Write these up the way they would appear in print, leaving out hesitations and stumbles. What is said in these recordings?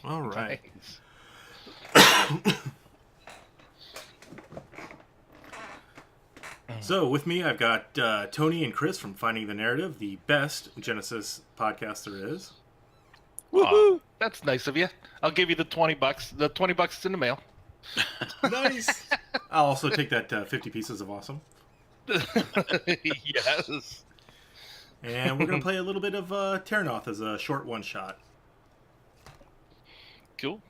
All right. Nice. So with me, I've got Tony and Chris from Finding the Narrative, the best Genesis podcast there is. Oh, that's nice of you. I'll give you the $20. The $20 is in the mail. Nice. I'll also take that 50 pieces of awesome. Yes. And we're going to play a little bit of Terrinoth as a short one-shot. Cool.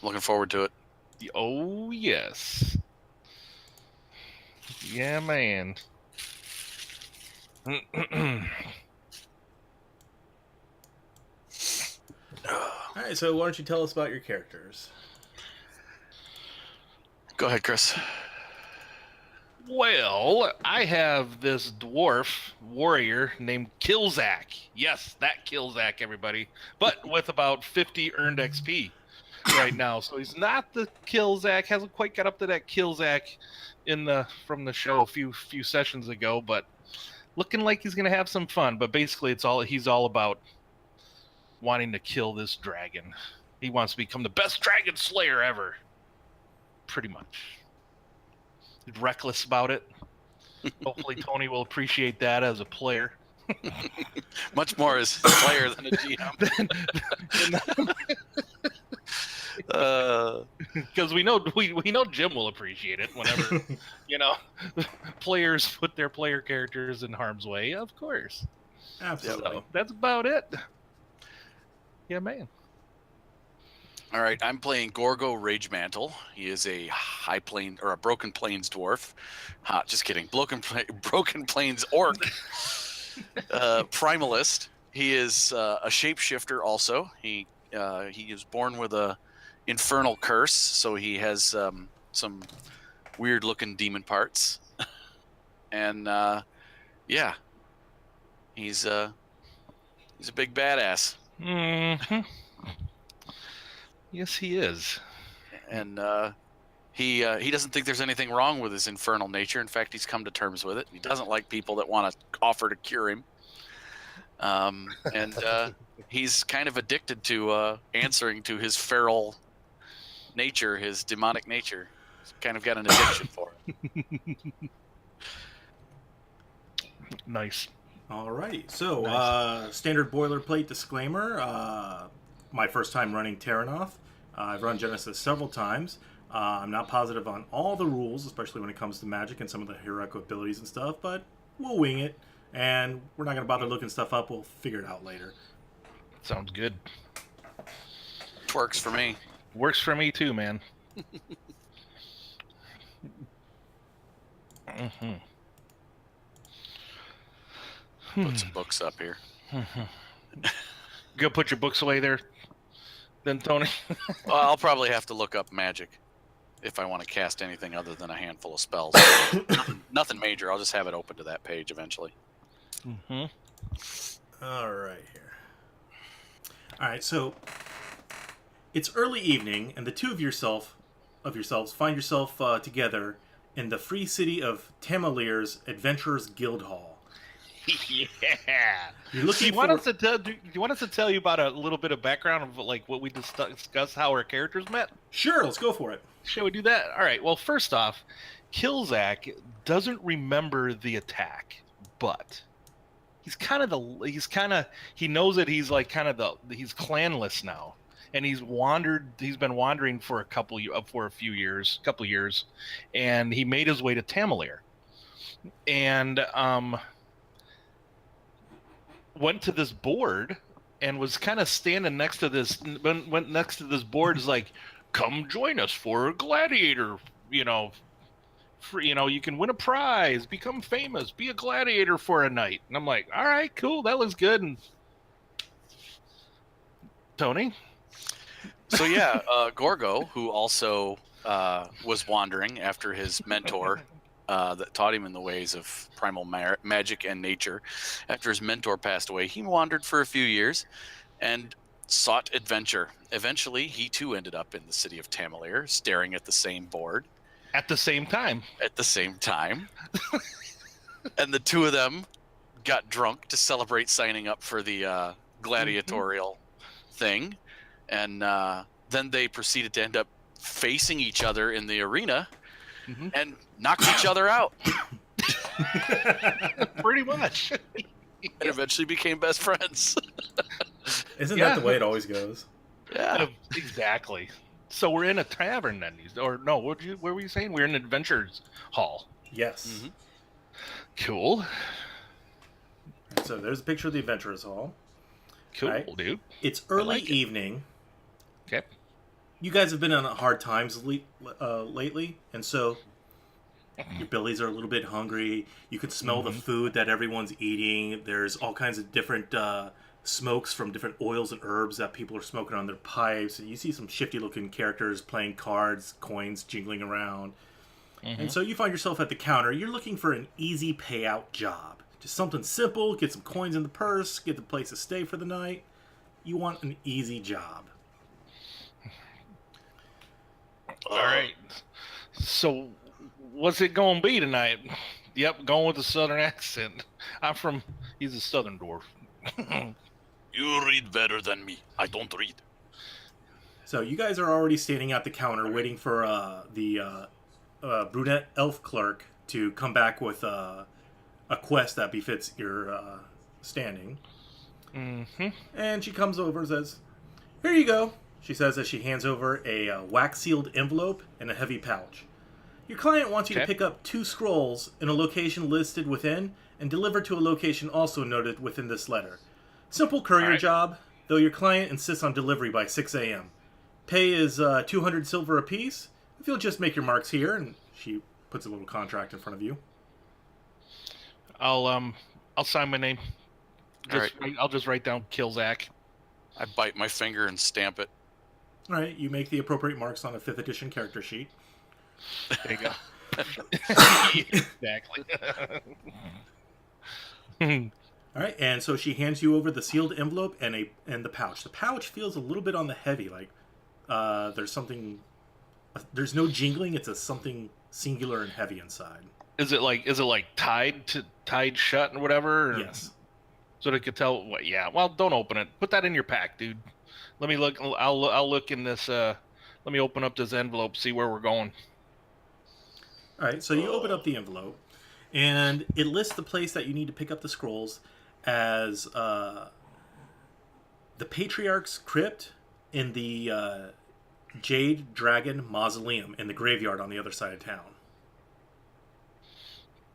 Looking forward to it. Oh, yes. Yeah, man. All right, so why don't you tell us about your characters? Go ahead, Chris. Well, I have this dwarf warrior named Killzak. Yes, that Killzak, everybody. But with about 50 earned XP right now. So he's not the Killzak, hasn't quite got up to that Killzak from the show a few sessions ago, but looking like he's gonna have some fun. But basically he's all about wanting to kill this dragon. He wants to become the best dragon slayer ever. Pretty much. He's reckless about it. Hopefully Tony will appreciate that as a player. Much more as a player than a GM. Because we know Jim will appreciate it whenever players put their player characters in harm's way, of course. Absolutely. So that's about it. Yeah, man. All right, I'm playing Gorgo Ragemantle. He is a Broken Plains dwarf. Just kidding. Broken Plains orc. Primalist. He is a shapeshifter also. He is born with a infernal curse, so he has some weird looking demon parts. And yeah, he's a big badass. Mm-hmm. Yes, he is. And he doesn't think there's anything wrong with his infernal nature. In fact, he's come to terms with it. He doesn't like people that want to offer to cure him. And he's kind of addicted to answering to his feral nature, his demonic nature. He's kind of got an addiction for it. Nice. Alrighty, so Nice. Standard boilerplate disclaimer. My first time running Terrinoth. I've run Genesis several times. I'm not positive on all the rules, especially when it comes to magic and some of the heroic abilities and stuff, but we'll wing it, and we're not going to bother looking stuff up. We'll figure it out later. Sounds good. Works for me. Works for me too, man. Mm-hmm. Put some books up here. Go put your books away there, then, Tony. Well, I'll probably have to look up magic if I want to cast anything other than a handful of spells. Nothing major. I'll just have it open to that page eventually. Mm-hmm. All right, here. All right, so it's early evening, and the two of yourselves find yourself together in the free city of Tamalir's Adventurers Guild Hall. Yeah. You're looking Do you want us to tell you about a little bit of background of like what we discussed, how our characters met? Sure, let's go for it. Shall we do that? All right. Well, first off, Killzak doesn't remember the attack, but he knows that he's like he's clanless now, and he's been wandering for a few years, and he made his way to Tamalir, and went to this board and was kind of standing next to this board is like, come join us for a gladiator, you can win a prize, become famous, be a gladiator for a night. And I'm like, all right, cool, that looks good. And Tony? So yeah, Gorgo, who also was wandering after his mentor that taught him in the ways of primal magic and nature. After his mentor passed away, he wandered for a few years and sought adventure. Eventually, he too ended up in the city of Tamalir, staring at the same board. At the same time. And the two of them got drunk to celebrate signing up for the gladiatorial thing. and then they proceeded to end up facing each other in the arena and knocked each other out. Pretty much. And eventually became best friends. Isn't that the way it always goes? Yeah. Exactly. So we're in a tavern then, or no? Where were you saying? We're in an adventures hall. Yes. Cool. So there's a picture of the Adventurers Hall. Cool, Right. dude. It's early like it. evening. Okay. You guys have been on hard times lately, and so your bellies are a little bit hungry. You can smell the food that everyone's eating. There's all kinds of different smokes from different oils and herbs that people are smoking on their pipes. And you see some shifty-looking characters playing cards, coins jingling around. And so you find yourself at the counter. You're looking for an easy payout job. Just something simple, get some coins in the purse, get the place to stay for the night. You want an easy job. All right. So, what's it gonna be tonight? Yep, going with the southern accent. He's a southern dwarf. You read better than me. I don't read. So you guys are already standing at the counter waiting for the brunette elf clerk to come back with a quest that befits your standing. And she comes over and says, "Here you go," she says as she hands over a wax-sealed envelope and a heavy pouch. "Your client wants you to pick up 2 scrolls in a location listed within and deliver to a location also noted within this letter. Simple courier job, though your client insists on delivery by 6 a.m. Pay is 200 silver apiece. If you'll just make your marks here," and she puts a little contract in front of you. I'll sign my name. I'll just write down Kill Zach. I bite my finger and stamp it. All right, you make the appropriate marks on a 5th edition character sheet. There you go. Exactly. All right, and so she hands you over the sealed envelope and the pouch. The pouch feels a little bit on the heavy, like there's something. There's no jingling. It's something singular and heavy inside. Is it like tied shut and whatever? Or, Yes. So they could tell. Yeah. Well, don't open it. Put that in your pack, dude. Let me look. I'll look in this. Let me open up this envelope. See where we're going. All right, so you open up the envelope, and it lists the place that you need to pick up the scrolls as the Patriarch's Crypt in the Jade Dragon Mausoleum in the graveyard on the other side of town.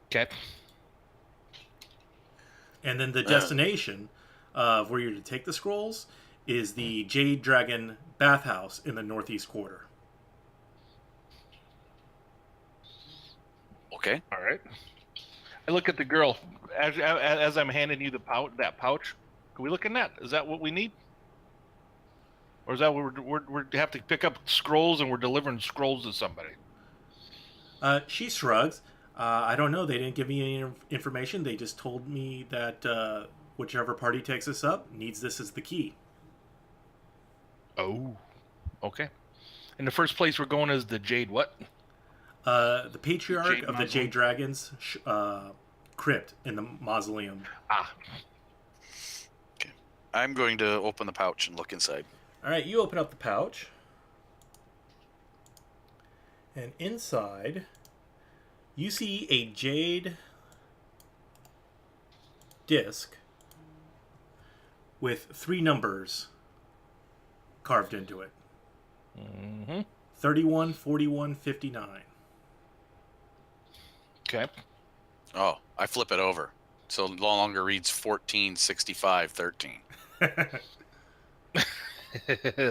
Okay. And then the destination of where you're to take the scrolls is the Jade Dragon Bathhouse in the northeast quarter. Okay. All right. I look at the girl as I'm handing you that pouch. Can we look in that? Is that what we need? Or is that what we have to pick up scrolls and we're delivering scrolls to somebody? She shrugs. I don't know. They didn't give me any information. They just told me that whichever party takes us up needs this as the key. Oh. Okay. And the first place we're going is the Jade what? The Patriarch Jade of the Jade Dragons crypt in the mausoleum. Ah. Okay. I'm going to open the pouch and look inside. All right, you open up the pouch. And inside, you see a jade disc with 3 numbers carved into it. 31, 41, 59. Okay. Oh, I flip it over. So it no longer reads 14, 65, 13.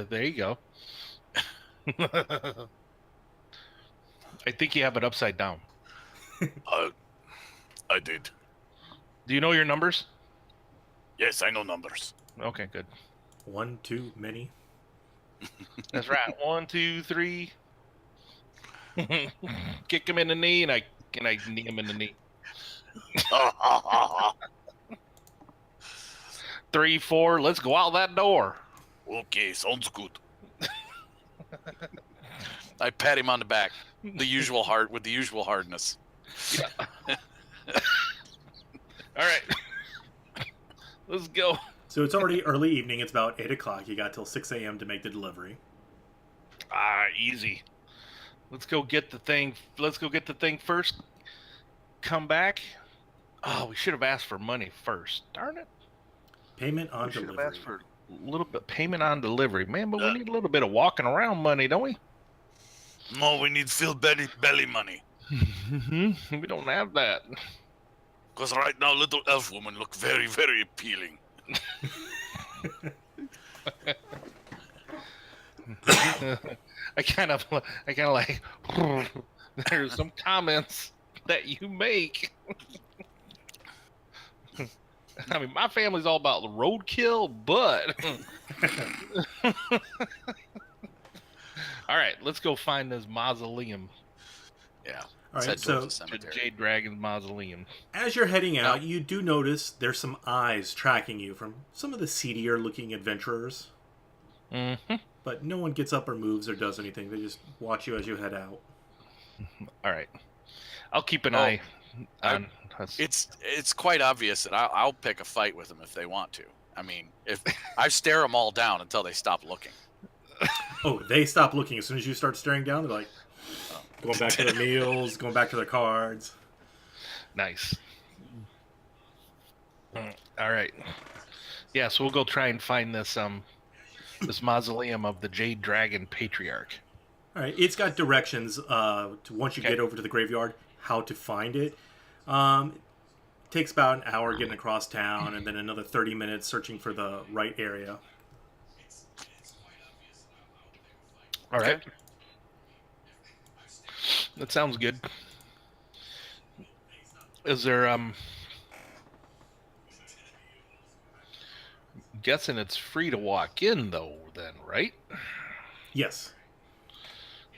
There you go. I think you have it upside down. I did. Do you know your numbers? Yes, I know numbers. Okay, good. 1, 2, many. That's right. 1, 2, 3. Kick him in the knee, and I knee him in the knee. 3, 4. Let's go out that door. Okay, sounds good. I pat him on the back, with the usual hardness. Yeah. All right. Let's go. So it's already early evening. It's about 8 o'clock. You got till 6 a.m. to make the delivery. Easy. Let's go get the thing. Let's go get the thing first. Come back. Oh, we should have asked for money first. Darn it. Payment on We should have delivery. asked for a little bit payment on delivery, man. But we need a little bit of walking around money, don't we? No, we need Phil belly money. We don't have that. Because right now, little elf woman look very, very appealing. I kind of like. There's some comments that you make. I mean, my family's all about the roadkill, but all right, let's go find this mausoleum. Yeah. All right, so Jade Dragon's mausoleum. as you're heading out, you do notice there's some eyes tracking you from some of the seedier looking adventurers. Mm-hmm. But no one gets up or moves or does anything. They just watch you as you head out. All right, I'll keep an eye on us. It's quite obvious that I'll pick a fight with them if they want to. I mean, if I stare them all down until they stop looking. Oh, they stop looking as soon as you start staring down. They're like going back to their meals, going back to their cards. Nice. All right. Yeah, so we'll go try and find this this mausoleum of the Jade Dragon Patriarch. All right, it's got directions to once you get over to the graveyard, how to find it. Takes about an hour getting across town, and then another 30 minutes searching for the right area. All right. That sounds good. Is there guessing it's free to walk in though then, right? Yes.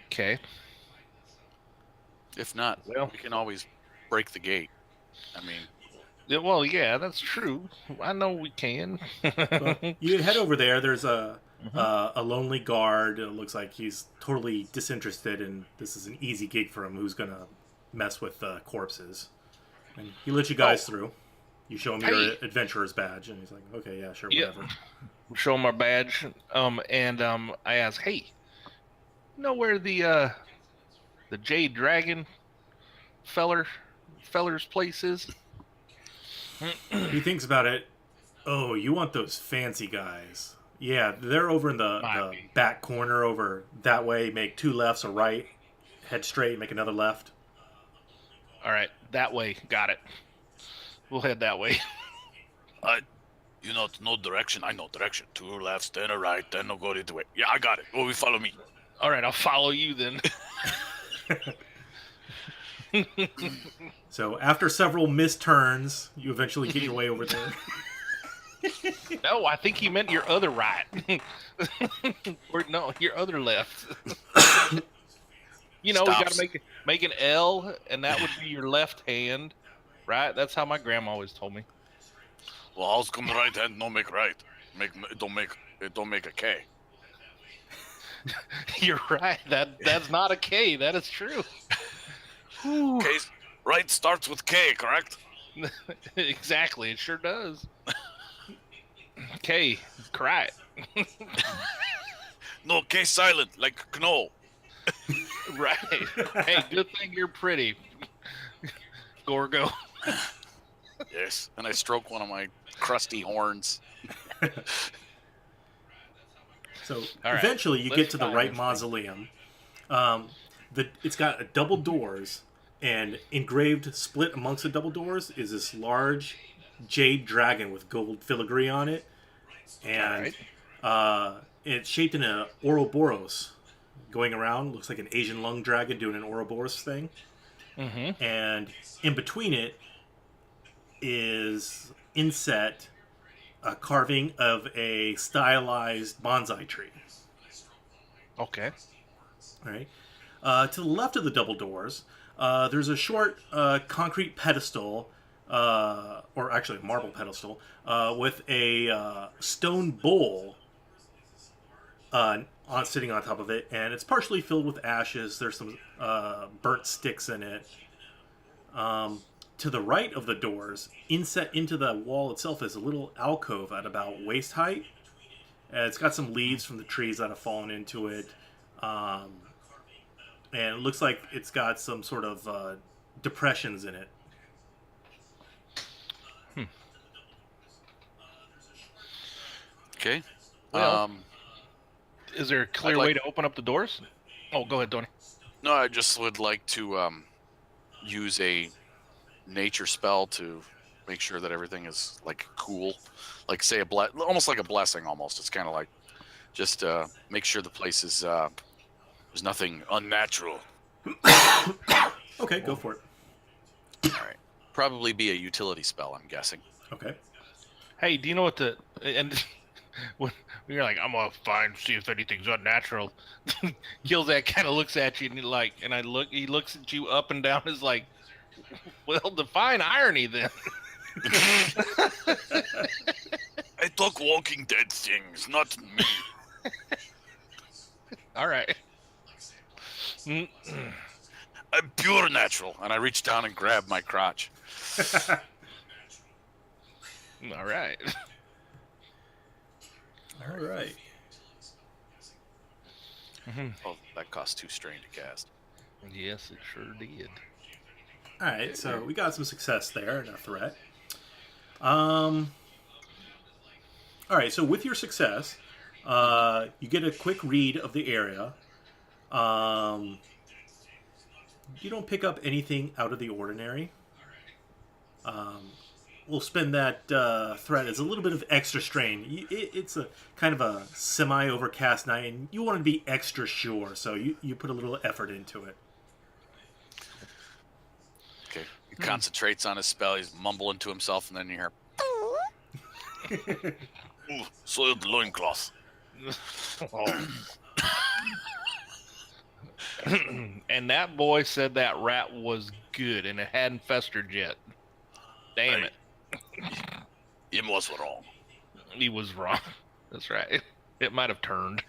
Okay. If not, Well, we can always break the gate. I mean, yeah, well, yeah, that's true. I know we can. Well, you head over there. There's a lonely guard. It looks like he's totally disinterested, and this is an easy gig for him. Who's gonna mess with corpses? And he lets you guys through. You show him your adventurer's badge, and he's like, "Okay, yeah, sure, whatever." Show him our badge. And I ask, hey, you know where the Jade Dragon feller's place is? He thinks about it. Oh, you want those fancy guys? Yeah, they're over in the back corner over that way. Make 2 lefts, a right, head straight, make another left. All right, that way. Got it. We'll head that way. you know, no direction. I know direction. 2 lefts, then a right, then I'll go this way. Yeah, I got it. Oh, follow me. All right, I'll follow you then. So after several missed turns, you eventually get your way over there. No, I think he meant your other right. Or no, your other left. You know, Stops. we gotta make an L, and that would be your left hand, right? That's how my grandma always told me. Well, how's come right hand? No make right. Don't make a K. You're right. That's not a K. That is true. K, right starts with K, correct? Exactly. It sure does. K, correct. No, K silent, like Kno. Right. Hey, good thing you're pretty, Gorgo. Yes, and I stroke one of my crusty horns. So right, eventually you let's get to the find right this mausoleum. It's got double doors, and engraved split amongst the double doors is this large jade dragon with gold filigree on it, and it's shaped in an Ouroboros going around. Looks like an Asian lung dragon doing an Ouroboros thing. Mm-hmm. And in between it is inset a carving of a stylized bonsai tree. Okay. All right. To the left of the double doors, there's a short concrete pedestal, or actually a marble pedestal, with a stone bowl sitting on top of it, and it's partially filled with ashes. There's some burnt sticks in it. to the right of the doors, inset into the wall itself, is a little alcove at about waist height. It's got some leaves from the trees that have fallen into it. And it looks like it's got some sort of depressions in it. Okay. Well, is there a clear I'd like- way to open up the doors? Oh, go ahead, Tony. No, I just would like to use a nature spell to make sure that everything is like cool, like say almost like a blessing. Almost, it's kind of like just make sure the place is there's nothing unnatural. Okay, go for it. All right, probably be a utility spell, I'm guessing. Okay. Hey, do you know what the and when you're like, I'm gonna see if anything's unnatural. Gilzak kind of looks at you and he looks at you up and down. Is like, well, define irony then. I talk Walking Dead things, not me. All right. I'm pure natural, and I reach down and grab my crotch. All right. All right. Oh, that cost 2 strain to cast. Yes, it sure did. All right, so we got some success there and a threat. All right, so with your success, you get a quick read of the area. You don't pick up anything out of the ordinary. We'll spend that threat as a little bit of extra strain. It's a kind of a semi-overcast night, and you want to be extra sure, so you put a little effort into it. Okay. He concentrates on his spell. He's mumbling to himself, and then you hear, ooh, soiled loincloth. And that boy said that rat was good, and it hadn't festered yet. Damn it. He was wrong. He was wrong. That's right. It might have turned.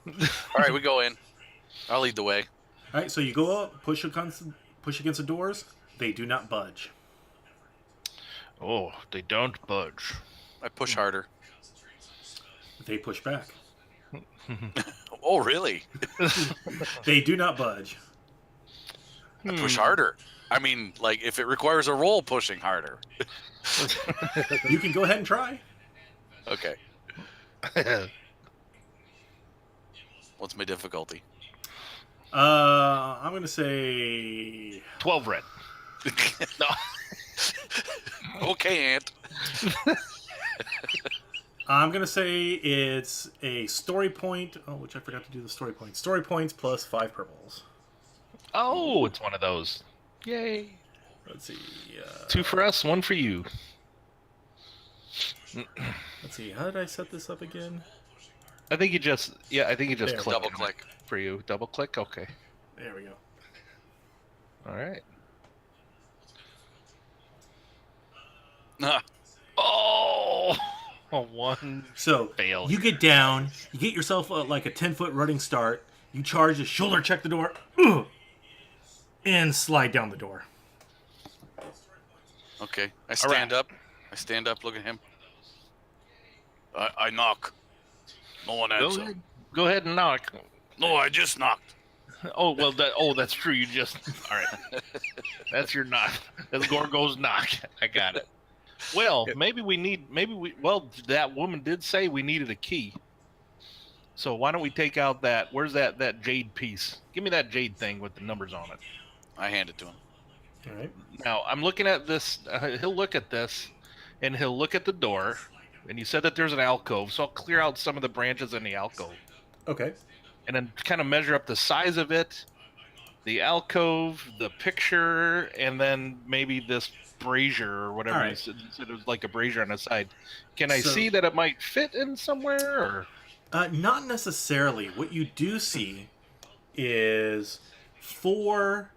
All right, we go in. I'll lead the way. All right, so you go up, push against the doors. They do not budge. Oh, they don't budge. I push harder. They push back. Oh, really? They do not budge. I push harder. I mean, like, if it requires a roll, pushing harder. You can go ahead and try. Okay. What's my difficulty? I'm going to say 12 red. No. Okay, Aunt. I'm going to say it's a story point. Oh, which I forgot to do the story points. Story points plus 5 purples. Oh, it's one of those. Yay. Let's see. 2 for us, 1 for you. Let's see. How did I set this up again? I think you just There. click. Double click. For you. Double click? Okay. There we go. All right. Ah, Oh! A 1 So failure. you get down. You get yourself like a 10-foot running start. You charge, just shoulder check the door, and slide down the door. okay. I stand up. Look at him. I knock. No one answers. Go ahead and knock. No, I just knocked. Oh, well, that's true. You just... All right. That's your knock. That's Gorgo's knock. I got it. Well, that woman did say we needed a key. So why don't we take out where's that jade piece? Give me that jade thing with the numbers on it. I hand it to him. All right. Now, I'm looking at this. He'll look at this, and he'll look at the door. And you said that there's an alcove, so I'll clear out some of the branches in the alcove. Okay. And then kind of measure up the size of it, the alcove, the picture, and then maybe this brazier or whatever. All right. You said it was like a brazier on the side. Can I So- see that it might fit in somewhere? Or? Not necessarily. What you do see is 4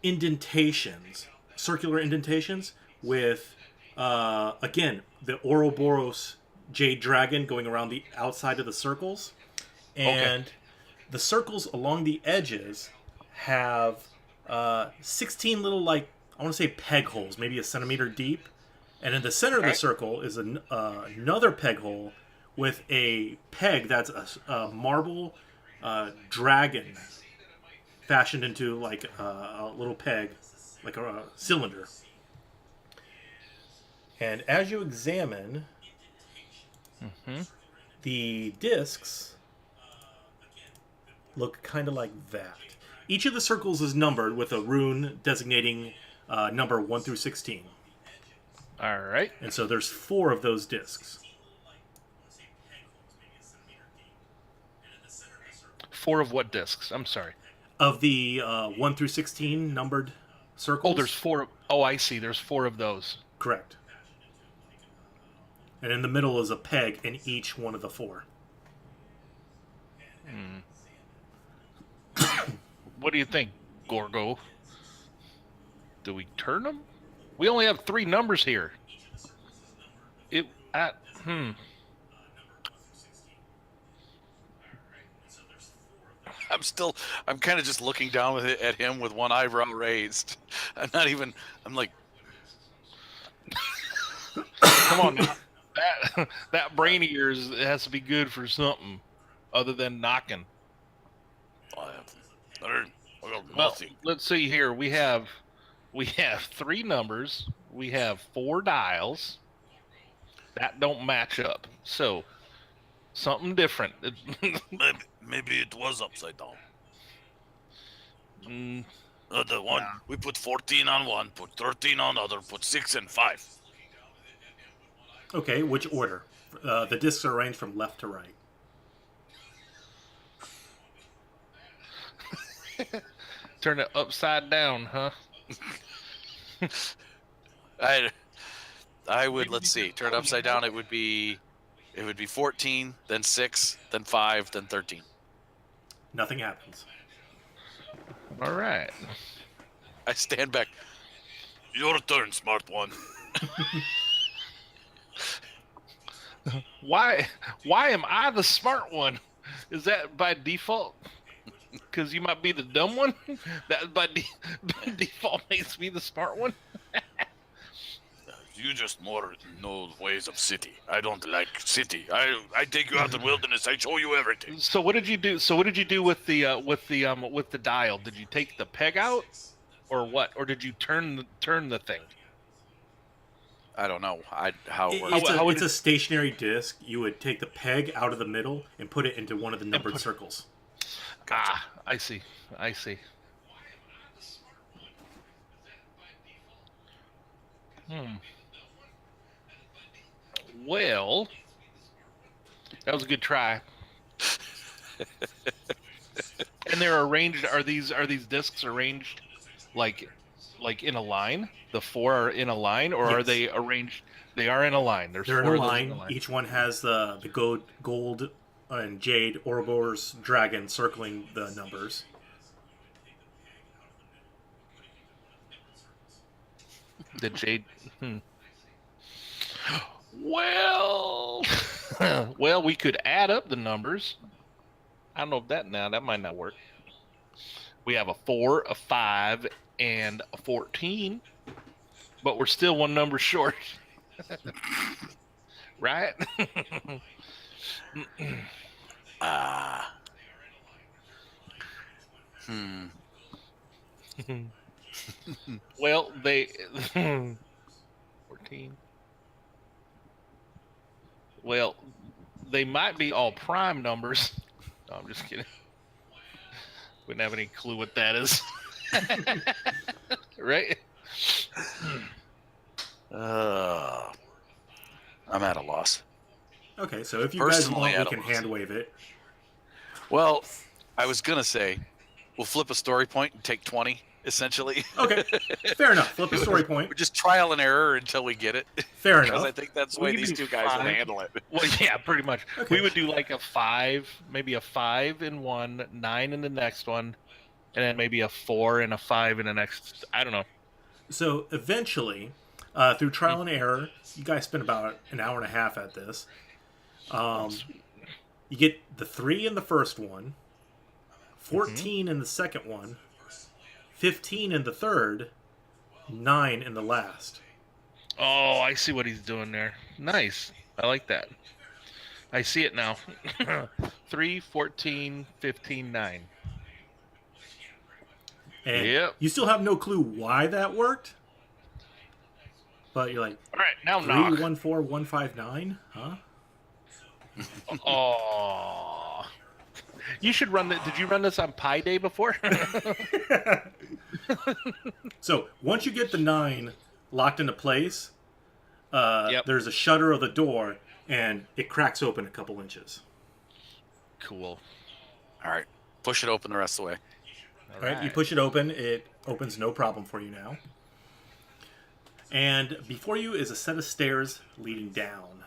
indentations, circular indentations, with, again, the Ouroboros jade dragon going around the outside of the circles. And the circles along the edges have 16 little, like, I want to say peg holes, maybe a centimeter deep. And in the center of the circle is another peg hole with a peg that's a marble dragon fashioned into like a little peg, like a cylinder. And as you examine the discs, look kind of like that. Each of the circles is numbered with a rune designating number 1 through 16. All right. And so there's 4 of those discs. 4 of what discs? I'm sorry. Of the 1 through 16 numbered circles. Oh, there's 4. Oh, I see. There's 4 of those. Correct. And in the middle is a peg in each one of the 4. What do you think, Gorgo? Do we turn them? We only have 3 numbers here. I'm kind of just looking down at him with one eyebrow raised. I'm like, Come on, now. that brain of yours has to be good for something other than knocking. Well, let's see here. We have 3 numbers. We have 4 dials. That don't match up. So something different. Maybe it was upside down. The one we put 14 on one, put 13 on other, put 6 and 5. Okay, which order? The discs are arranged from left to right. Turn it upside down, huh? I would, let's see, turn it upside down. It would be 14, then 6, then 5, then 13. Nothing happens. All right. I stand back. Your turn, smart one. Why am I the smart one? Is that by default? Because you might be the dumb one? That by default makes me the smart one? You just more know ways of city. I don't like city. I take you out in the wilderness. I show you everything. So what did you do? With the dial? Did you take the peg out, or what? Or did you turn the thing? I don't know how it works. It's a stationary disc. You would take the peg out of the middle and put it into one of the numbered circles. Gotcha. Ah, I see. Well, that was a good try. And they're arranged. Are these discs arranged like in a line? The 4 are in a line, or are they arranged? They are in a line. They're in a line. Each one has the gold and jade Ouroboros dragon circling the numbers. The jade. Well, we could add up the numbers. I don't know if that might not work. We have a 4, a 5, and a 14, but we're still one number short. Right? Well, they 14. Well, they might be all prime numbers. No, I'm just kidding. Wouldn't have any clue what that is. Right? I'm at a loss. Okay, so if you guys Personally, want, I we can don't- hand wave it. Well, I was gonna say we'll flip a story point and take 20, essentially. Okay, fair enough. Flip a story point. We're just trial and error until we get it. Fair Because I enough. think that's the We way can these do 2 guys will 5. handle it. Well, yeah, pretty much. Okay. We would do like a 5, maybe a 5 in one, 9 in the next one, and then maybe a 4 and a 5 in the next. I don't know. So eventually, through trial and error, you guys spend about an hour and a half at this. You get the 3 in the first one, 14 in the second one, 15 in the third, 9 in the last. Oh, I see what he's doing there. Nice. I like that. I see it now. 3, 14, 15, 9. And Yep. you still have no clue why that worked. But you're like, All right, now 3, knock. 1, 4, 1, 5, 9? Huh? Oh. You should run it. Did you run this on Pi Day before? So once you get the 9 locked into place, Yep. there's a shutter of the door, and it cracks open a couple inches. Cool. All right. Push it open the rest of the way. All right, you push it open. It opens no problem for you now. And before you is a set of stairs leading down.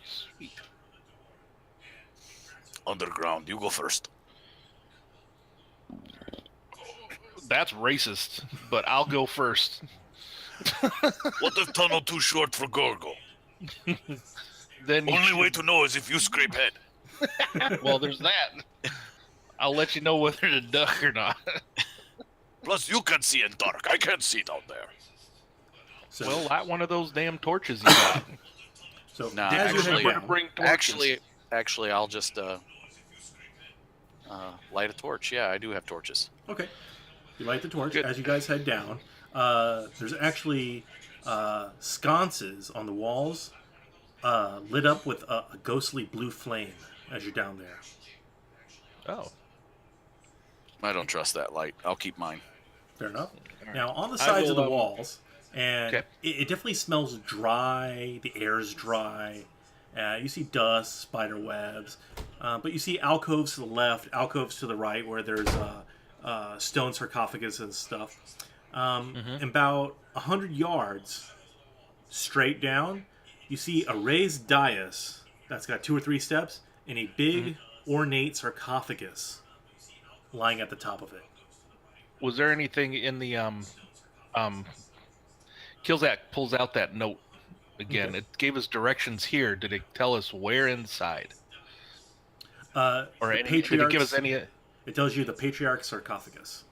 Sweet. Underground, you go first. That's racist, but I'll go first. What if tunnel too short for Gorgo? Then you Only way to know is if you scrape head. well, there's that. I'll let you know whether to duck or not. Plus, you can see in dark. I can't see down there. So, Well, light one of those damn torches you got. so Nah, as you actually, head down, Bring torches. Actually, I'll just light a torch. Yeah, I do have torches. okay, you light the torch. Good. As you guys head down, there's actually sconces on the walls lit up with a ghostly blue flame as you're down there. Oh. I don't trust that light. I'll keep mine. Fair enough. Now, on the I sides of will, the walls, and okay. it definitely smells dry. The air's dry. You see dust, spider webs, but you see alcoves to the left, alcoves to the right, where there's stone sarcophagus and stuff. About 100 yards straight down, you see a raised dais that's got 2 or 3 steps and a big ornate sarcophagus lying at the top of it. Was there anything in the Kilzak pulls out that note again. Okay. It gave us directions here. Did it tell us where inside? Or The did it give us Patriarch's- any? It tells you the Patriarch sarcophagus.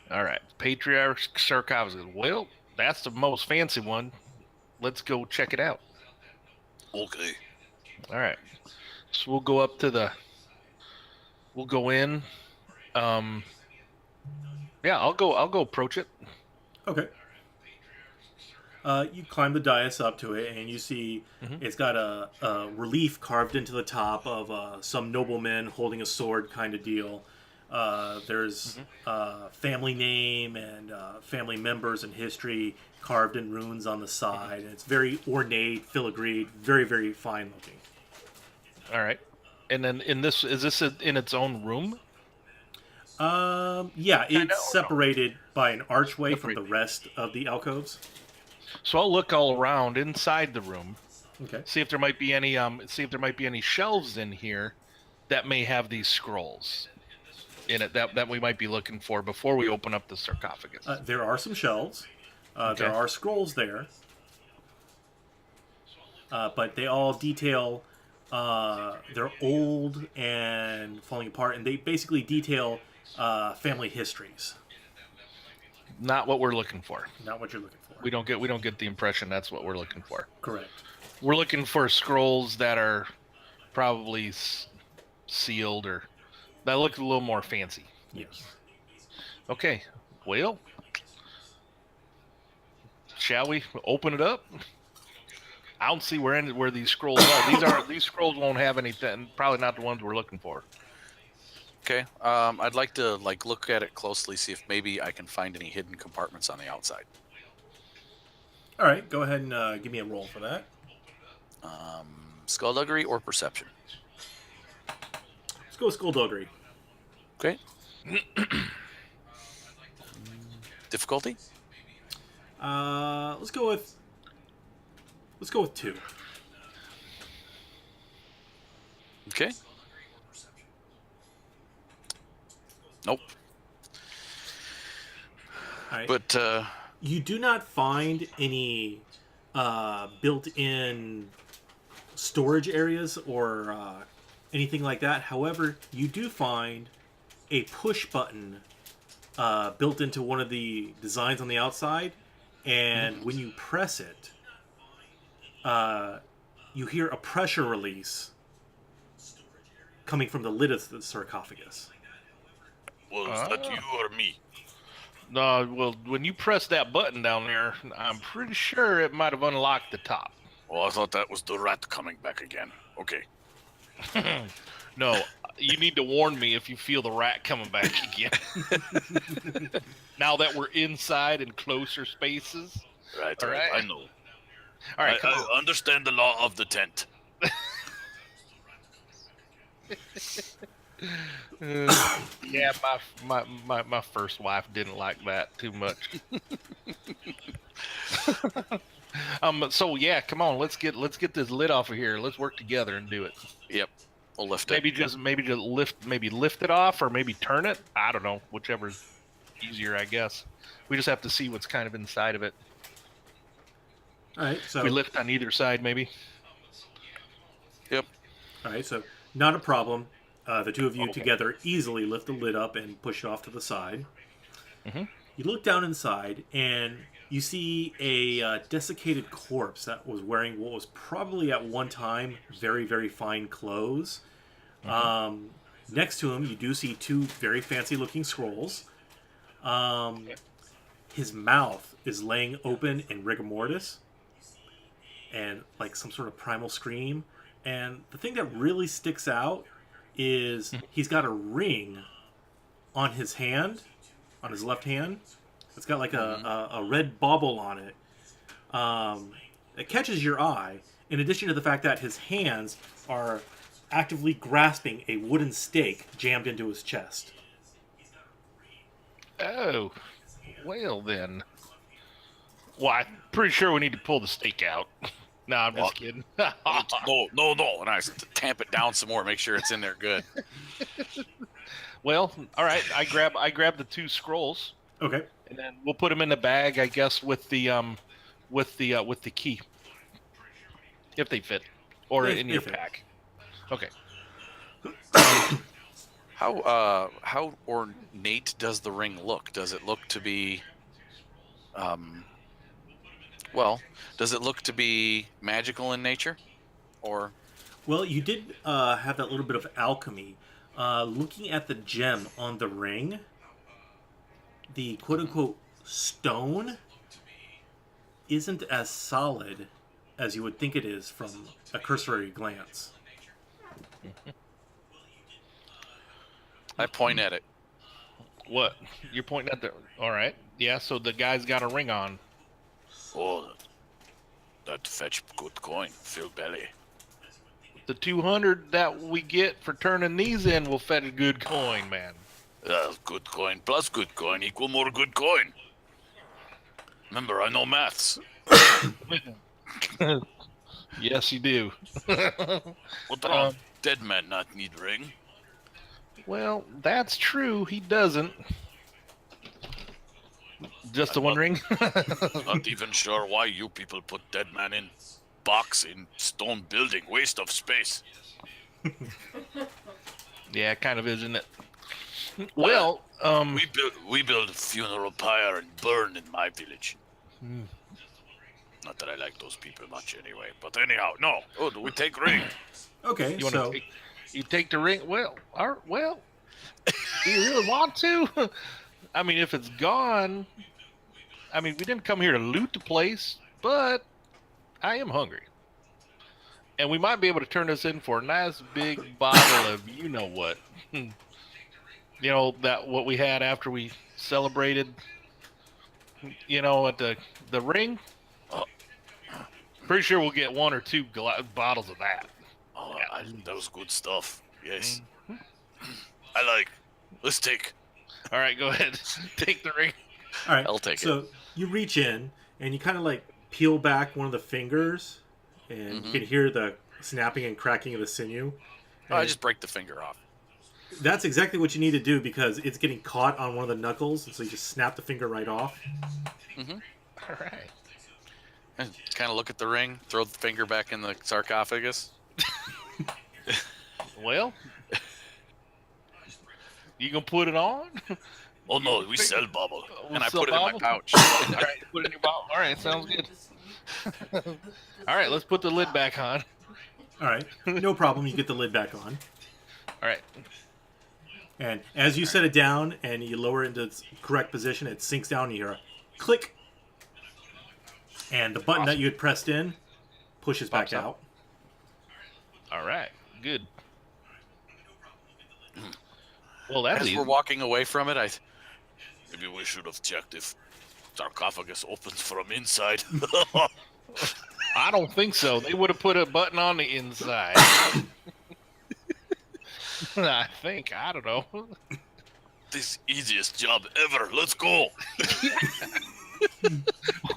All right, Patriarch sarcophagus. Well, that's the most fancy one. Let's go check it out. Okay. All right, so we'll go up to the. We'll go in. Yeah, I'll go approach it. Okay. You climb the dais up to it, and you see it's got a relief carved into the top of some nobleman holding a sword kind of deal. There's family name and family members and history carved in runes on the side. And it's very ornate, filigreed, very, very fine looking. All right, and then is this in its own room? Yeah, it's separated by an archway from the Separated. rest of the alcoves. So I'll look all around inside the room. Okay. See if there might be any shelves in here that may have these scrolls in it that we might be looking for before we open up the sarcophagus. There are some shelves. Okay. There are scrolls there. But they all detail they're old and falling apart, and they basically detail family histories. Not what we're looking for. Not what you're looking for. We don't get the impression that's what we're looking for. Correct. We're looking for scrolls that are probably sealed or that look a little more fancy. Yes. Okay. Well, shall we open it up? I don't see where these scrolls are. These scrolls won't have anything. Probably not the ones we're looking for. Okay. I'd like to look at it closely, see if maybe I can find any hidden compartments on the outside. All right. Go ahead and give me a roll for that. Skullduggery or perception? Let's go with skullduggery. Okay. Difficulty? Let's go with 2. Okay. Nope. All right. But You do not find any built-in storage areas or anything like that. However, you do find a push button built into one of the designs on the outside, and when you press it, you hear a pressure release coming from the lid of the sarcophagus. Was that you or me? No, well, when you press that button down there, I'm pretty sure it might have unlocked the top. Oh, I thought that was the rat coming back again. Okay. No, you need to warn me if you feel the rat coming back again. Now that we're inside in closer spaces. Right, All right. right. I know. All right, come on. I understand the law of the tent. Yeah, my first wife didn't like that too much. So yeah, come on, let's get this lid off of here. Let's work together and do it. Yep. We'll lift it. Maybe just lift it off, or maybe turn it. I don't know, whichever's easier, I guess. We just have to see what's kind of inside of it. All right, so We lift on either side, maybe. Yep. all right, so not a problem. The two of you Okay. together easily lift the lid up and push it off to the side. Mhm. You look down inside, and you see a desiccated corpse that was wearing what was probably at one time very, very fine clothes. Next to him, you do see two very fancy-looking scrolls. His mouth is laying open in rigor mortis, and like some sort of primal scream. And the thing that really sticks out is he's got a ring on his hand, on his left hand. It's got like a red bauble on it. It catches your eye, in addition to the fact that his hands are actively grasping a wooden stake jammed into his chest. Oh, well then. Well, I'm pretty sure we need to pull the stake out. No, I'm just What? kidding. No. And I tamp it down some more, make sure it's in there good. Well, all right. I grab the two scrolls, Okay. and then we'll put them in the bag, I guess, with the key, if they fit, or They- in they your fit. pack. Okay. How ornate does the ring look? Does it look to be does it look to be magical in nature? Or Well, you did have that little bit of alchemy. Looking at the gem on the ring, the quote-unquote stone isn't as solid as you would think it is from a cursory glance. I point at it. What? You're pointing at the... All right. Yeah, so the guy's got a ring on. Oh, that fetch good coin. Fill belly. The 200 that we get for turning these in will fetch a good coin, man. Good coin plus good coin equal more good coin. Remember, I know maths. Yes, you do. What wrong? Dead man not need ring. Well, that's true. He doesn't. Just the one ring? Not even sure why you people put dead man in box in stone building. Waste of space. Yeah, it kind of is, isn't it? Well, We build funeral pyre and burn in my village. Not that I like those people much anyway. But anyhow, no. Oh, do we take ring? Okay, you want so to take the ring? Well, do you really want to? I mean, if it's gone, I mean, we didn't come here to loot the place, but I am hungry. And we might be able to turn this in for a nice big bottle of you know what. You know, that what we had after we celebrated, you know, at the ring. Pretty sure we'll get one or two bottles of that. Oh, that was good stuff. Yes. I like. Let's take. All right, go ahead. Take the ring. all right, I'll take it. so you reach in and you kind of like peel back one of the fingers, and you can hear the snapping and cracking of the sinew. I And just break the finger off. that's exactly what you need to do because it's getting caught on one of the knuckles, and so you just snap the finger right off. All right. And kind of look at the ring, throw the finger back in the sarcophagus. Well, you gonna put it on? Oh no, we sell bubble. And I Sell put it in my bubble? pouch. All right, put it in your bottle. All right, sounds good. All right, let's put the lid back on. All right, no problem. You get the lid back on. All right. And as you set it down and you lower it into its correct position, it sinks down and you hear a click. And the button that you had pressed in pushes Pops back out. out. All right, good. Well, that's As easy. we're walking away from it, Maybe we should have checked if sarcophagus opens from inside. I don't think so. They would have put a button on the inside. I think. I don't know. This easiest job ever. Let's go.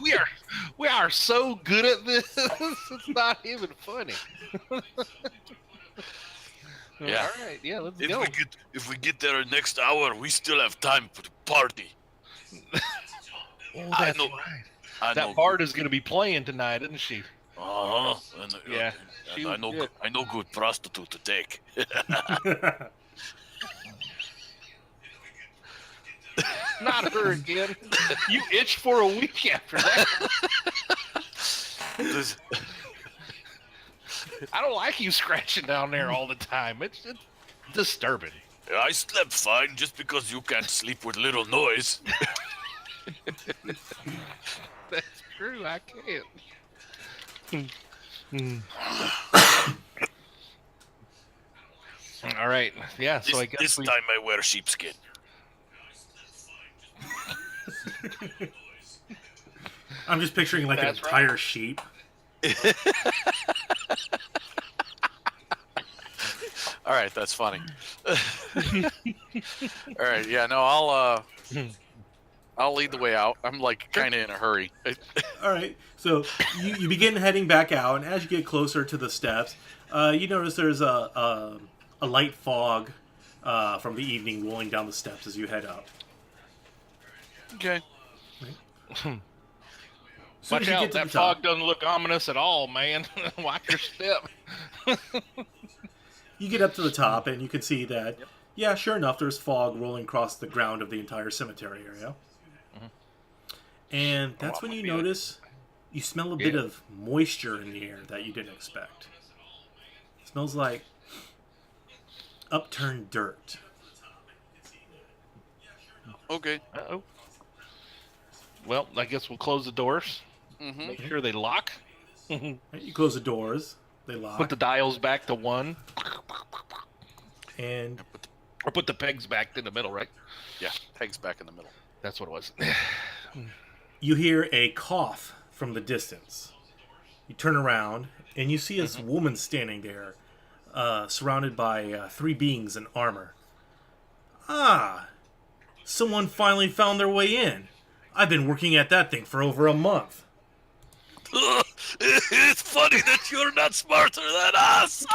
We are so good at this. It's not even funny. Yeah. All right. Yeah. Let's go. If we get there next hour, we still have time for the party. Oh, I that's know. right. I That know. Bart is going to be playing tonight, isn't she? Uh-huh. Yeah, she And I was know. good. I know good prostitute to take. Not her again. You itched for a week after that. This- I don't like you scratching down there all the time. It's disturbing. I slept fine just because you can't sleep with little noise. That's true. I can't. All right. Yeah. So I guess This we. time I wear sheepskin. I'm just picturing like That's an entire sheep. all right, that's funny. All right, yeah, no, I'll lead the way out. I'm like kind of in a hurry. All right, so you begin heading back out, and as you get closer to the steps, you notice there's a light fog from the evening rolling down the steps as you head up. Okay. Soon Watch as you out. get to That the top- fog doesn't look ominous at all, man. Watch your step. You get up to the top, and you can see that, yeah, sure enough, there's fog rolling across the ground of the entire cemetery area. And that's when you notice you smell a bit of moisture in the air that you didn't expect. It smells like upturned dirt. Okay. Uh-oh. Well, I guess we'll close the doors. Mm-hmm. Make sure they lock. Right, you close the doors, they lock, Put the dials back to 1. and Or put the pegs back in the middle, right? Yeah, pegs back in the middle. That's what it was. you hear a cough from the distance. You turn around, and you see this woman standing there, surrounded by 3 beings in armor. Ah, someone finally found their way in. I've been working at that thing for over a month. It's funny that you're not smarter than us.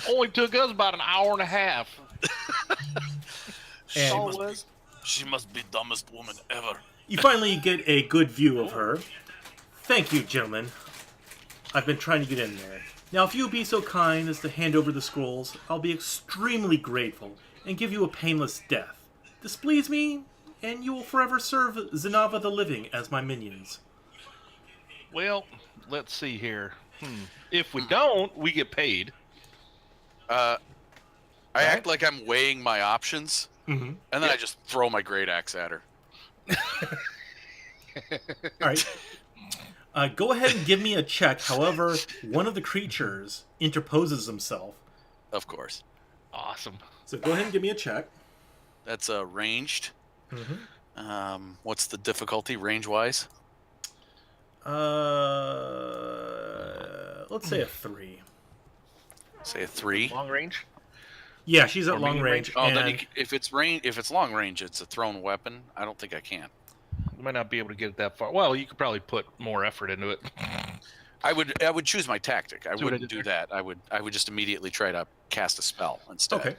Only took us about an hour and a half. And She must be dumbest woman ever. you finally get a good view of her. Thank you, gentlemen. I've been trying to get in there. Now, if you would be so kind as to hand over the scrolls, I'll be extremely grateful and give you a painless death. Displease me, and you will forever serve Zenava the Living as my minions. Well, let's see here. If we don't, we get paid. I act like I'm weighing my options, Mm-hmm. and then I just throw my great axe at her. All right. Go ahead and give me a check. However, one of the creatures interposes himself. Of course. Awesome. So go ahead and give me a check. That's ranged. Mm-hmm. What's the difficulty range-wise? Let's say a 3. Say a 3. Long range? Yeah, she's at Or long medium range. range? Oh, and then if it's long range, it's a thrown weapon. I don't think I can. You might not be able to get it that far. Well, you could probably put more effort into it. I would choose my tactic. I See what I wouldn't did do there? that. I would just immediately try to cast a spell instead. Okay.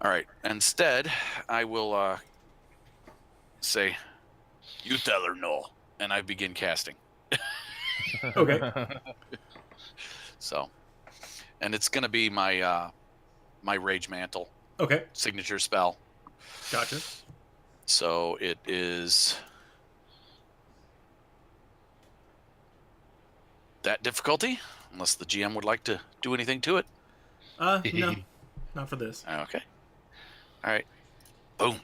All right. Instead, I will say, You tell her no. and I begin casting. Okay. So, and it's gonna be my my rage mantle. Okay, signature spell. gotcha. So it is that difficulty, unless the GM would like to do anything to it. No, not for this. Okay. All right. Boom.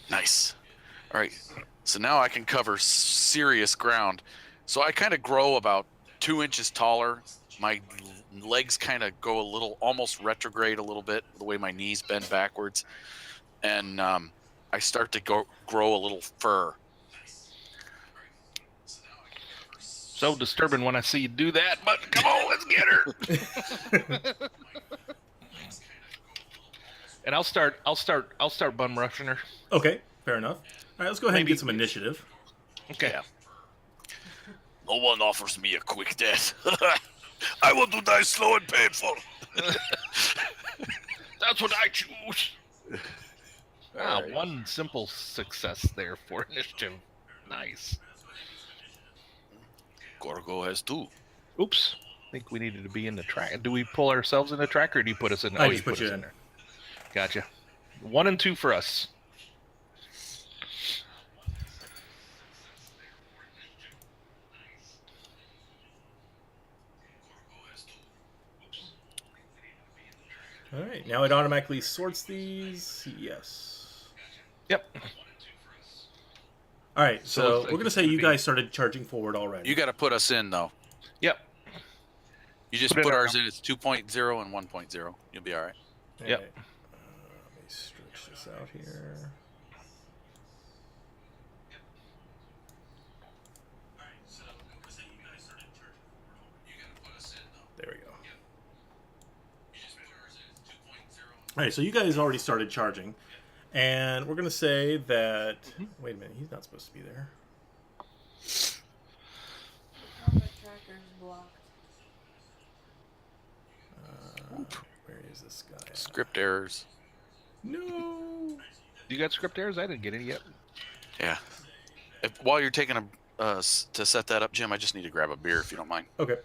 Nice. All right. So now I can cover serious ground. So I kind of grow about 2 inches taller. My legs kind of go a little, almost retrograde a little bit, the way my knees bend backwards. And I start to grow a little fur. So disturbing when I see you do that, but come on, let's get her. And I'll start bum rushing her. Okay, fair enough. All right, let's go ahead and Maybe- get some initiative. Okay. Yeah. No one offers me a quick death. I want to die slow and painful. That's what I choose. All right. One simple success there for initiative. Nice. Gorgo has 2. Oops. I think we needed to be in the track. Do we pull ourselves in the track, or do you put us in? I just put you us in. there. Gotcha. 1 and 2 for us. All right, now it automatically sorts these. Yes. Yep. All right, So so it's we're like going to it's say gonna you be- guys started charging forward already. You got to put us in, though. Yep. You just Put it put in ours in. It's 2.0 and 1.0. You'll be all right. All Yep. right. Let me stretch this out here. There we go. All right, so you guys already started charging, and we're gonna say that. Wait a minute, he's not supposed to be there. My tracker's blocked. Where is this guy? At? Script errors. No. You got script errors? I didn't get any yet. Yeah. While you're taking to set that up, Jim, I just need to grab a beer if you don't mind. Okay.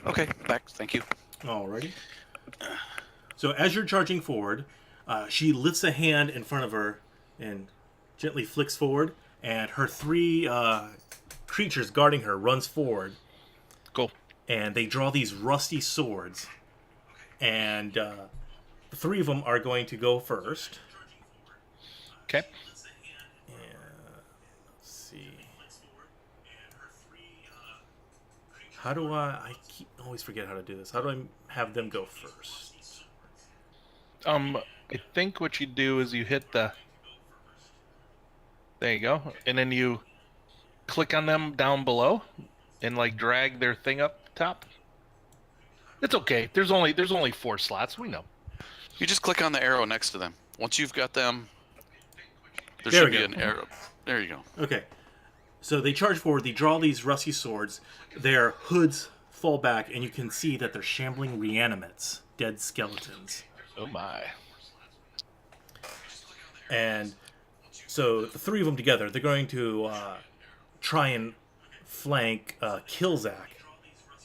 Okay, back. Thank you. Alrighty. So as you're charging forward, she lifts a hand in front of her and gently flicks forward, and her 3 creatures guarding her runs forward, Cool. and they draw these rusty swords, and the 3 of them are going to go first. Okay. And let's see. How do I always forget how to do this. How do I have them go first? I think what you do is you hit the. There you go, and then you click on them down below, and like drag their thing up top. It's okay. There's only 4 slots. We know. You just click on the arrow next to them. Once you've got them, there There should we be go. an arrow. There you go. Okay. So they charge forward, they draw these rusty swords, their hoods fall back, and you can see that they're shambling reanimates, dead skeletons. Oh my. And so the 3 of them together, they're going to try and flank Killzak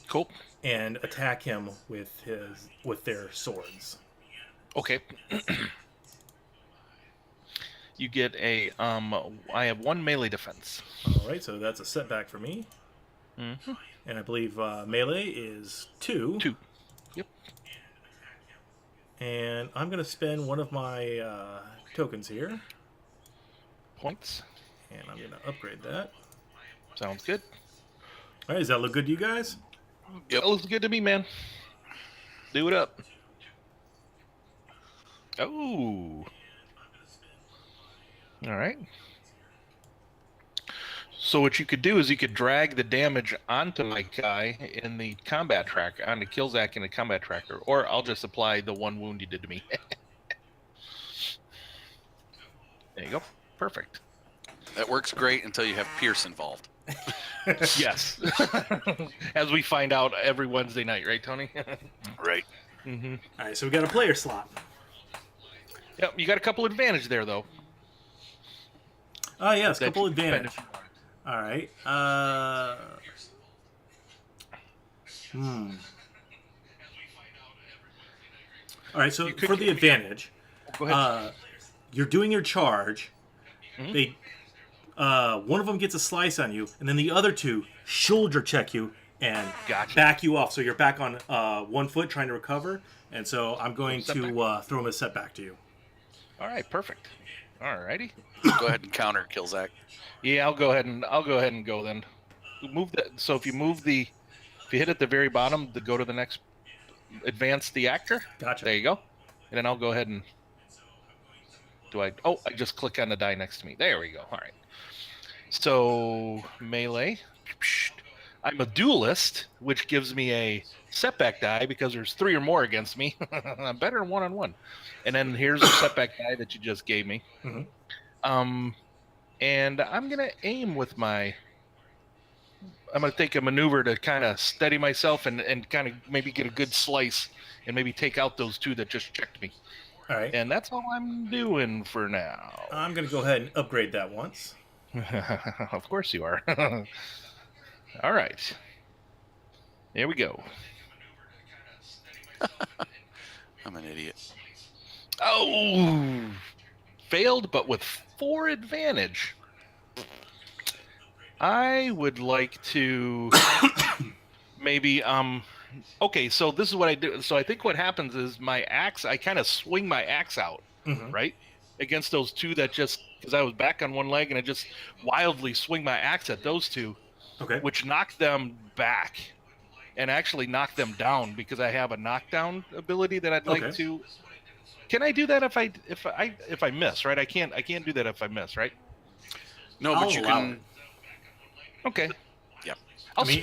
Cool. and attack him with their swords. Okay. You get a I have 1 melee defense. All right, so that's a setback for me. Mm-hmm. And I believe melee is 2. 2. Yep. And I'm going to spend one of my tokens here, Points. and I'm going to upgrade that. Sounds good. All right, does that look good to you guys? Yep. That looks good to me, man. Do it up. Oh. All right. So what you could do is you could drag the damage onto my guy in the combat tracker, onto Killzak in the combat tracker, or I'll just apply the 1 wound you did to me. There you go. Perfect. That works great until you have Pierce involved. Yes. As we find out every Wednesday night, right, Tony? Right. Mm-hmm. All right, so we got a player slot. Yep, you got a couple advantage there, though. Oh, yes, That couple you can spend advantage. if you want. All right. All right, so You could for the get- advantage, Go ahead. you're doing your charge. Mhm. They, one of them gets a slice on you, and then the other two shoulder check you and Gotcha. back you off. So you're back on 1 foot trying to recover, and so I'm going to throw him a setback to you. All right, perfect. All righty. Go ahead and counter Killzak. Yeah, I'll go ahead and go then. Move that. So if you hit at the very bottom, go to the next, advance the actor. Gotcha. There you go. And then I'll go ahead and I just click on the die next to me. There we go. All right. So melee. I'm a duelist, which gives me a setback die because there's 3 or more against me. I'm better in 1-on-1. And then here's a setback die that you just gave me. Mhm. And I'm gonna aim with I'm gonna take a maneuver to kind of steady myself and kind of maybe get a good slice and maybe take out those 2 that just checked me. All right. And that's all I'm doing for now. I'm going to go ahead and upgrade that once. Of course you are. All right. There we go. I'm an idiot. Oh, failed, but with 4 advantage. I would like to maybe okay, so this is what I do. So I think what happens is my axe, I kind of swing my axe out, Mhm. right? Against those 2 that just, because I was back on one leg and I just wildly swing my axe at those 2, Okay. which knocked them back and actually knocked them down because I have a knockdown ability that I'd like Okay. to. Can I do that if I miss, right? I can't do that if I miss, right? No, I'll but you allow can. it. Okay. Yeah. I'll I mean-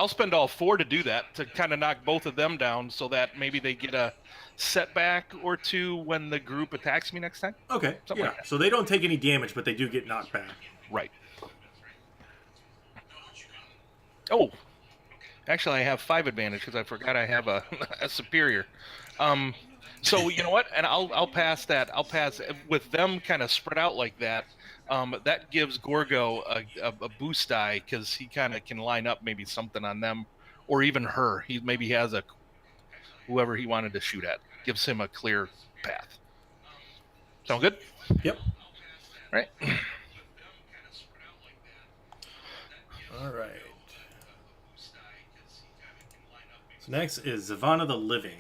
spend all 4 to do that, to kind of knock both of them down so that maybe they get a setback or 2 when the group attacks me next time. Okay. Something Yeah. like that. So they don't take any damage, but they do get knocked back. Right. Oh, actually, I have 5 advantage because I forgot I have a, a superior. So you know what? And I'll pass that. I'll pass with them kind of spread out like that. That gives Gorgo a boost die because he kind of can line up maybe something on them, or even her. He maybe has whoever he wanted to shoot at. Gives him a clear path. Sound good? Yep. Right. All right. So next is Zavana the Living.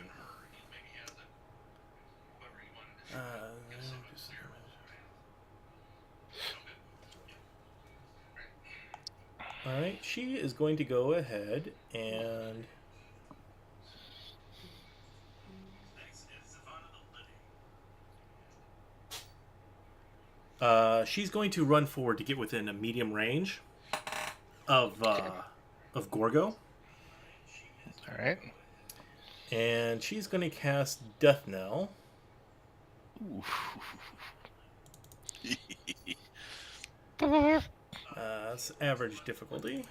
All right, she is going to go ahead and she's going to run forward to get within a medium range of Gorgo, All right. and she's going to cast Death Knell. That's average difficulty.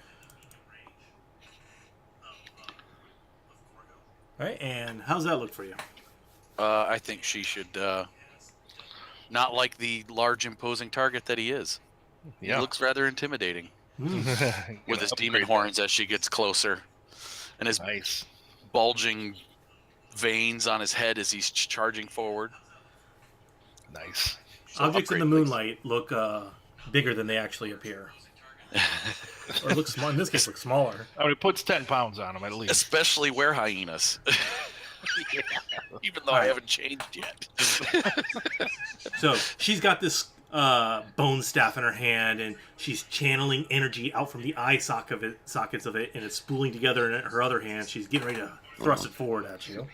All right, and how's that look for you? I think she should not like the large, imposing target that he is. Yeah. He looks rather intimidating with his demon Upgrade horns as she gets closer, and his that. Nice. bulging veins on his head as he's charging forward. Nice. So Objects in the upgrade, please. moonlight look bigger than they actually appear. Or look small. In this case, look smaller. I mean, it puts 10 pounds on him at least. Especially were hyenas. Even though I haven't changed yet. So she's got this bone staff in her hand, and she's channeling energy out from the eye sockets of it, and it's spooling together in her other hand. She's getting ready to thrust it forward at you.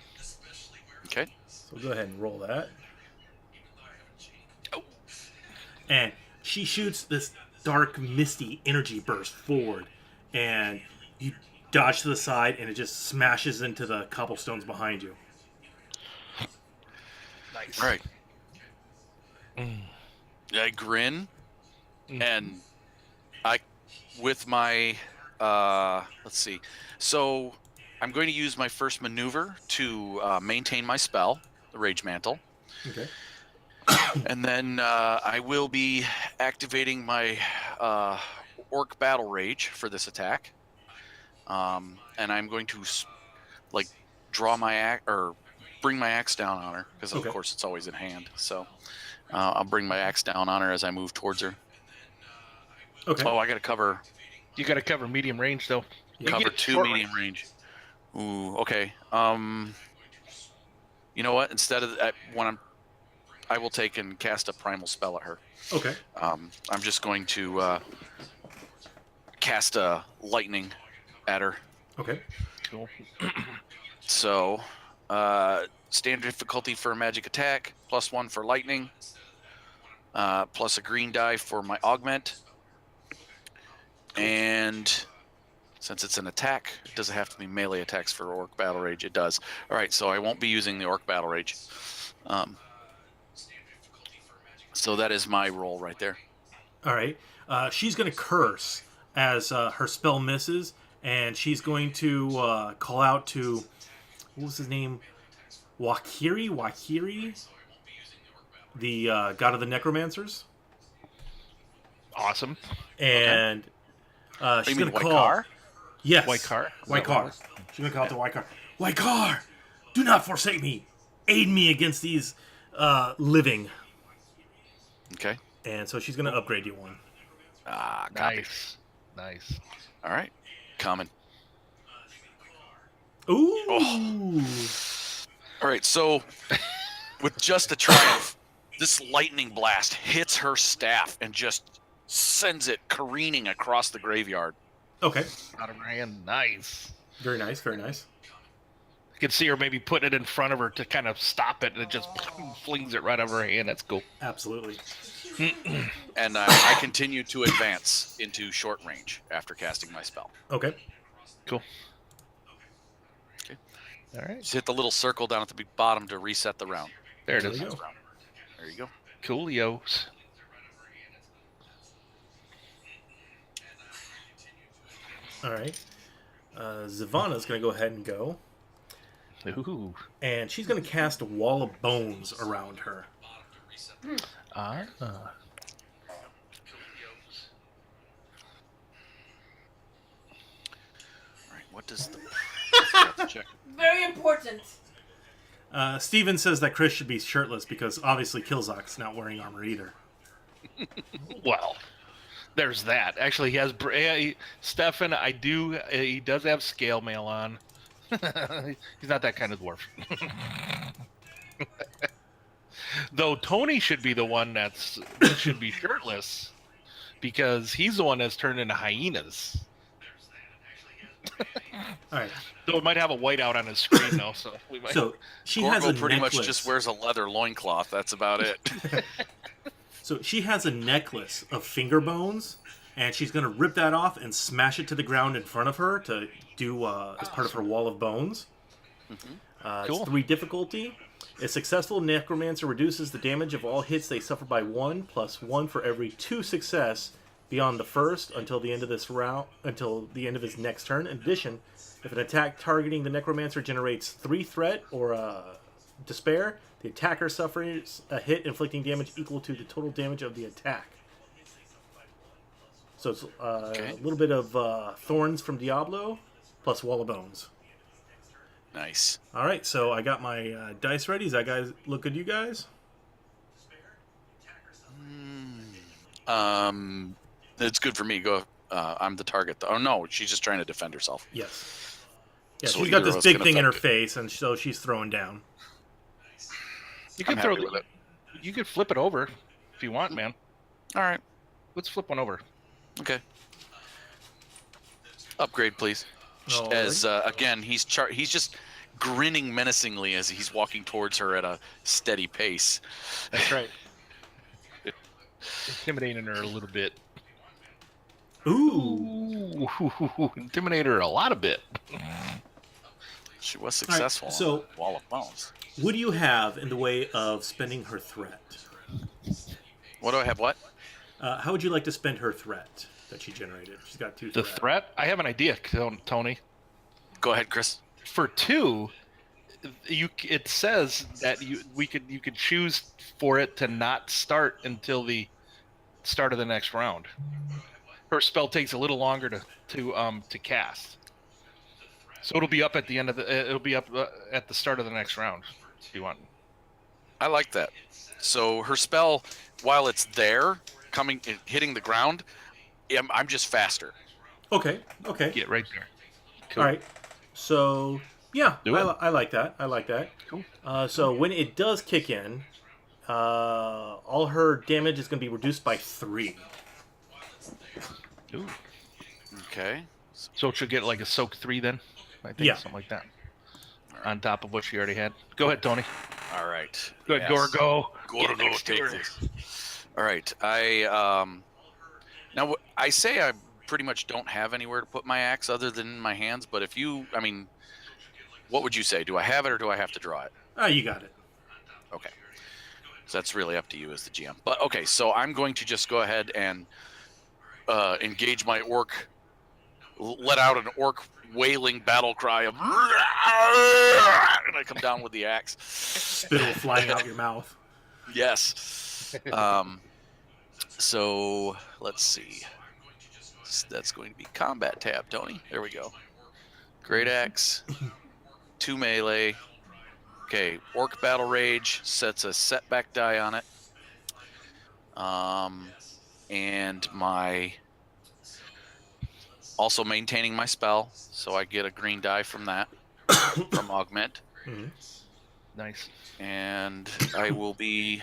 Okay. So go ahead and roll that. And she shoots this dark, misty energy burst forward, and you dodge to the side, and it just smashes into the cobblestones behind you. Nice. All right. I grin, and I, with my, let's see. So I'm going to use my first maneuver to maintain my spell, the Rage Mantle. Okay. And then I will be activating my Orc Battle Rage for this attack. And I'm going to draw my axe or bring my axe down on her because of course it's always in hand. So I'll bring my axe down on her as I move towards her. Okay. Oh, I got to cover. You got to cover medium range though. Yeah. Cover get 2 short medium range. Ooh, okay. You know what? Instead of I will take and cast a primal spell at her. Okay. I'm just going to cast a lightning at her. Okay. Cool. So, standard difficulty for a magic attack, +1 for lightning, plus a green die for my augment. And since it's an attack, it doesn't have to be melee attacks for Orc Battle Rage. It does. All right, so I won't be using the Orc Battle Rage. So that is my roll right there. All right. She's going to curse as her spell misses, and she's going to call out to, what was his name? Wakiri, the god of the necromancers. Awesome. And she's going to call. Waikar? Yes. Waikar? Waikar. She's going to call out to Waikar. Waikar, do not forsake me. Aid me against these living. Okay. And so she's going to upgrade you one. Copy. Nice. All right. Common. Ooh. All right, so with just a triumph, this lightning blast hits her staff and just sends it careening across the graveyard. Okay. Out of her hand. Nice. Very nice. Very nice. You can see her maybe putting it in front of her to kind of stop it, and it just flings it right out of her hand. That's cool. Absolutely. And I continue to advance into short range after casting my spell. Okay. Cool. Okay. All right. Just hit the little circle down at the bottom to reset the round. There it There is. you go. There you go. Coolios. All right. Zavana's going to go ahead and go. Ooh. And she's going to cast a wall of bones around her. Ah. All right, what does the... check. Very important. Steven says that Chris should be shirtless because obviously Killzak's not wearing armor either. Well, there's that. Actually, he has Stefan. He does have scale mail on. He's not that kind of dwarf. Though Tony should be the one that should be shirtless because he's the one that's turned into hyenas. All right. Though it might have a whiteout on his screen though, so we might. So she has a Gorgo pretty necklace. much just wears a leather loincloth. That's about it. So she has a necklace of finger bones, and she's going to rip that off and smash it to the ground in front of her to do as part of her wall of bones. Cool. It's 3 difficulty. A successful necromancer reduces the damage of all hits they suffer by 1 plus 1 for every 2 success beyond the first until the end of this round, until the end of his next turn. In addition, if an attack targeting the necromancer generates 3 threat or despair, the attacker suffers a hit inflicting damage equal to the total damage of the attack. So it's a little bit of Thorns from Diablo plus Wall of Bones. Nice. All right, so I got my dice ready. Does that guys look good to you guys? It's good for me. Go. I'm the target. Oh no, she's just trying to defend herself. Yes. Yeah, So she's got either of this us big can thing in her affect it. face, and so she's throwing down. You I'm can throw happy with it. You could flip it over if you want, man. All right. Let's flip one over. Okay. Upgrade, please. All As again, he's just grinning menacingly as he's walking towards her at a steady pace. That's right. Intimidating her a little bit. Ooh. Intimidate her a lot a bit. She was successful so- on the Wall of Bones. What do you have in the way of spending her threat? What do I have? What? How would you like to spend her threat that she generated? She's got 2 The threat. threat? I have an idea, Tony. Go ahead, Chris. For 2, it says that you could choose for it to not start until the start of the next round. Her spell takes a little longer to cast, so it'll be up at the end of it'll be up at the start of the next round. If you want. I like that. So her spell, while it's there, hitting the ground, I'm just faster. Okay. Get right there. Cool. All right. So, yeah, Do it. I like that. Cool. So when it does kick in, all her damage is going to be reduced by 3. Ooh. Okay. So it should get like a soak 3 then. I think Yeah. something like that. On top of what she already had. Go ahead, Tony. All right. Good, Yes. Gorgo. Gorgo, Get next to take her. this. All right. Now I say I pretty much don't have anywhere to put my axe other than in my hands. But what would you say? Do I have it or do I have to draw it? You got it. Okay. So that's really up to you as the GM. But okay, so I'm going to just go ahead and engage my orc, let out an orc wailing battle cry of, and I come down with the axe. Spittle flying out your mouth. Yes. So let's see. That's going to be combat tab, Tony. There we go. Great axe, 2 melee. Okay, orc battle rage sets a setback die on it. And also maintaining my spell, so I get a green die from that, from augment. Mhm. Nice. And I will be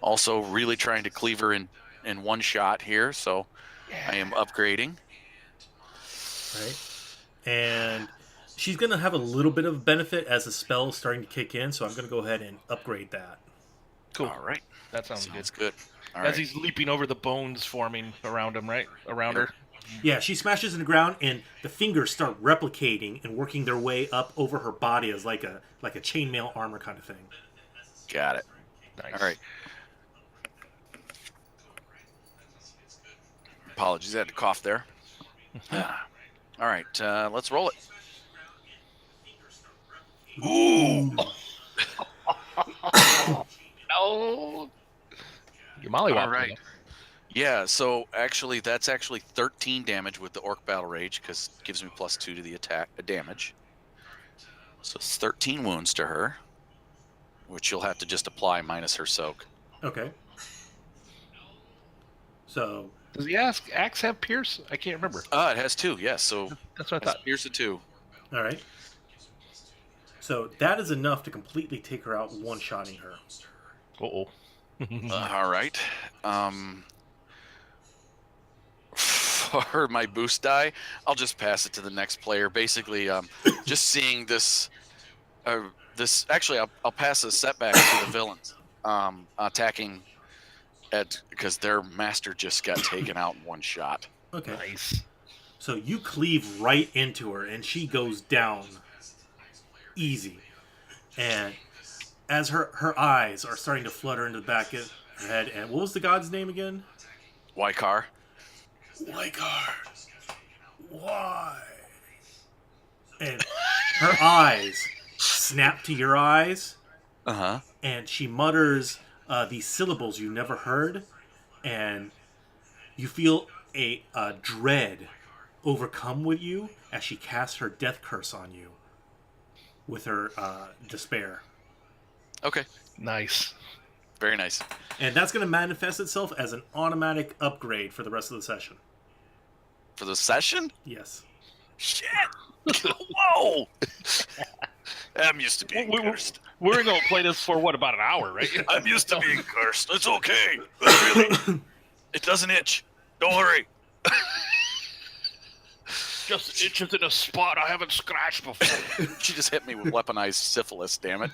also really trying to cleaver in one shot here, so I am upgrading. Right. And she's going to have a little bit of benefit as the spell is starting to kick in, so I'm going to go ahead and upgrade that. Cool. All right. That sounds Sounds good. good. All As right. he's leaping over the bones forming around him, right? Around her. Yeah, she smashes in the ground, and the fingers start replicating and working their way up over her body as like a chainmail armor kind of thing. Got it. Nice. All right. Apologies, I had to cough there. All right, let's roll it. Ooh. No. You mollywop. All right. Yeah, so that's actually 13 damage with the orc battle rage because it gives me +2 to the attack damage. So it's 13 wounds to her, which you'll have to just apply minus her soak. Okay. So, Does the axe have pierce? I can't remember. It has 2, yes. So That's what I thought. here's the 2. all right. So that is enough to completely take her out, one-shotting her. Uh-oh. All right. For my boost die, I'll just pass it to the next player. Basically, just seeing this. Actually, I'll pass a setback to the villains attacking because their master just got taken out in one shot. Okay. Nice. So you cleave right into her, and she goes down easy. And as her eyes are starting to flutter into the back of her head, and what was the god's name again? Wykar. Wykar. Why? And her eyes snap to your eyes, and she mutters these syllables you never heard, and you feel a dread overcome with you as she casts her death curse on you with her despair. Okay. Nice. Very nice. And that's going to manifest itself as an automatic upgrade for the rest of the session. For the session? Yes. Shit! Whoa! I'm used to being cursed. We're going to play this for, what, about an hour, right? I'm used to being cursed. It's okay. Really, it doesn't itch. Don't worry. Just itches in a spot I haven't scratched before. She just hit me with weaponized syphilis, damn it.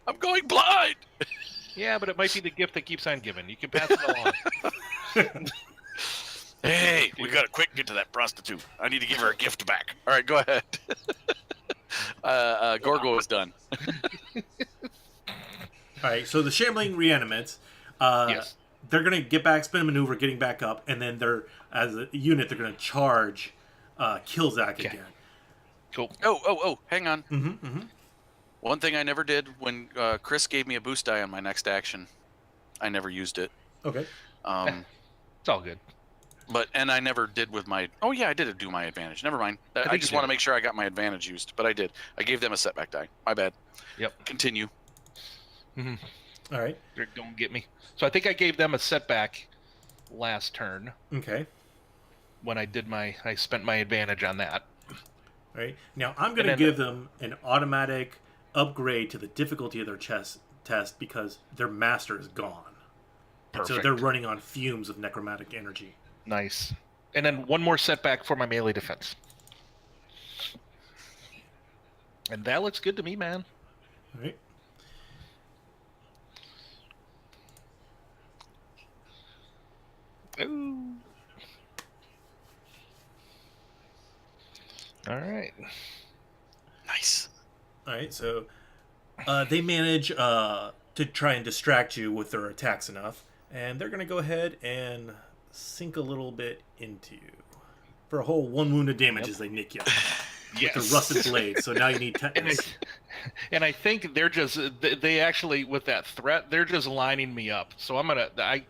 I'm going blind! Yeah, but it might be the gift that keeps on giving. You can pass it along. Hey, we gotta quick get to that prostitute. I need to give her a gift back. All right, go ahead. Gorgo is done. All right, so the shambling reanimates. Yes. They're gonna get back, spin a maneuver, getting back up, and then they're as a unit they're gonna charge Killzak again. Cool. Oh, hang on. Mm-hmm. One thing I never did when Chris gave me a boost die on my next action, I never used it. Okay. It's all good. And I never did with my. Oh yeah, I did do my advantage. Never mind. I think just you want to did. make sure I got my advantage used, but I did. I gave them a setback die. My bad. Yep. Continue. All right. They're gonna get me. So I think I gave them a setback last turn Okay. when I spent my advantage on that. All right. Now I'm gonna then- give them an automatic upgrade to the difficulty of their test because their master is gone. And so Perfect. they're running on fumes of necromantic energy. Nice. And then one more setback for my melee defense. And that looks good to me, man. All right. Ooh. All right. Nice. All right. So they manage to try and distract you with their attacks enough, and they're gonna go ahead and sink a little bit into you for a whole 1 wound of damage as they nick you Yes. with the rusted blade. So now you need tetanus. And I think they're just they actually with that threat they're just lining me up. So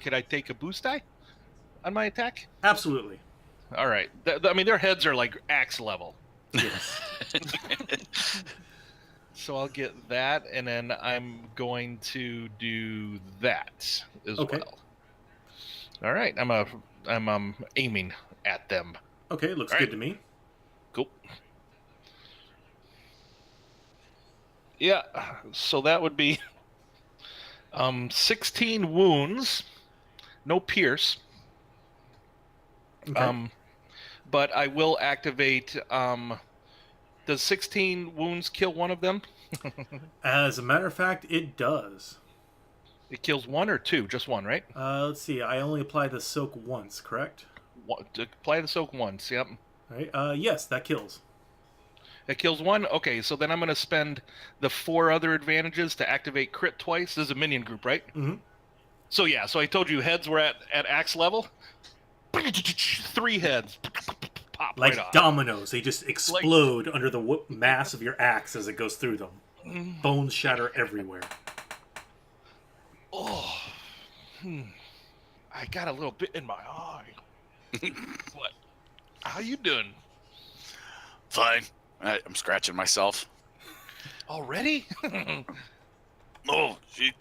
could I take a boost die on my attack? Absolutely. All right. I mean their heads are like axe level. Yes. So I'll get that, and then I'm going to do that as Okay. well. All right. I'm aiming at them. Okay. Looks All good right. to me. Cool. Yeah, so that would be 16 wounds, no pierce. Okay. But I will activate. Does 16 wounds kill one of them? As a matter of fact, it does. It kills one or two? Just one, right? Let's see. I only apply the soak once, correct? Apply the soak once. Yep. All right. Yes, that kills. It kills one. Okay, so then I'm going to spend the 4 other advantages to activate crit twice. This is a minion group, right? Mm-hmm. So yeah, so I told you heads were at axe level. 3 heads pop Like right off. dominoes, they just explode under the mass of your axe as it goes through them. Bones shatter everywhere. Oh, I got a little bit in my eye. What? How you doing? Fine. I'm scratching myself. Already? No, she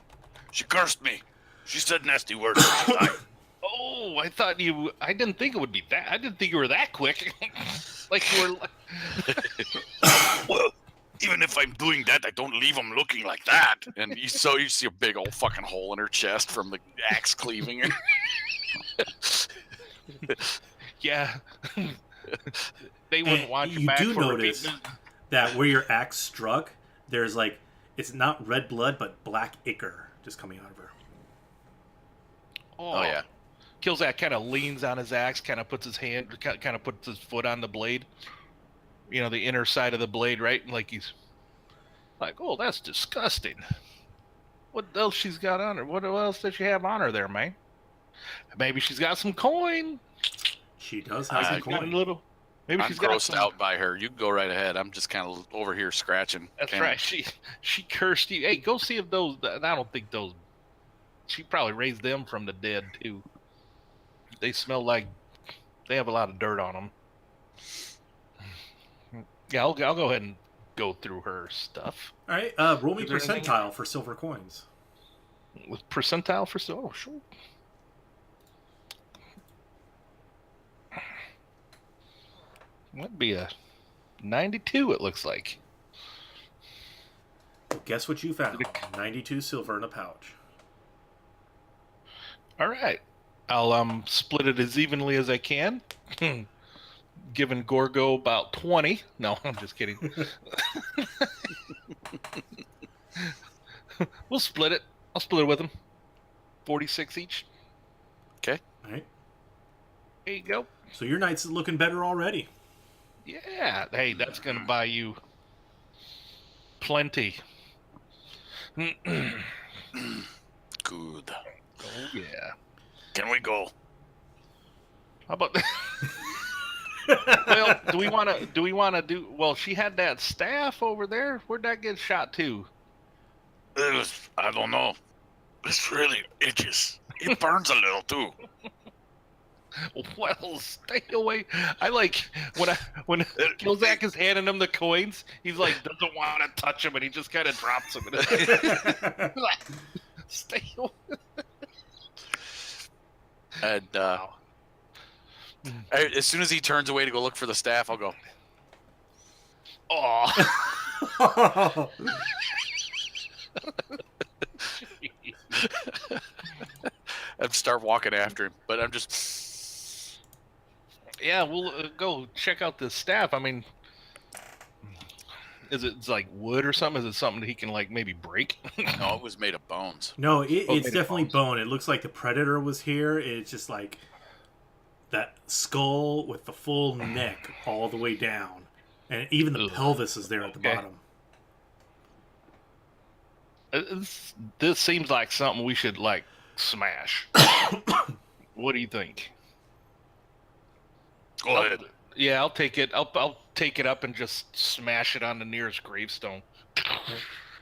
cursed me. She said nasty words. I, Oh, I didn't think it would be that. I didn't think you were that quick. Like you were. well, even if I'm doing that, I don't leave them looking like that. And you see a big old fucking hole in her chest from the axe cleaving her. Yeah. They wouldn't And want you you back do for notice repeating. that where your axe struck, there's like, it's not red blood, but black ichor just coming out of her. Oh yeah. Killzak kind of leans on his axe, kind of puts his foot on the blade. You know, the inner side of the blade, right? Like he's like, oh, that's disgusting. What else she's got on her? What else does she have on her there, man? Maybe she's got some coin. She does have some She's got a coin. little. Maybe I'm she's got grossed some. out by her. You can go right ahead. I'm just kind of over here scratching. That's Kinda- right. She cursed you. Hey, go see if those. I don't think those. She probably raised them from the dead too. They smell like they have a lot of dirt on them. Yeah, I'll go ahead and go through her stuff. All right, roll me Is there anything- percentile for silver coins. With percentile for oh sure. That'd be a 92. It looks like. Guess what you found? 92 silver in a pouch. All right, I'll split it as evenly as I can. Giving Gorgo about 20. No, I'm just kidding. We'll split it. I'll split it with him. 46 each. Okay. All right. There you go. So your night's looking better already. Yeah. Hey, that's gonna buy you plenty. Good. Oh yeah. Can we go? How about? Well, do we want to do? Well, she had that staff over there. Where'd that get shot to? I don't know. This really itches. It burns a little too. Well, stay away. I like when Kilzak is handing him the coins. He's like doesn't want to touch him, and he just kind of drops them. Stay away. And as soon as he turns away to go look for the staff, I'll go. Oh. And start walking after him, but I'm just. Yeah, we'll go check out this staff. I mean, is it like wood or something? Is it something that he can like maybe break? No, it was made of bones. No, Oh, it's made of definitely bones. bone. It looks like the predator was here. It's just like that skull with the full neck all the way down, and even the Ugh. pelvis is there at the Okay. bottom. This seems like something we should like smash. What do you think? Go ahead. Yeah, I'll take it. I'll take it up and just smash it on the nearest gravestone.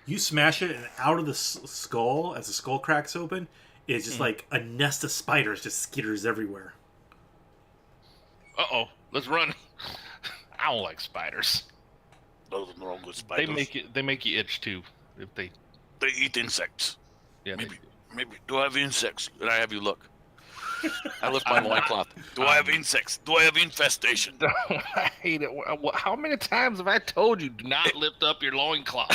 You smash it, and out of the skull, as the skull cracks open, it's just Mhm. like a nest of spiders just skitters everywhere. Uh-oh, let's run. I don't like spiders. Nothing wrong with spiders. They make you itch too if they They eat insects. yeah. Maybe. Do I have insects? Can I have you look? I lift my loincloth. Do I have insects? Do I have infestation? I hate it. How many times have I told you do not lift up your loincloth?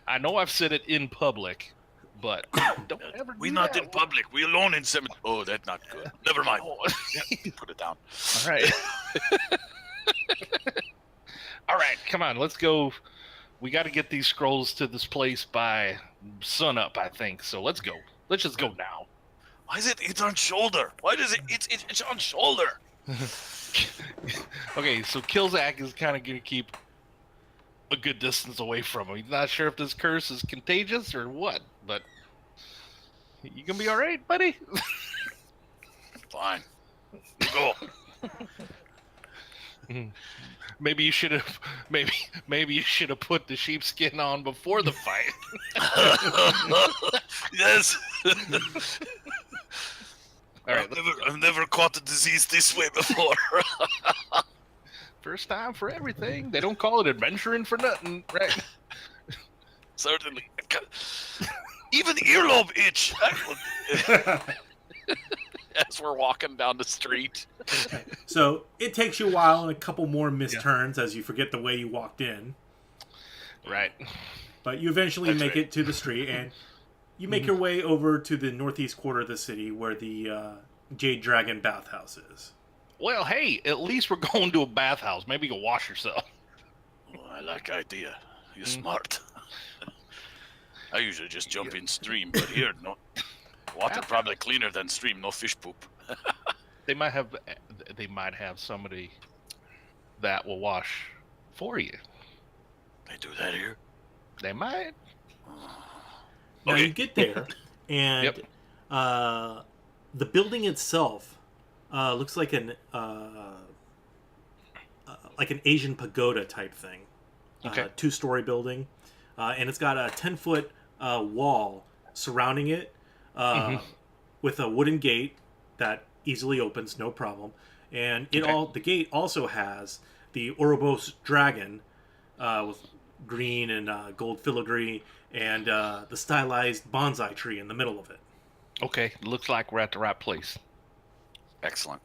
I know I've said it in public, but don't ever We do not that. in public. We alone in cemetery. Oh, that's not good. Never mind. Oh. Put it down. All right. All right, come on, let's go. We got to get these scrolls to this place by sunup, I think. So let's go. Let's just go now. Why is it? It's on shoulder. Why does it? It's on shoulder. Okay, so Kilzak is kind of going to keep a good distance away from him. He's not sure if this curse is contagious or what, but you gonna be all right, buddy? Fine. You go. Maybe you should have. Maybe you should have put the sheepskin on before the fight. Yes. All right, I've never caught a disease this way before. first time for everything. They don't call it adventuring for nothing, right? Certainly. Even earlobe itch. As we're walking down the street. So it takes you a while and a couple more misturns as you forget the way you walked in. Right. But you eventually That's make right. it to the street, and you make your way over to the northeast quarter of the city where the Jade Dragon bathhouse is. Well, hey, at least we're going to a bathhouse. Maybe you can wash yourself. Oh, I like idea. You're smart. I usually just jump in stream, but here, no. Water probably cleaner than stream. No fish poop. They might have somebody that will wash for you. They do that here. They might. Now Okay. you get there, and Yep. The building itself looks like an Asian pagoda type thing. Okay. 2-story building, and it's got a 10-foot wall surrounding it with a wooden gate that easily opens, no problem. And the gate also has the Ouroboros dragon with green and gold filigree, and the stylized bonsai tree in the middle of it. Okay, looks like we're at the right place. Excellent.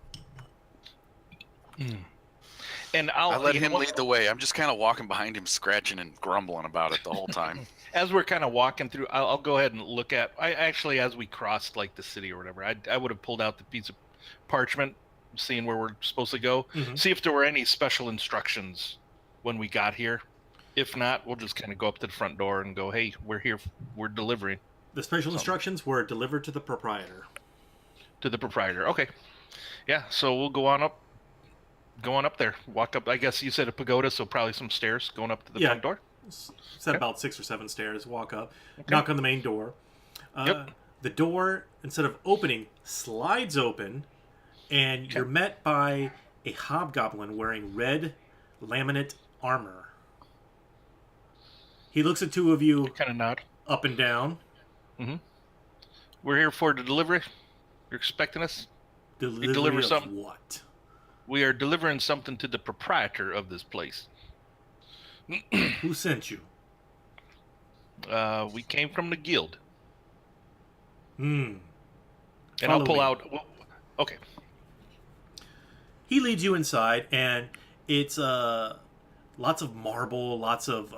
And I let him lead the way. I'm just kind of walking behind him, scratching and grumbling about it the whole time. As we're kind of walking through, I'll go ahead and look at. As we crossed like the city or whatever, I would have pulled out the piece of parchment, seeing where we're supposed to go, see if there were any special instructions when we got here. If not, we'll just kind of go up to the front door and go, "Hey, we're here. We're delivering." The special instructions were delivered to the proprietor. To the proprietor. Okay. Yeah. So we'll go on up there. Walk up. I guess you said a pagoda, so probably some stairs going up to the Yeah. front door. Set Okay. about 6 or 7 stairs. Walk up. Okay. Knock on the main door. Yep. The door, instead of opening, slides open, and you're met by a hobgoblin wearing red laminate armor. He looks at two of you Kind of nod. up and down. We're here for the delivery. You're expecting us? Delivery deliver of something? what? We are delivering something to the proprietor of this place. Who sent you? We came from the guild. And I'll pull out. Okay. He leads you inside, and it's lots of marble, lots of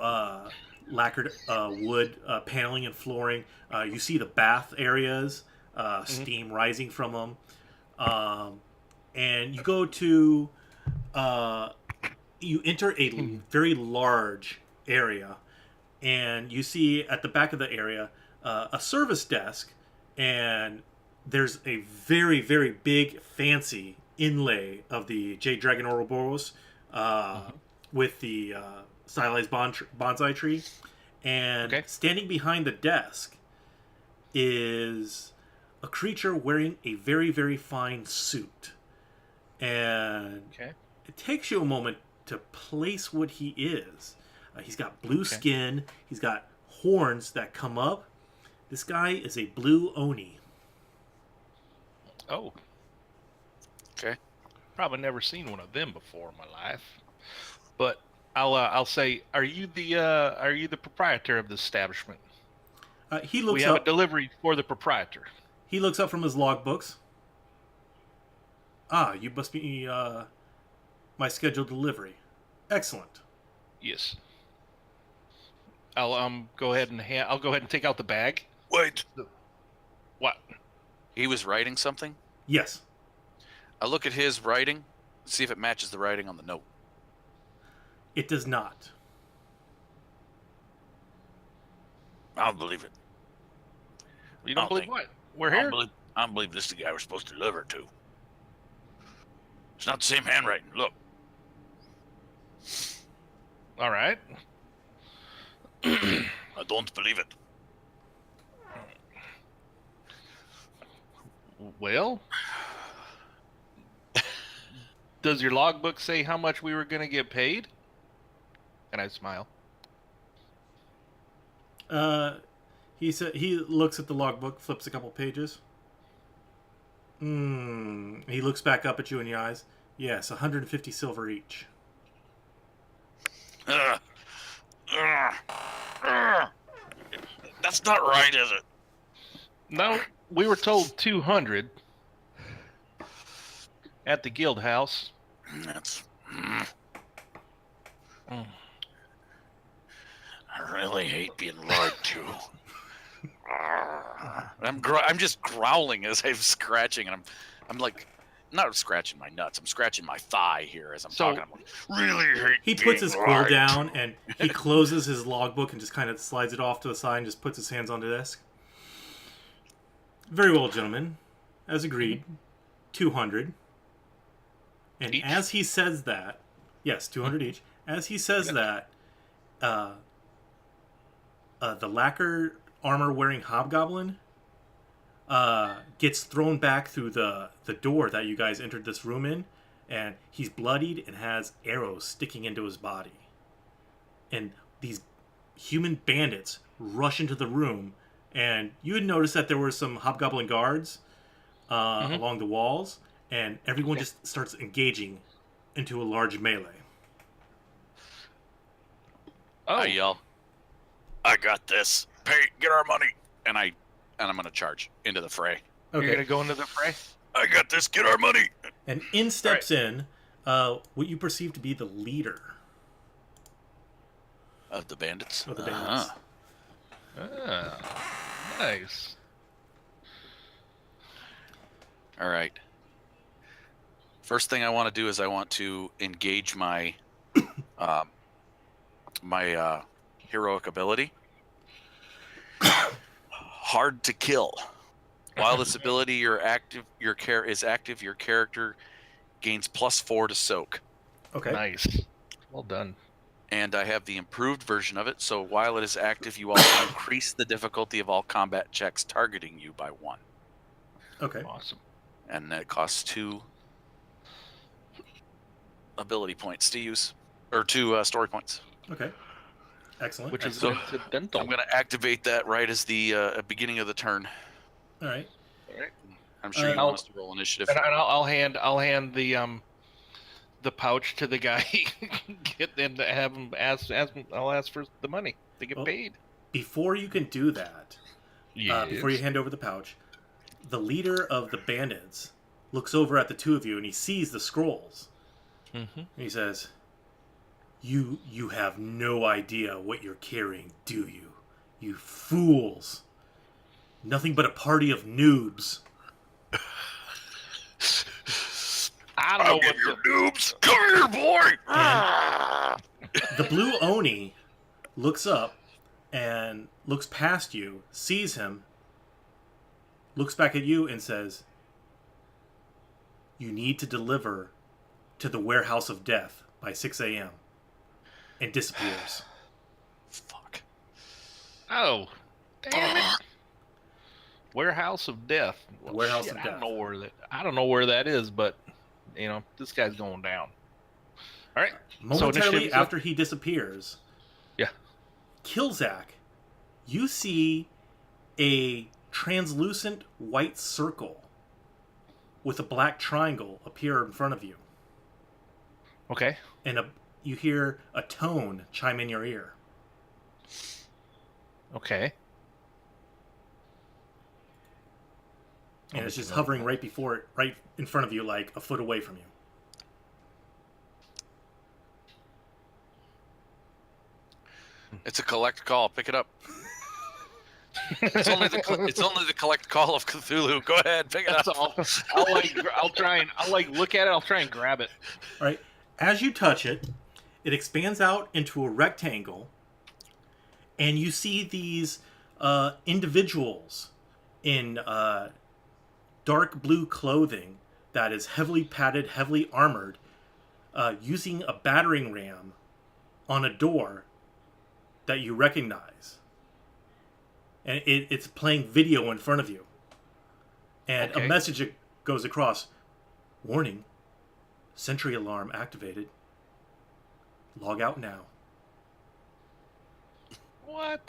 lacquered wood paneling and flooring. You see the bath areas, steam rising from them. And you go to, you enter a very large area, and you see at the back of the area a service desk, and there's a very, very big, fancy inlay of the Jade Dragon Ouroboros with the stylized bonsai tree. And standing behind the desk is a creature wearing a very, very fine suit. And it takes you a moment to place what he is. He's got blue skin. He's got horns that come up. This guy is a blue Oni. Oh. Okay. Probably never seen one of them before in my life. But I'll say, are you the proprietor of this establishment? He looks we have up. a delivery for the proprietor. He looks up from his logbooks. Ah, you must be my scheduled delivery. Excellent. Yes. I'll go ahead and take out the bag. Wait. What? He was writing something? Yes. I look at his writing, see if it matches the writing on the note. It does not. I don't believe it. You don't believe what? We're here? I don't believe this is the guy we're supposed to deliver to. It's not the same handwriting. Look. All right. I don't believe it. Well, does your logbook say how much we were going to get paid? And I smile. He looks at the logbook, flips a couple pages. He looks back up at you in your eyes. Yes, 150 silver each. That's not right, is it? No, we were told 200 at the guild house. That's. I really hate being lied to. I'm just growling as I'm scratching, and I'm like, not scratching my nuts. I'm scratching my thigh here as I'm talking. I'm like, Really hate. He puts his being quill lied down and he closes his logbook and just kind of slides it off to the side and just puts his hands on the desk. Very well, gentlemen. As agreed, 200. And Each? as he says that, yes, 200 each. As he says that, the lacquer armor wearing hobgoblin gets thrown back through the door that you guys entered this room in, and he's bloodied and has arrows sticking into his body. And these human bandits rush into the room, and you had noticed that there were some hobgoblin guards along the walls, and everyone just starts engaging into a large melee. Oh, I yell, I got this. Pay, get our money. and I'm gonna charge into the fray. you're going to go into the fray? I got this. Get our money. And in steps in what you perceive to be the leader Of the bandits. of the bandits. Ah, nice. All right. First thing I want to do is I want to engage my heroic ability. Hard to kill. While this ability your character gains +4 to soak. Okay. Nice. Well done. And I have the improved version of it. So while it is active, you also increase the difficulty of all combat checks targeting you by 1. Okay. Awesome. And that costs 2 ability points to use, or 2 story points. Okay. Excellent. Which is Excellent. incidental. I'm going to activate that right as the beginning of the turn. All right. All right. I'm sure you want us to roll initiative. And I'll hand the pouch to the guy. Get and have him ask. I'll ask for the money to get paid. Before you can do that, Yes. before you hand over the pouch, the leader of the bandits looks over at the two of you and he sees the scrolls. Mm-hmm. And he says, You have no idea what you're carrying, do you? You fools. Nothing but a party of noobs. I don't know what noobs. Come here, boy. The blue Oni looks up and looks past you, sees him, looks back at you and says, You need to deliver to the warehouse of death by 6 a.m. and disappears. Fuck. Oh, damn it! Warehouse of Death. Well, Warehouse shit, of I don't Death. know where that. I don't know where that is, but this guy's going down. All right. Momentarily initiative- after he disappears, Yeah. Kilzak, you see a translucent white circle with a black triangle appear in front of you. Okay. And you hear a tone chime in your ear. Okay. And it's just hovering right in front of you, like a foot away from you. It's a collect call. Pick it up. It's only the collect call of Cthulhu. Go ahead, pick it That's up. all. I'll look at it. I'll try and grab it. All right. As you touch it, it expands out into a rectangle, and you see these individuals in dark blue clothing that is heavily padded, heavily armored, using a battering ram on a door that you recognize. And it's playing video in front of you. And Okay. a message goes across. Warning. Sentry alarm activated. Log out now. What?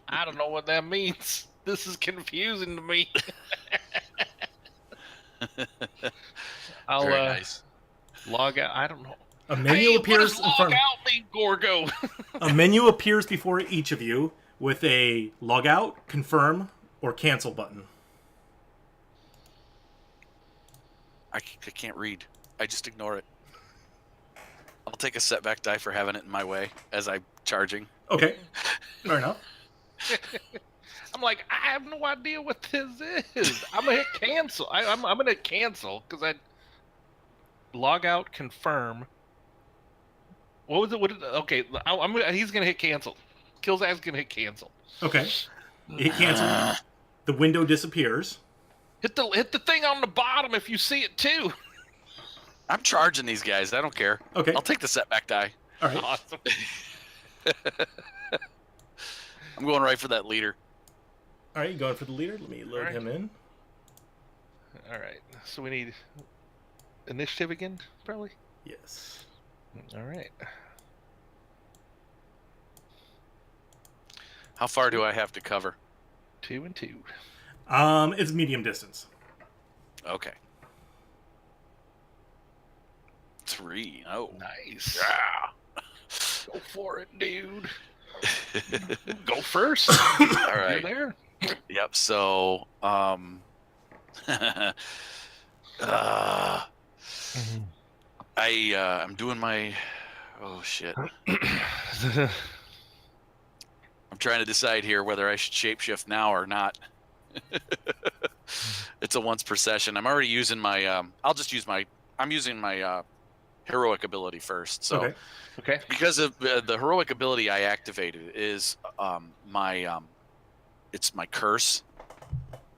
I don't know what that means. This is confusing to me. I'll Very nice. log out. I don't know. A menu appears in front. Log out mean, Gorgo? A menu appears before each of you with a log out, confirm, or cancel button. I can't read. I just ignore it. I'll take a setback die for having it in my way as I'm charging. Okay, fair enough. I'm like, I have no idea what this is. I'm gonna hit cancel. I'm gonna hit cancel because I log out, confirm. What was it? Okay, he's gonna hit cancel. Killzak's gonna hit cancel. Okay, you hit cancel. The window disappears. Hit the thing on the bottom if you see it too. I'm charging these guys. I don't care. Okay, I'll take the setback die. all right. Awesome. I'm going right for that leader. All right, you going for the leader? Let me load Alright. him in. All right. So we need initiative again, probably. Yes. All right. How far do I have to cover? 2 and 2. It's medium distance. Okay. 3. Oh. Nice. Yeah. Go for it, dude. Go first. All You're right. there. Yep. So, I'm doing my. Oh shit. I'm trying to decide here whether I should shapeshift now or not. It's a once per session. I'm already using my. I'm using my heroic ability first. So. Okay. Okay. Because of the heroic ability I activated is my it's my curse.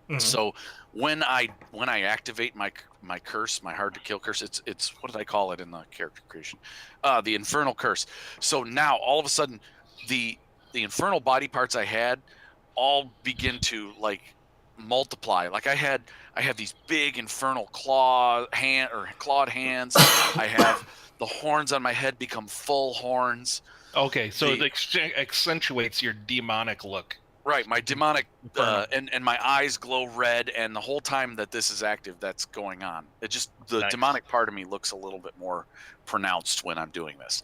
Mhm. So when I activate my curse, my hard to kill curse, it's what did I call it in the character creation? The infernal curse. So now all of a sudden the infernal body parts I had all begin to like multiply. Like I had these big infernal clawed hands. I have the horns on my head become full horns. Okay, so The- it accentuates your demonic look. Right, my demonic Infernal. and my eyes glow red, and the whole time that this is active, that's going on. It just the Nice. demonic part of me looks a little bit more pronounced when I'm doing this,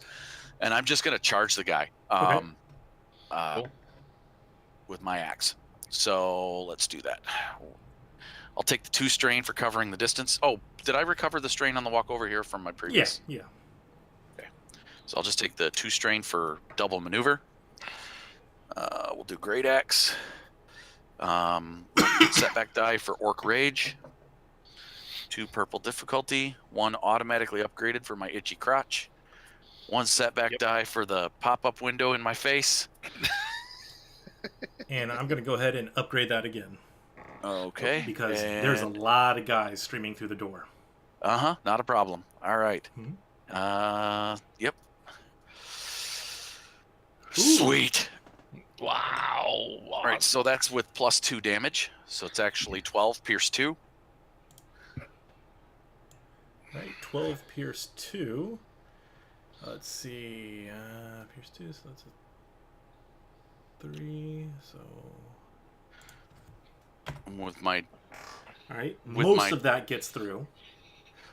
and I'm just gonna charge the guy Cool. with my axe. So let's do that. I'll take the 2 strain for covering the distance. Oh, did I recover the strain on the walk over here from my previous? Yeah. So I'll just take the 2 strain for double maneuver. We'll do great axe. Setback die for orc rage. 2 purple difficulty. 1 automatically upgraded for my itchy crotch. 1 setback die for the pop-up window in my face. And I'm going to go ahead and upgrade that again. Okay. Because there's a lot of guys streaming through the door. Not a problem. All right. Yep. Ooh. Sweet. Wow. All right, so that's with plus 2 damage. So it's actually 12, pierce 2. Right, 12 pierce 2. Let's see. Pierce 2, so that's a 3. So. With my. All right, With most of that gets through.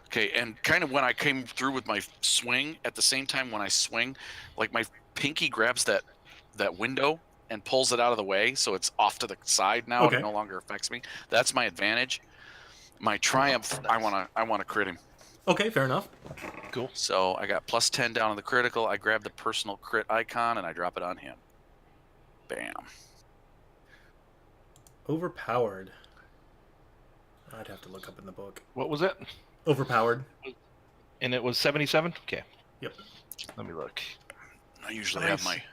Okay, and kind of when I came through with my swing, at the same time when I swing, like my pinky grabs that window and pulls it out of the way, so it's off to the side now. Okay. It no longer affects me. That's my advantage. My triumph, I wanna crit him. Okay, fair enough. Cool. So I got plus 10 down on the critical. I grab the personal crit icon and I drop it on him. Bam. Overpowered. I'd have to look up in the book. What was it? Overpowered. And it was 77? Okay. Yep. Let me look. I usually Nice. have my.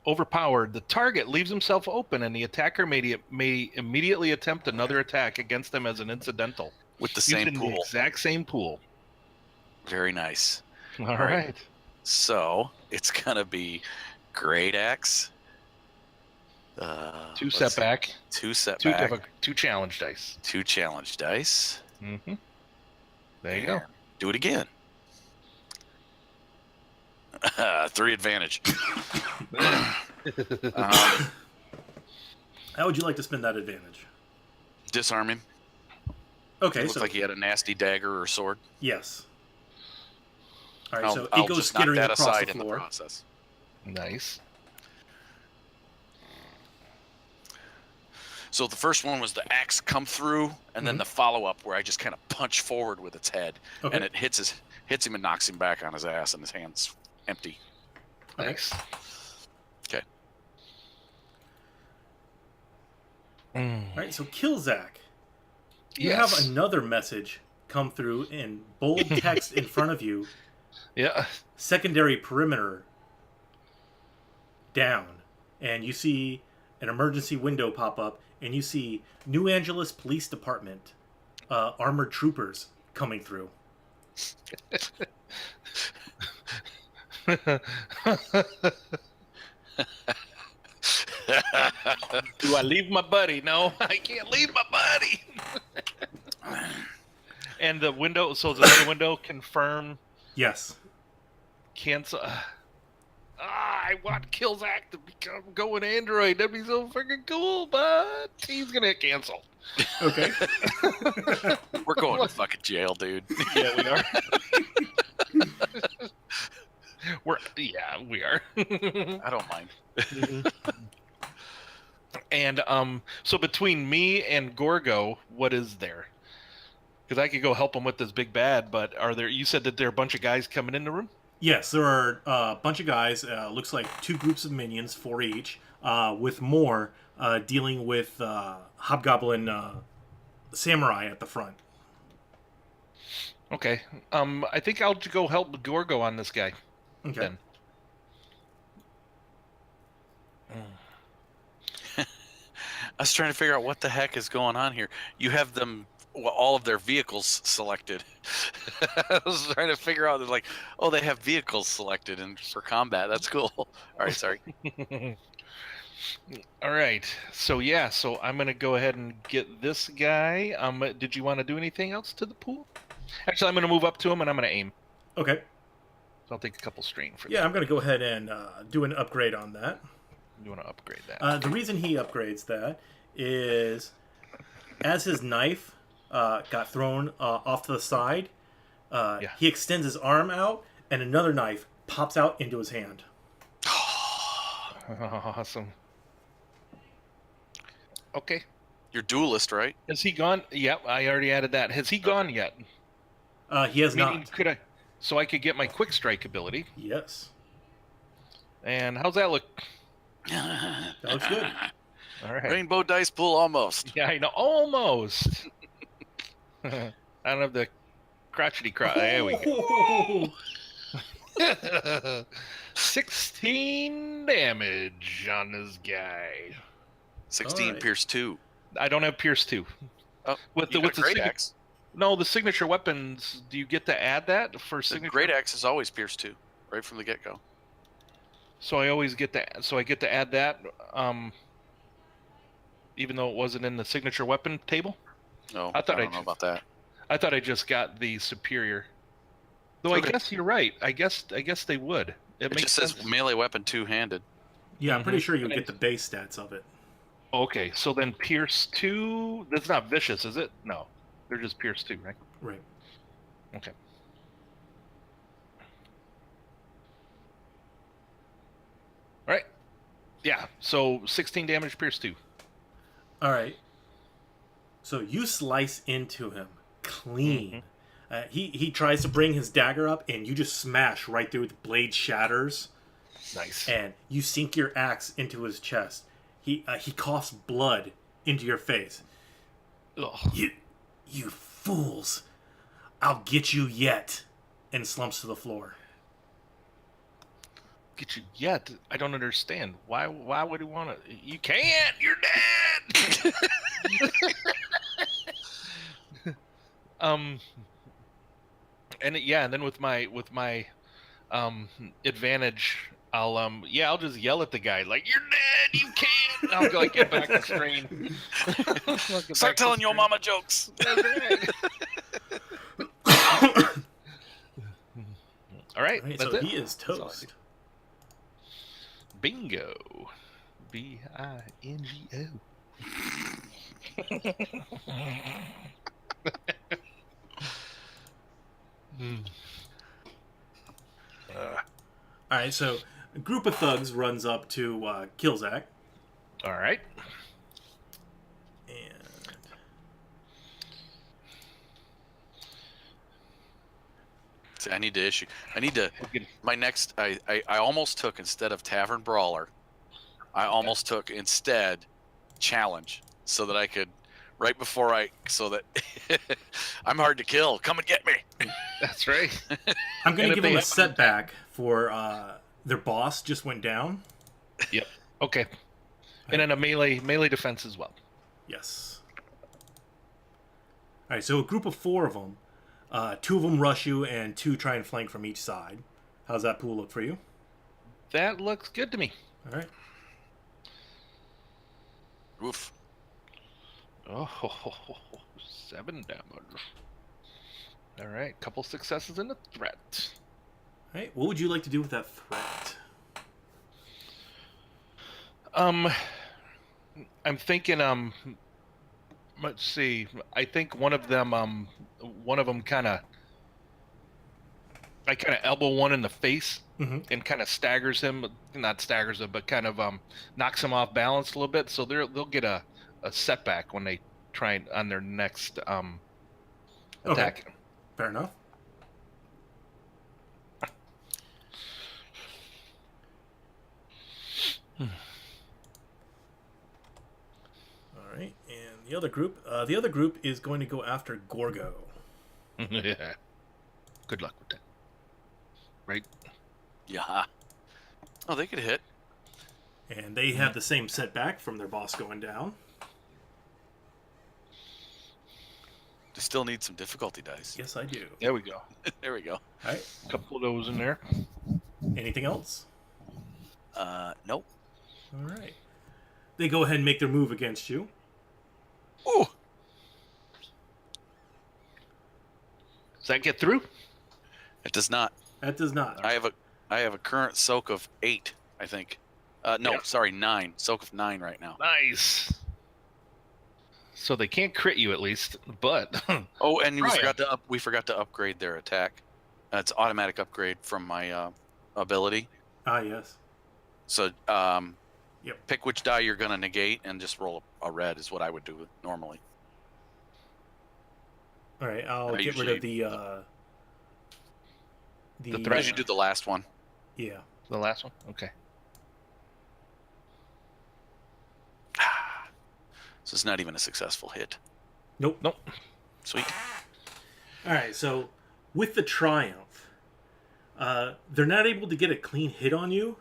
Overpowered. The target leaves himself open, and the attacker may immediately attempt another attack against them as an incidental. With the Used same in pool. The exact same pool. Very nice. All right. right. So it's gonna be great axe. 2 let's see. setback. 2 setback. 2 challenge dice. 2 challenge dice. Mm-hmm. There you go. And do it again. 3 advantage. How would you like to spend that advantage? Disarm him. Okay, It looked so like he had a nasty dagger or sword. yes. All right, so I'll it goes just knock skittering that across aside the in the floor. process. Nice. So the first one was the axe come through, and then the follow-up where I just kind of punch forward with its head, Okay. and it hits him and knocks him back on his ass, and his hand's empty. Nice. Okay. All right, so Killzak. You Yes. have another message come through in bold text in front of you. Yeah. Secondary perimeter down. And you see an emergency window pop up, and you see New Angeles Police Department armored troopers coming through. Do I leave my buddy? No, I can't leave my buddy. And the window, so the other window confirm, Yes. cancel. I want Killzak to go in Android. That'd be so freaking cool, but he's gonna hit cancel. Okay. We're going to fucking jail, dude. Yeah, we are. We are. I don't mind. And so between me and Gorgo, what is there? Because I could go help him with this big bad, but are there? You said that there are a bunch of guys coming in the room. Yes, there are a bunch of guys. Looks like 2 groups of minions, 4 each, with more dealing with Hobgoblin Samurai at the front. Okay. I think I'll go help Gorgo on this guy. Okay. Then. I was trying to figure out what the heck is going on here. You have them, all of their vehicles selected. I was trying to figure out, like, oh, they have vehicles selected and for combat. That's cool. All right, sorry. All right. So yeah, so I'm gonna go ahead and get this guy. Did you want to do anything else to the pool? Actually, I'm gonna move up to him and I'm gonna aim. Okay. So I'll take a couple strain for Yeah, that. I'm going to go ahead and do an upgrade on that. You want to upgrade that? The reason he upgrades that is as his knife got thrown off to the side, he extends his arm out, and another knife pops out into his hand. Awesome. Okay. You're duelist, right? Has he gone? Yep, I already added that. Has he gone yet? He has Meaning, not. could I? So I could get my quick strike ability. Yes. And how's that look? That looks good. All right. Rainbow dice pool almost. Yeah, I know. Almost. I don't have the crotchety crotch. There we go. 16 damage on this guy. 16 Alright. Pierce 2. I don't have Pierce 2. Oh, With you the got a great signa- axe. No, the signature weapons. Do you get to add that for The signature? great axe is always Pierce 2, right from the get-go. So I always get to. So I get to add that, even though it wasn't in the signature weapon table. No, I thought I don't know about that. I thought I just got the superior. Though Okay. I guess you're right. I guess they would. It makes just says sense. melee weapon two-handed. Yeah, I'm pretty Mhm. sure you'll get the base stats of it. Okay, so then Pierce 2. That's not vicious, is it? No, they're just Pierce 2, right? Right. Okay. All right. Yeah. So 16 damage, Pierce 2. All right. So you slice into him clean. He tries to bring his dagger up, and you just smash right through. The blade shatters, Nice. and you sink your axe into his chest. He coughs blood into your face. Ugh. You fools! I'll get you yet. And slumps to the floor. Get you yet? I don't understand. Why would he want to? You can't. You're dead. And then with my advantage, I'll just yell at the guy like, "You're dead. You can't." I'll like get back to strain. Start telling your mama jokes. All right, Right, that's so it. he is all I toast. Bingo. Bingo. All right, so a group of thugs runs up to kill Zach. All right. And See, I need to my next I almost took, instead of Tavern Brawler, I almost took instead Challenge, so that I could so that I'm hard to kill. Come and get me. That's right. I'm going And to if give them they a have- setback for their boss just went down. Yep. Okay. And then a melee defense as well. Yes. All right, so a group of 4 of them. 2 of them rush you, and 2 try and flank from each side. How's that pool look for you? That looks good to me. All right. Oof. Oh, 7 damage. All right, couple successes and a threat. All right. What would you like to do with that threat? I'm thinking. Let's see. I think one of them kind of. I kind of elbow one in the face and kind of staggers him. Not staggers him, but kind of knocks him off balance a little bit. So they'll get a setback when they try on their next attack. Okay. Fair enough. All right, and the other group is going to go after Gorgo. Yeah. Good luck with that. Right. Yeah. Oh, they could hit. And they have the same setback from their boss going down. still need some difficulty dice. Yes, I do. There we go. There we go. All right. A couple of those in there. Anything else? Nope. All right. They go ahead and make their move against you. Ooh. Does that get through? It does not. That does not. I have a current soak of 8, I think. No, Yeah. sorry, 9. Soak of 9 right now. Nice. So they can't crit you at least, but Oh, and we Triumph. forgot to upgrade their attack. It's automatic upgrade from my ability. Ah, yes. So Yep. pick which die you're gonna negate and just roll a red is what I would do normally. All right. I'll I get rid of the The I threat. usually do the last one. Yeah. the last one. Okay. So it's not even a successful hit. Nope. Nope. Sweet. All right. So with the triumph, they're not able to get a clean hit on you,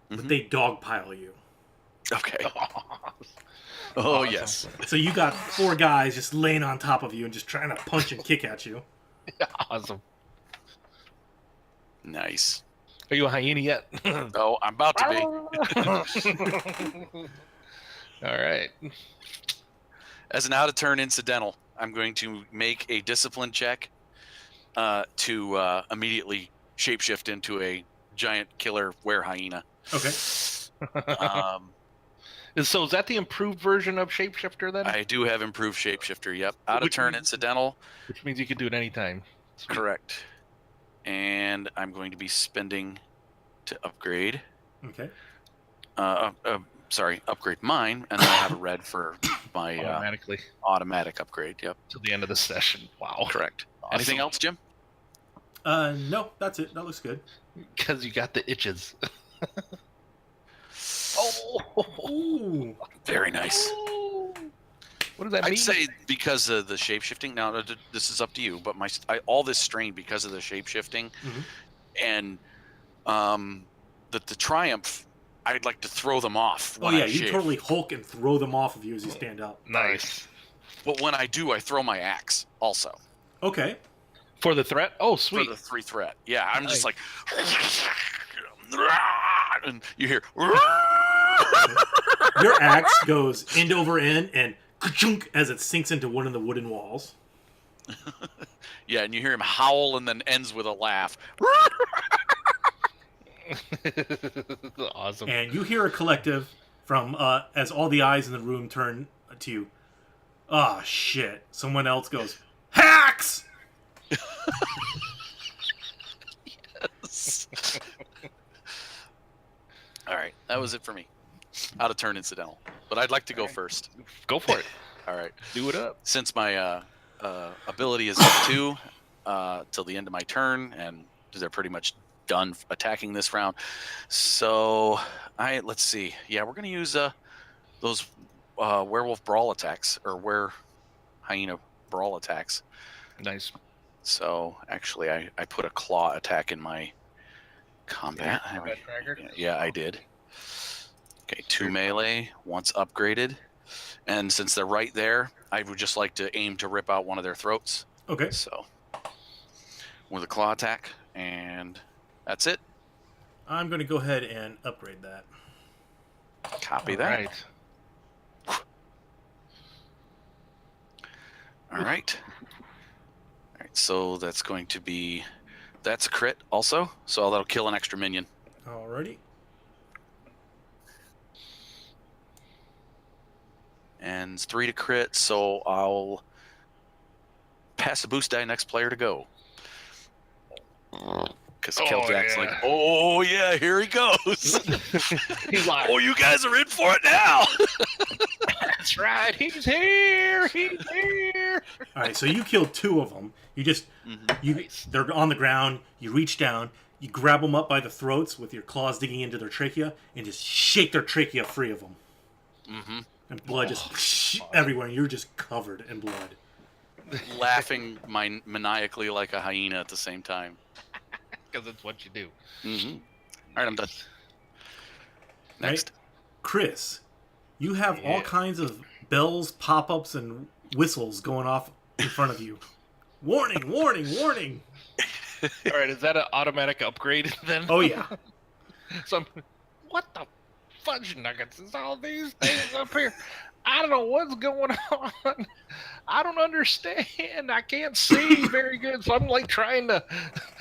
but Mhm. they dogpile you. Okay. Oh Awesome. yes. So you got 4 guys just laying on top of you and just trying to punch and kick at you. Awesome. Nice. Are you a hyena yet? Oh, I'm about to be. All right. As an out of turn incidental, I'm going to make a discipline check to immediately shapeshift into a giant killer were hyena. Okay. So is that the improved version of shapeshifter then? I do have improved shapeshifter. Yep. Out of Which turn means- incidental. Which means you can do it anytime. Sweet. Correct. And I'm going to be spending to upgrade. Okay. Sorry, upgrade mine, and then I have a red for my Automatically automatic upgrade. Yep. till the end of the session. Wow. Correct. Awesome. Anything else, Jim? No, that's it. That looks good. Because you got the itches. Oh. Ooh. Very nice. What does that mean? I'd say because of the shape shifting. Now this is up to you, but all this strain because of the shape shifting, and the triumph. I'd like to throw them off. Oh When yeah, I you shape. totally Hulk and throw them off of you as you stand up. Nice. But when I do, I throw my axe also Okay. For the threat? Oh, for sweet. the 3 threat. Yeah, I'm just Nice. like, and you hear. Your axe goes end over end and ka-chunk as it sinks into one of the wooden walls. Yeah, and you hear him howl and then ends with a laugh. Awesome. And you hear a collective from as all the eyes in the room turn to you. Ah, shit. Someone else goes, hacks! All right, that was it for me. Out of turn incidental, but I'd like to go All right. first. Go for it. All right, Do it up. since my ability is up 2 till the end of my turn, and they're pretty much done attacking this round. So let's see. Yeah, we're gonna use those werewolf brawl attacks or hyena brawl attacks. Nice. So actually, I put a claw attack in my combat. Combat tracker? Yeah, I did. Okay, 2 melee, once upgraded. And since they're right there, I would just like to aim to rip out one of their throats. Okay. So, with a claw attack, and that's it. I'm going to go ahead and upgrade that. Copy All that. right. All right. All right, so that's going to be... That's a crit also, so that'll kill an extra minion. Alrighty. And it's 3 to crit, so I'll pass the boost die next player to go. Because Oh, Keljack's yeah. like, oh yeah, here he goes. He's like, Oh, you guys are in for it now. that's right. He's here. He's here. Alright, so you killed 2 of them. You just, Nice. they're on the ground, you reach down, you grab them up by the throats with your claws digging into their trachea, and just shake their trachea free of them. Mm-hmm. And blood just everywhere, and you're just covered in blood. Laughing maniacally like a hyena at the same time. Because it's what you do. Mm-hmm. All right, I'm done. Next. Chris, you have all Yeah. kinds of bells, pop-ups, and whistles going off in front of you. Warning, warning, warning. All right, is that an automatic upgrade then? Oh, yeah. So what the fudge nuggets is all these things up here? I don't know what's going on. I don't understand. I can't see very good. So I'm like trying to.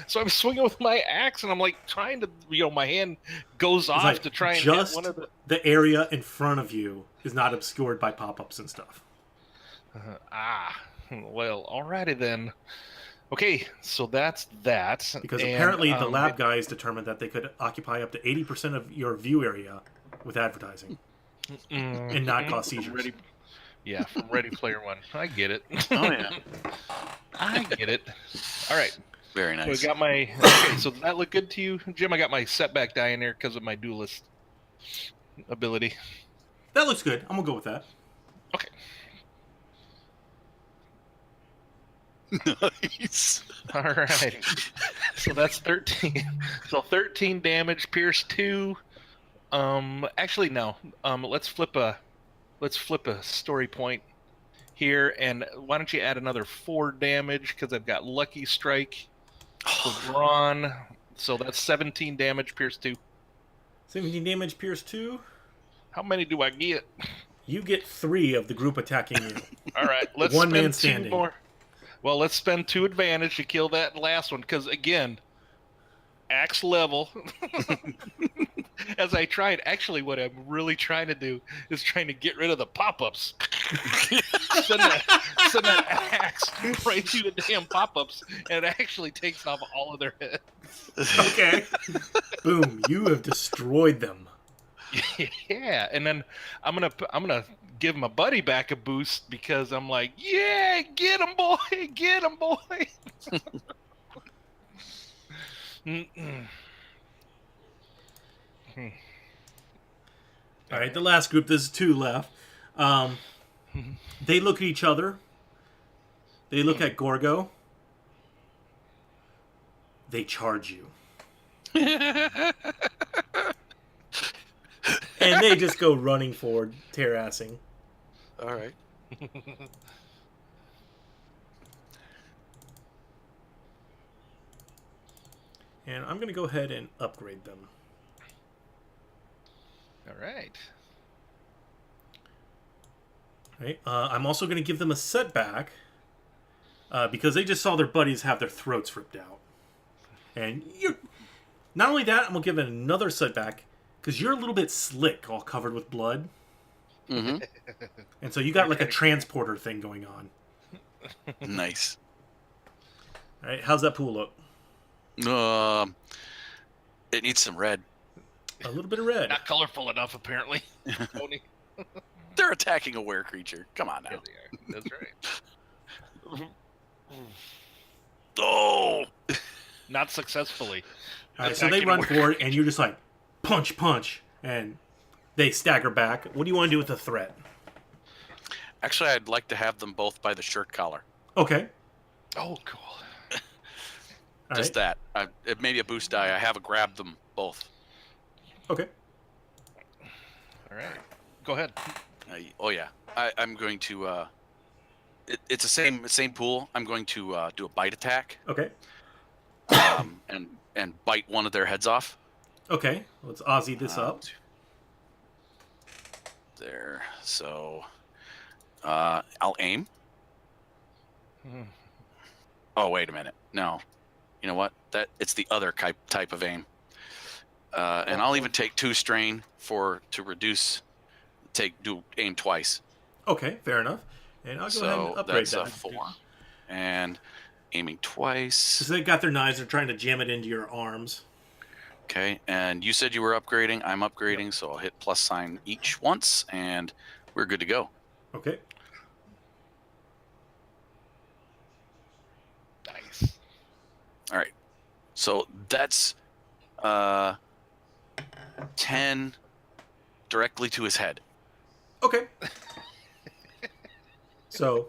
So I'm swinging with my axe, and I'm like trying to. My hand goes off like to try and just hit one of the area in front of you is not obscured by pop-ups and stuff. Well, alrighty then. Okay, so that's that. Because and, apparently the lab guys determined that they could occupy up to 80% of your view area with advertising and not cause seizures. From Ready Player One. I get it. Oh yeah. I get it. All right. Very So I nice. got my. Okay, so does that look good to you, Jim? I got my setback die in there because of my duelist ability. That looks good. I'm going to go with that. Okay. Nice. All right. So that's 13. So 13 damage, pierce 2. Actually no. Let's flip a story point here, and why don't you add another 4 damage because I've got Lucky Strike for drawn. So that's 17 damage, pierce 2. 17 damage, pierce 2. How many do I get? You get 3 of the group attacking you. All right, let's One spend man 2 standing. more. Well, let's spend 2 advantage to kill that last one, because again, axe level. As I tried, actually, what I'm really trying to do is trying to get rid of the pop-ups. send that axe right through the damn pop-ups, and it actually takes off all of their heads. Okay. Boom. You have destroyed them. Yeah, and then I'm gonna give my buddy back a boost because I'm like, yeah, get him, boy, get him, boy. All right, the last group, there's 2 left. They look at each other. They look at Gorgo. They charge you. And they just go running forward, terrassing. All right. And I'm going to go ahead and upgrade them. All right. Right. I'm also going to give them a setback because they just saw their buddies have their throats ripped out. And you're... Not only that, I'm going to give it another setback because you're a little bit slick, all covered with blood. Mm-hmm. And so you got like a transporter thing going on. Nice. All right, how's that pool look? It needs some red. A little bit of red. Not colorful enough, apparently. Tony. They're attacking a were creature. Come on now. Yeah, they are. That's right. Oh! Not successfully. All right, so they Attacking run a were forward, and you're just like, punch, punch, and they stagger back. What do you want to do with the threat? Actually, I'd like to have them both by the shirt collar. Okay. Oh, cool. All Just right. that. It may be a boost die. I have grabbed them both. Okay. All right. Go ahead. Oh yeah. I'm going to. It's the same pool. I'm going to do a bite attack. Okay. And bite one of their heads off. Okay. Let's Aussie this up. There. So. I'll aim. Oh wait a minute. No. You know what? It's the other type of aim. And I'll even take 2 strain to reduce. Do aim twice. Okay, fair enough. And I'll go ahead and upgrade that's that. a 4. And aiming twice. So they got their knives, they're trying to jam it into your arms. Okay, and you said you were upgrading. I'm upgrading, so I'll hit plus sign each once, and we're good to go. Okay. Nice. All right. So that's 10 directly to his head. Okay. So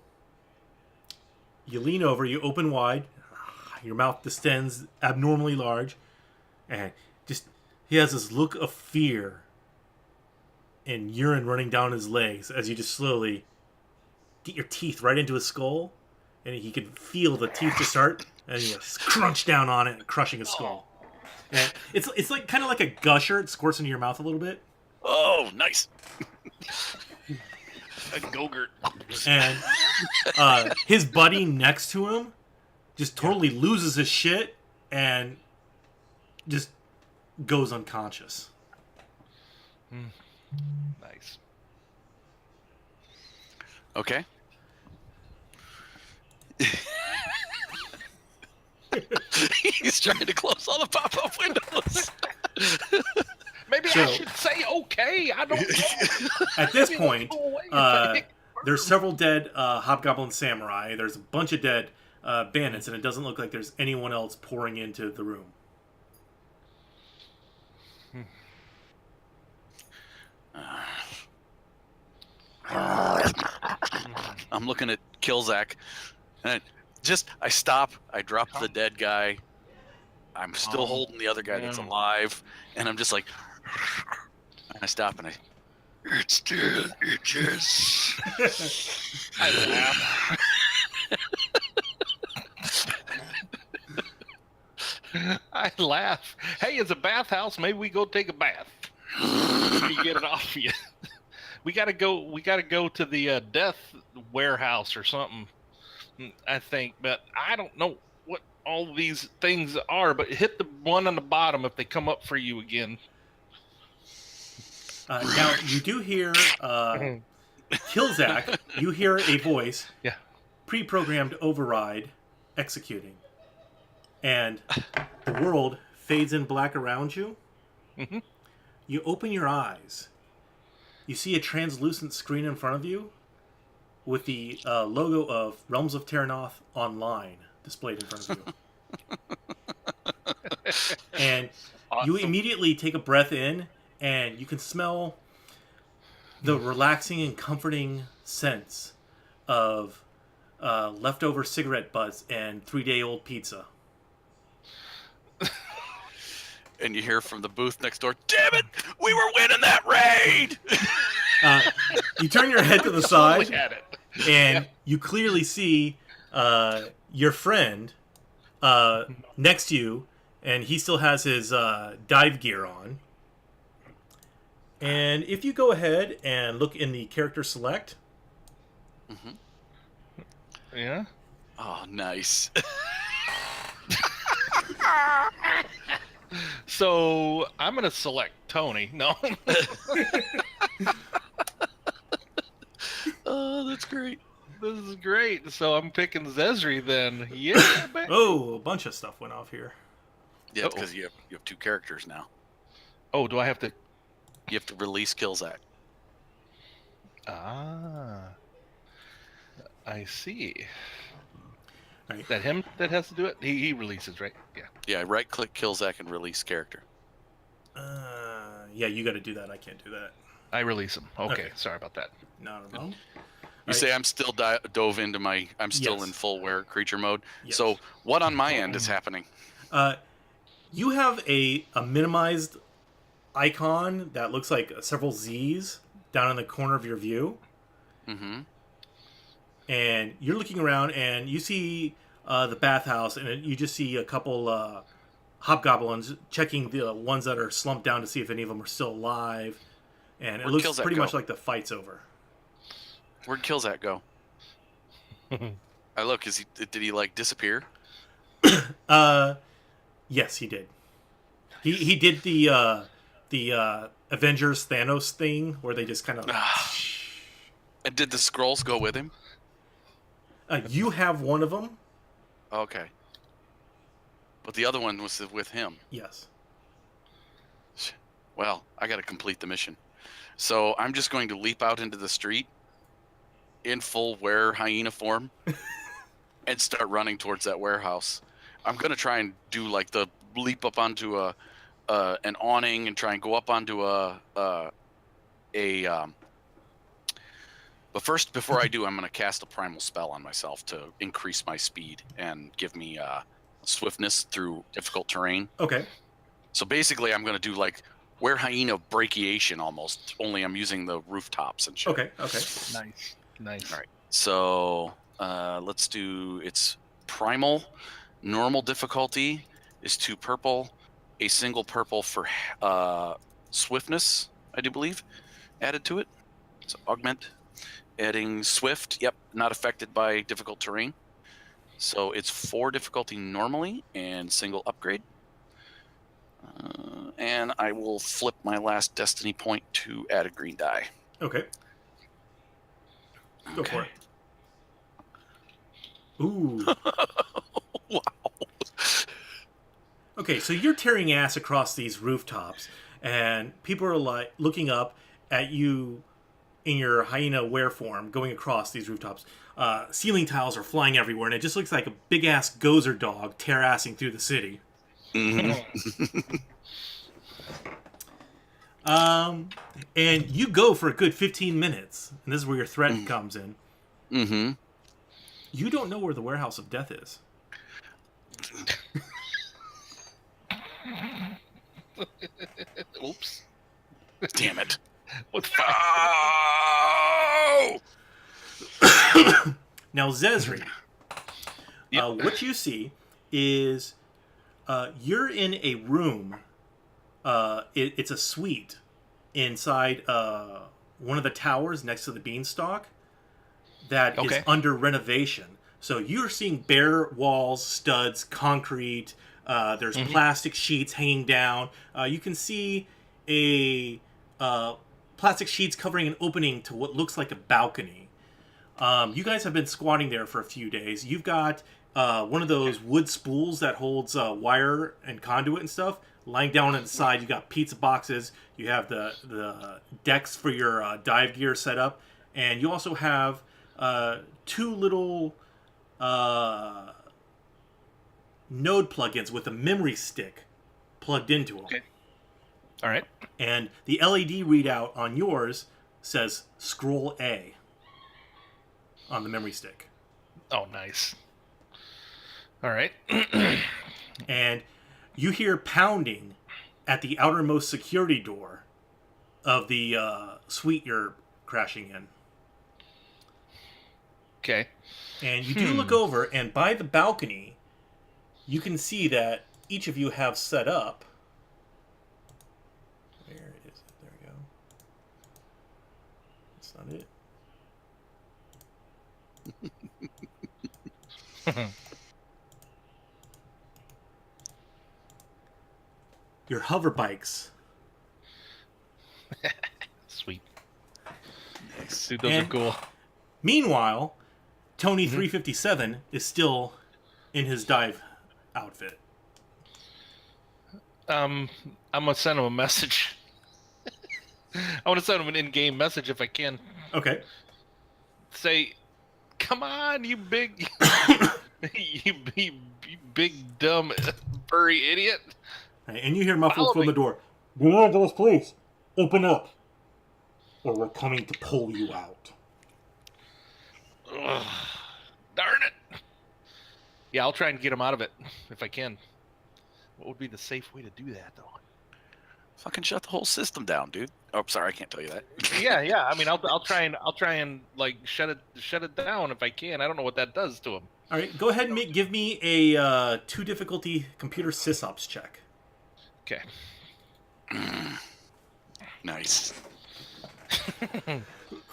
you lean over, you open wide, your mouth distends abnormally large, and just he has this look of fear and urine running down his legs as you just slowly get your teeth right into his skull and he can feel the teeth just start, and he just crunch down on it, crushing his skull. And it's like kind of like a gusher. It squirts into your mouth a little bit. Oh, nice. A Gogurt. And his buddy next to him just totally loses his shit and just goes unconscious. Nice. Okay. He's trying to close all the pop-up windows. Maybe So- I should say okay. I don't know. At this point, Go away if I hit there's several dead hobgoblin samurai. There's a bunch of dead bandits, and it doesn't look like there's anyone else pouring into the room. I'm looking at Killzak, and I stop. I drop the dead guy. I'm still holding the other guy that's alive, and I'm just like, and I stop and it's dead, yes. I laugh. I laugh. Hey, it's a bathhouse. Maybe we go take a bath. You get it off you. We gotta go to the death warehouse or something. I think, but I don't know what all these things are. But hit the one on the bottom if they come up for you again. Now, you do hear Killzak. You hear a voice. Yeah. Pre-programmed override executing. And the world fades in black around you. Mhm. You open your eyes. You see a translucent screen in front of you with the logo of Realms of Terrinoth Online displayed in front of you. And you immediately take a breath in, and you can smell the relaxing and comforting sense of leftover cigarette butts and 3-day-old pizza. And you hear from the booth next door, "Damn it, we were winning that raid!" You turn your head to the Totally side, had it. and you clearly see your friend next to you, and he still has his dive gear on. And if you go ahead and look in the character select, Yeah. Oh, nice. So I'm gonna select Tony. No. Oh, that's great. This is great. So I'm picking Zezri then. Yeah. Baby. oh, a bunch of stuff went off here. Yeah, because you have two characters now. Oh, do I have to? You have to release Killzak. Ah. I see. Right. That him that has to do it? He releases, right? Yeah. Yeah, right-click Killzak and release character. Yeah, you got to do that. I can't do that. I release him. Okay. Okay. Sorry about that. Not a problem. You say I'm still dove into my. I'm still Yes. in full wear creature mode. Yes. So what on my end is happening? You have a minimized icon that looks like several Z's down in the corner of your view. Mm-hmm. And you're looking around, and you see the bathhouse, and you just see a couple hobgoblins checking the ones that are slumped down to see if any of them are still alive. And it Where'd looks Killzak pretty go? much like the fight's over. Where'd Killzak go? I look. Did he like disappear? Yes, he did. He did the Avengers Thanos thing where they just kind of. And did the scrolls go with him? You have one of them. Okay. But the other one was with him. Yes. Well, I got to complete the mission. So I'm just going to leap out into the street in full were hyena form and start running towards that warehouse. I'm going to try and do like the leap up onto an awning and try and go up onto but first, before I do, I'm going to cast a primal spell on myself to increase my speed and give me swiftness through difficult terrain. Okay. So basically, I'm going to do like were hyena brachiation almost, only I'm using the rooftops and shit. Okay. Okay. Nice. All right. So Let's do its primal. Normal difficulty is 2 purple. A single purple for swiftness, I do believe, added to it. So augment. Adding swift. Yep, not affected by difficult terrain. So it's 4 difficulty normally and single upgrade. And I will flip my last destiny point to add a green die. Okay. Go for it. Ooh. Wow. Okay, so you're tearing ass across these rooftops, and people are like looking up at you in your hyena were form going across these rooftops. Ceiling tiles are flying everywhere, and it just looks like a big ass gozer dog tear-assing through the city. Mm-hmm. And you go for a good 15 minutes, and this is where your threat comes in. Mm-hmm. You don't know where the warehouse of death is. Oops. Damn it. What's Now, Zezri, Yep. what you see is you're in a room. It's a suite inside one of the towers next to the beanstalk that is under renovation. So you're seeing bare walls, studs, concrete. There's plastic sheets hanging down. You can see a plastic sheets covering an opening to what looks like a balcony. You guys have been squatting there for a few days. You've got one of those wood spools that holds wire and conduit and stuff lying down on the side. You got pizza boxes. You have the decks for your dive gear set up, and you also have 2 little node plugins with a memory stick plugged into them. Okay. All right. And the LED readout on yours says scroll A on the memory stick. Oh, nice. All right. And you hear pounding at the outermost security door of the suite you're crashing in. Okay. And you do look over, and by the balcony, you can see that each of you have set up. Where is it? There we go. That's not it. Your hover bikes. Sweet. Dude, those are cool. Meanwhile, Tony 357 is still in his dive outfit. I'm gonna send him a message. I want to send him an in-game message if I can. Okay. Say, "Come on, you big, you big dumb furry idiot!" And you hear muffled Follow from me. the door. Los Angeles Police, open up, or we're coming to pull you out. Ugh, darn it! Yeah, I'll try and get him out of it if I can. What would be the safe way to do that, though? Fucking shut the whole system down, dude. Oh, sorry, I can't tell you that. Yeah. I mean, I'll try and like shut it down if I can. I don't know what that does to him. All right, go ahead and give me a 2 difficulty computer sysops check. Okay. Nice. And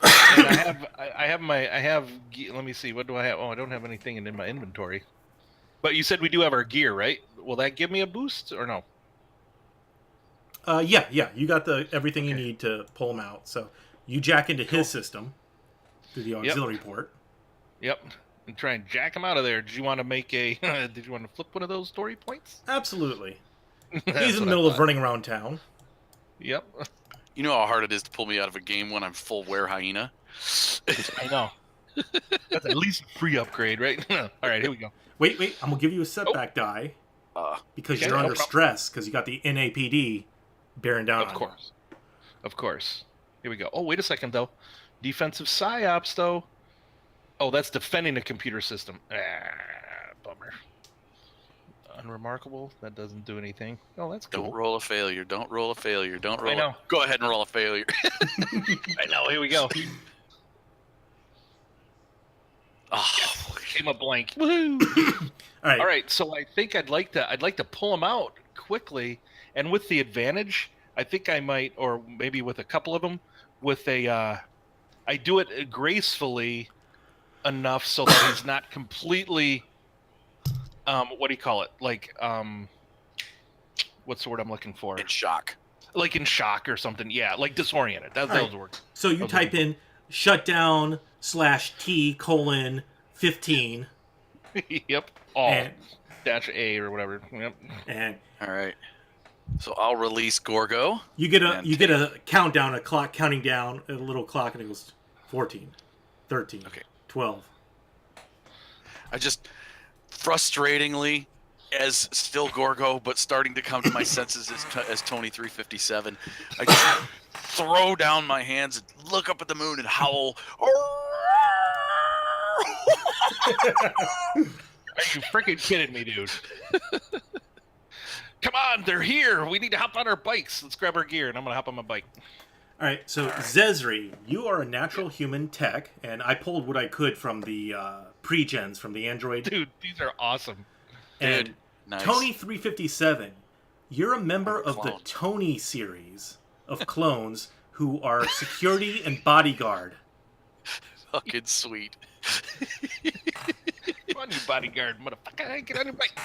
I have. Let me see. What do I have? Oh, I don't have anything in my inventory. But you said we do have our gear, right? Will that give me a boost or no? Yeah, you got everything you need to pull him out. So you jack into his system through the auxiliary port. Yep. And try and jack him out of there. Did you want to make a? Did you want to flip one of those story points? Absolutely. That's He's in the what I middle of thought. running around town. Yep. You know how hard it is to pull me out of a game when I'm full were hyena? I know. That's at least a free upgrade, right? All right, here we go. Wait, I'm going to give you a setback die because okay, you're no under problem. stress because you got the NAPD bearing down on you. Of course. Here we go. Oh, wait a second, though. Defensive psyops, though. Oh, that's defending a computer system. Bummer. Unremarkable. That doesn't do anything. Oh, that's cool. Don't roll a failure. Don't roll a failure. Don't roll. I know. Go ahead and roll a failure. I know. Here we go. Oh, him a blank. Woohoo! All right, so I think I'd like to pull him out quickly, and with the advantage, I think I might, or maybe with a couple of them, with a, I do it gracefully enough so that he's not completely, what do you call it? Like, what's the word I'm looking for? In shock. Like in shock or something. Yeah, like disoriented. That was the word. So you type in shutdown /T:15. Yep. -A or whatever. Yep. And all right. So I'll release Gorgo. You get a countdown, a clock counting down, a little clock, and it goes 14, 13, 12. I just frustratingly, as still Gorgo, but starting to come to my senses as Tony 357, I just throw down my hands and look up at the moon and howl. Are you freaking kidding me, dude? Come on, they're here. We need to hop on our bikes. Let's grab our gear, and I'm going to hop on my bike. All right, so Zezri, you are a natural human tech, and I pulled what I could from the pre-gens, from the Android. Dude, these are awesome. And Dude, nice. Tony 357, you're a member I'm a of the clone. Tony series of clones who are security and bodyguard. Fucking sweet. Come on, you bodyguard, motherfucker. Get on your bike.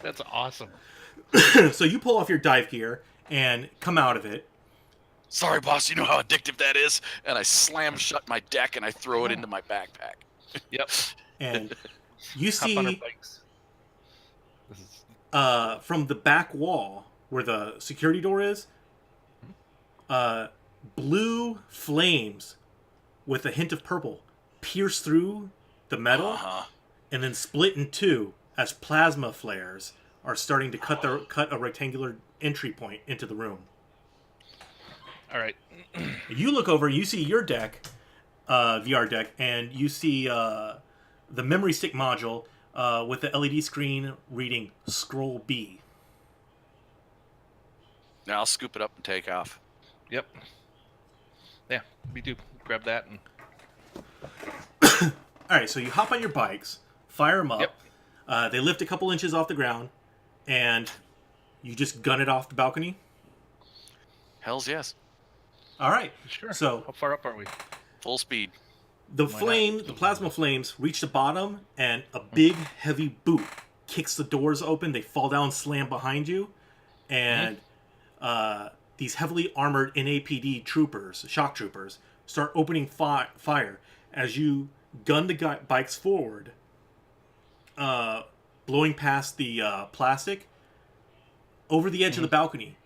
That's awesome. So you pull off your dive gear and come out of it. Sorry, boss, you know how addictive that is? And I slam shut my deck and I throw it into my backpack. Yep. And you Hop on our see bikes. This is... from the back wall where the security door is, blue flames with a hint of purple pierce through the metal and then split in two as plasma flares are starting to cut a rectangular entry point into the room. All right. You look over, you see your deck, VR deck, and you see the memory stick module with the LED screen reading Scroll B. Now I'll scoop it up and take off. Yep. Yeah, we do. Grab that and... All right, so you hop on your bikes, fire them up. Yep. They lift a couple inches off the ground, and you just gun it off the balcony. Hells yes. All right. Sure. So how far up are we? Full speed. the plasma flames reach the bottom, and a big, heavy boot kicks the doors open. They fall down, slam behind you, and these heavily armored NAPD troopers, shock troopers, start opening fire as you gun the bikes forward, blowing past the plastic over the edge of the balcony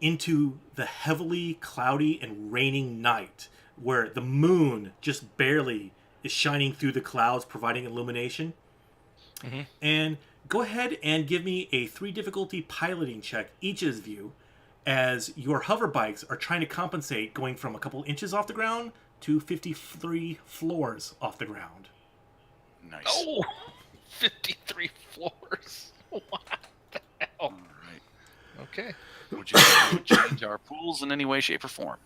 into the heavily cloudy and raining night, where the moon just barely is shining through the clouds, providing illumination. And go ahead and give me a 3 difficulty piloting check, each of you, as your hover bikes are trying to compensate, going from a couple inches off the ground to 53 floors off the ground. Nice. Oh, 53 floors. What the hell? All right. Okay. Would you like to change our pools in any way, shape, or form?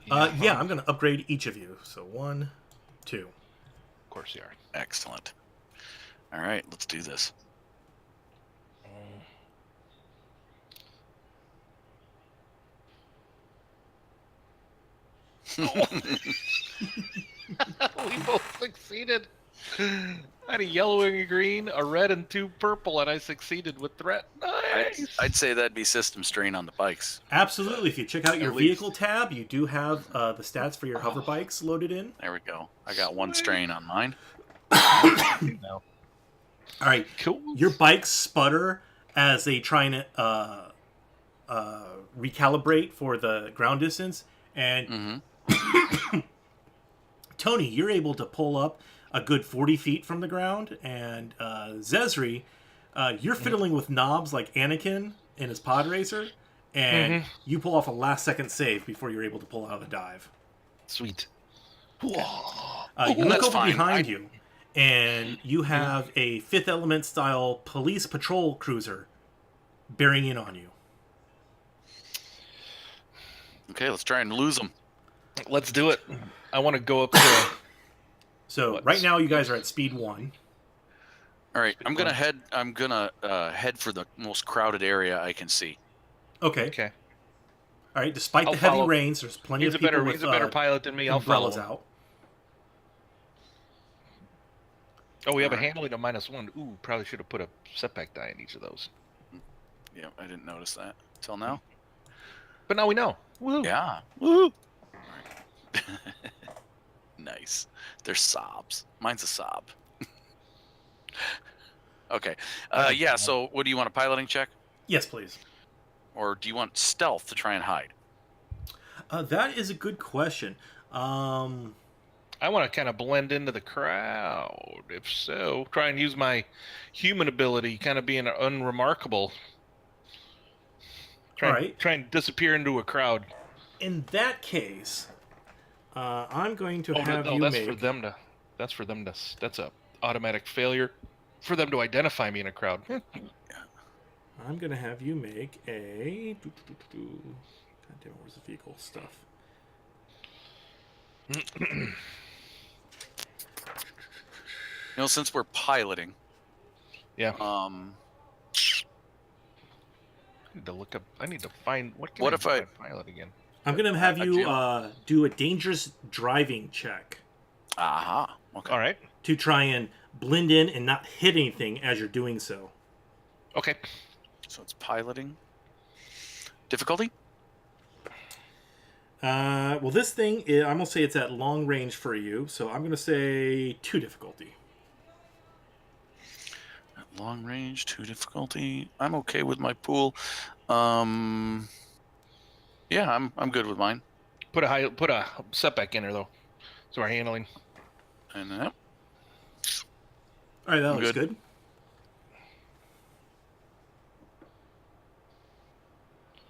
Yeah, I'm going to upgrade each of you. So 1, 2. Of course you are. Excellent. All right, let's do this. We both succeeded. I had a yellow and a green, a red and 2 purple, and I succeeded with threat. Nice. I'd say that'd be system strain on the bikes. Absolutely. If you check out your At least. vehicle tab, you do have the stats for your hover bikes loaded in. There we go. I got 1 strain on mine. No. All right. Cool. Your bikes sputter as they try and recalibrate for the ground distance. And Tony, you're able to pull up a good 40 feet from the ground. And Zezri, you're fiddling with knobs like Anakin in his pod racer. And you pull off a last-second save before you're able to pull out of the dive. Sweet. You that's look over fine. behind you, and you have a Fifth Element style police patrol cruiser bearing in on you. Okay, let's try and lose them. Let's do it. I want to go up to So right now you guys are at speed 1. All right, I'm gonna head for the most crowded area I can see. Okay. Okay. All right. Despite I'll the heavy follow. rains, there's plenty He's of a better. people with He's a better pilot than me. I'll follow umbrellas him. out. Oh, we have a Alright. handling of -1. Ooh, probably should have put a setback die in each of those. Yeah, I didn't notice that till now. But now we know. Woo. Yeah. Woo. Nice. They're sobs. Mine's a sob. Okay. Yeah. So, what do you want? A piloting check, Yes, please. or do you want stealth to try and hide? That is a good question. I want to kind of blend into the crowd. If so, try and use my human ability, kind of being unremarkable. All right. Try and disappear into a crowd. In that case, I'm going to have no, you that's make. for them to. That's for them to. That's a automatic failure for them to identify me in a crowd. I'm going to have you make a. God damn it, where's the vehicle stuff? You know, since we're piloting, Yeah. I need to look up. I need to find what. Can What I if do I- by pilot again? I'm going to have a you gym. do a dangerous driving check aha. Okay. All right. to try and blend in and not hit anything as you're doing so. Okay. So it's piloting. Difficulty? Well, this thing, I'm going to say it's at long range for you, so I'm going to say 2 difficulty. At long range, 2 difficulty. I'm okay with my pool. Yeah, I'm good with mine. Put a setback in there though, so our handling. And All right, that looks Good. good.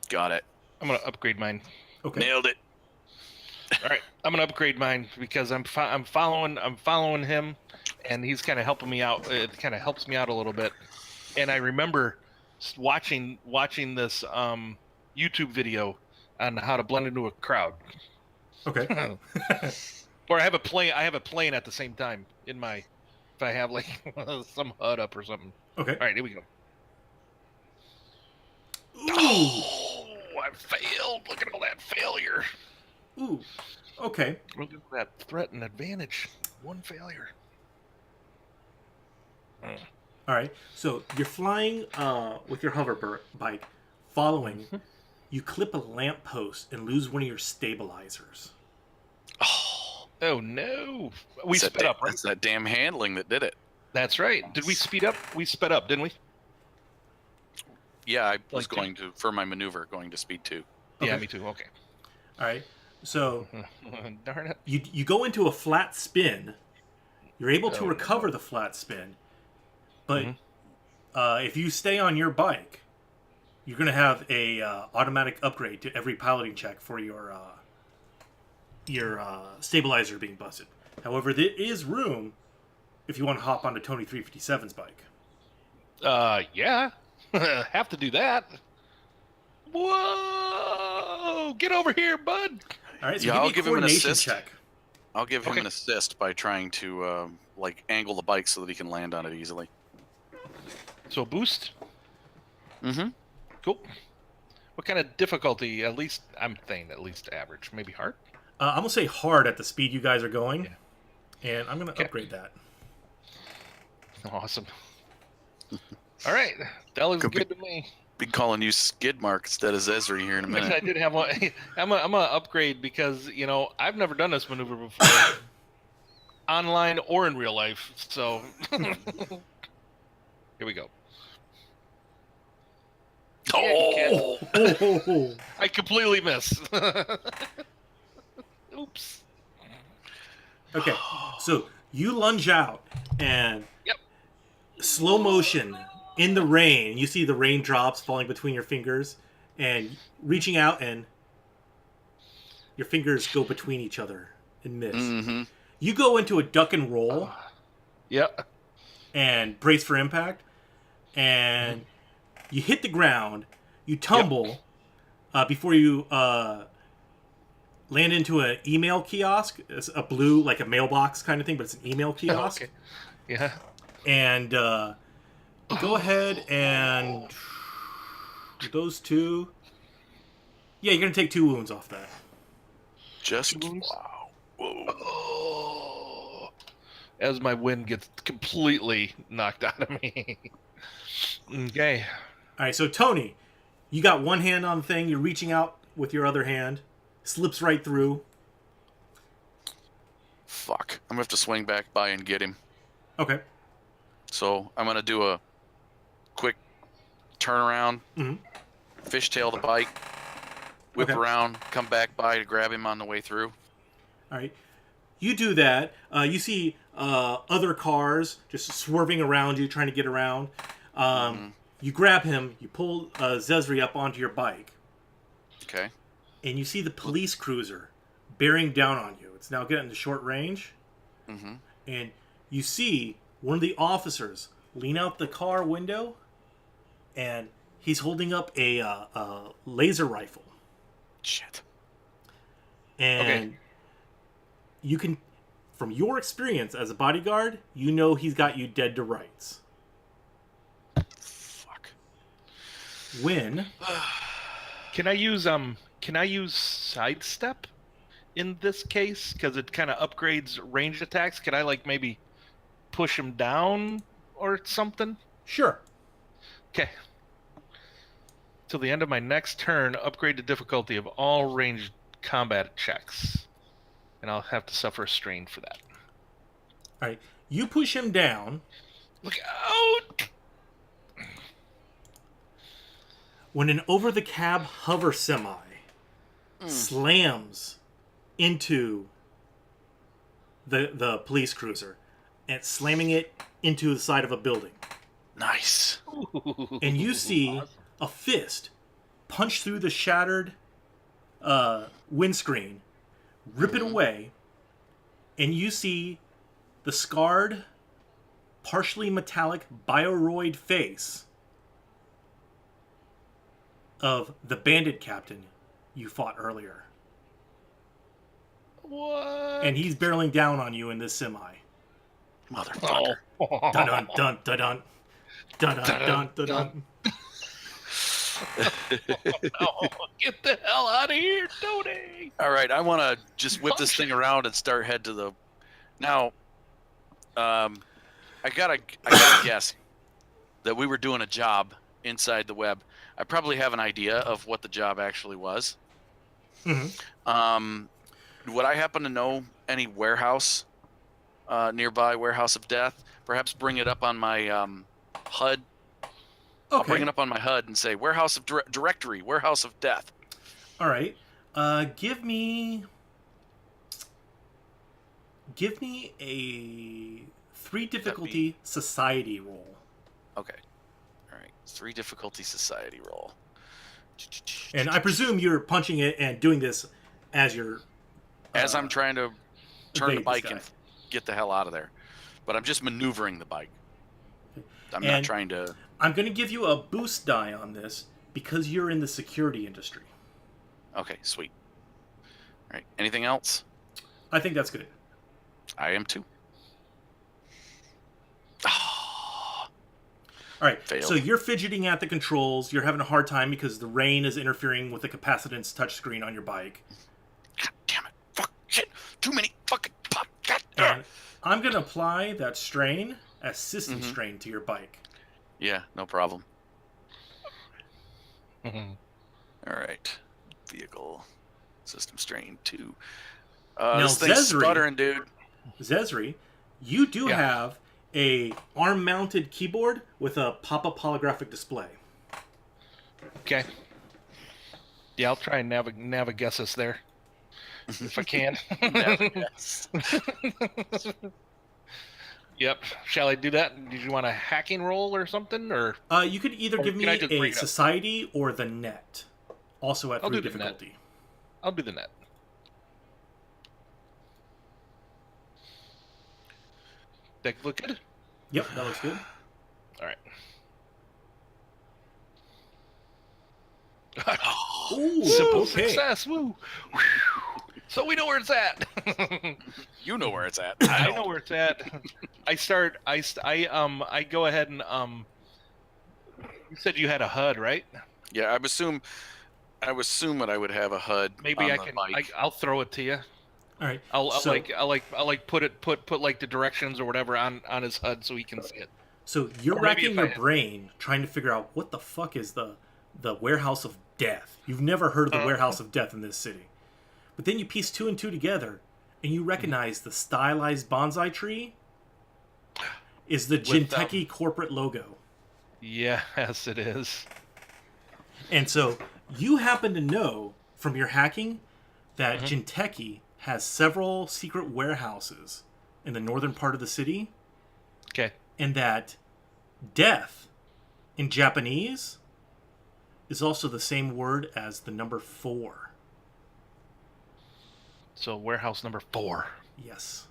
got it. I'm gonna upgrade mine. Okay. Nailed it. All right, I'm gonna upgrade mine because I'm following him, and he's kind of helping me out. It kind of helps me out a little bit, and I remember watching this YouTube video on how to blend into a crowd. Okay. Or I have a plane at the same time in my. If I have like some HUD up or something. Okay. All right, here we go. Ooh. Oh, I failed. Look at all that failure. Ooh. Okay. Look at that threat and advantage. 1 failure. All right. So you're flying with your bike, following. You clip a lamppost and lose one of your stabilizers. Oh no! We It's that sped up, right? That's that damn handling that did it. That's right. Did we speed up? We sped up, didn't we? Yeah, I was Like going to, for my maneuver, going to speed 2. Yeah, Okay. me too. Okay. All right. So Darn it. you go into a flat spin. You're able to Oh, recover the flat spin, but if you stay on your bike, you're going to have a automatic upgrade to every piloting check for your stabilizer being busted. However, there is room if you want to hop onto Tony 357's bike. Yeah. Have to do that. Whoa! Get over here, bud. All right. So Yeah, give I'll me a give him an coordination assist. check. I'll give him Okay. an assist by trying to angle the bike so that he can land on it easily. So boost. Mm-hmm. Cool. What kind of difficulty? At least I'm saying at least average, maybe hard. I'm gonna say hard at the speed you guys are going, Yeah. and I'm gonna Okay. upgrade that. Awesome. All right, that looks Could be- good to me. Be calling you Skid Mark instead of Zesri here in a Actually, I minute. did have one. I'm gonna upgrade because I've never done this maneuver before, online or in real life. So here we go. Oh! Oh, I completely miss. Oops. okay. So you lunge out and Yep. slow motion in the rain. You see the raindrops falling between your fingers, and reaching out, and your fingers go between each other and miss. Mm-hmm. You go into a duck and roll Yep. and brace for impact, and you hit the ground. You tumble before you land into an email kiosk. It's a blue, like a mailbox kind of thing, but it's an email kiosk. Okay. Yeah. And go ahead and those two. Yeah, you're gonna take 2 wounds off that. Just Wounds? wow. Whoa. Oh. As my wind gets completely knocked out of me. Okay. All right, so Tony, you got one hand on the thing. You're reaching out with your other hand. Slips right through. Fuck. I'm gonna have to swing back by and get him. Okay. So I'm gonna do a quick turnaround, fishtail the bike, whip Okay. around, come back by to grab him on the way through. All right. You do that. You see other cars just swerving around you, trying to get around. You grab him. You pull Zezri up onto your bike. Okay. And you see the police cruiser bearing down on you. It's now getting to short range. Mm-hmm. And you see one of the officers lean out the car window, and he's holding up a laser rifle. Shit. And you can, from your experience as a bodyguard, you know he's got you dead to rights. Fuck. When Can I use sidestep in this case? Because it kind of upgrades ranged attacks. Can I like maybe push him down or something? sure. Okay. Till the end of my next turn, upgrade the difficulty of all ranged combat checks. And I'll have to suffer a strain for that. All right, you push him down. Look out! When an over-the-cab hover semi slams into the police cruiser, and slamming it into the side of a building. Nice. And you see a fist punch through the shattered windscreen, rip it away, and you see the scarred, partially metallic bioroid face of the bandit captain you fought earlier. What? And he's barreling down on you in this semi. Motherfucker. Oh. Dun dun dun dun dun dun dun dun dun. Oh, get the hell out of here, Tony! All right, I want to just whip this thing around and start head to the. Now, I gotta guess that we were doing a job inside the web. I probably have an idea of what the job actually was. Would I happen to know any warehouse nearby, warehouse of death? Perhaps bring it up on my HUD. I'll bring it up on my HUD and say warehouse of directory, warehouse of death. All right. Give me a 3 difficulty society roll. Okay. All right. 3 difficulty society roll. And I presume you're punching it and doing this as you're As I'm trying to turn the evade bike this and guy. get the hell out of there. But I'm just maneuvering the bike. I'm And not trying to... I'm going to give you a boost die on this because you're in the security industry. Okay, sweet. All right. Anything else? I think that's good. I am too. All right. Failed. So you're fidgeting at the controls. You're having a hard time because the rain is interfering with the capacitance touchscreen on your bike. God damn it. Fuck. Shit. Too many fucking pop. God. And I'm going to apply that strain as system strain to your bike. Yeah, no problem. Mhm. All right. Vehicle. System strain 2. Now, This thing's Zezri- sputtering, dude. Zezri, you do Yeah. have a arm-mounted keyboard with a pop-up holographic display. Okay. Yeah, I'll try and guess us there. If I can. Yes. Yep. Shall I do that? Did you want a hacking roll or something? Or You could either Or give me can I just bring a it up? society or the net. Also at I'll 3 do the net. difficulty. I'll do the net. That look good? Yep, that looks good. All right. Ooh, Simple okay. success. Woo. So we know where it's at. You know where it's at. I know where it's at. I go ahead and you said you had a HUD, right? Yeah, I would assume that I would have a HUD. Maybe on I the can. bike. I'll throw it to you. All right. I'll so, put like the directions or whatever on his HUD so he can see it. So you're Or maybe racking if your I- brain trying to figure out what the fuck is the warehouse of death. You've never heard of the warehouse of death in this city. But then you piece two and two together and you recognize the stylized bonsai tree is the Jinteki corporate logo. Yes, it is. And so you happen to know from your hacking that Jinteki has several secret warehouses in the northern part of the city, Okay. and that death in Japanese is also the same word as the number 4. So warehouse number 4. Yes.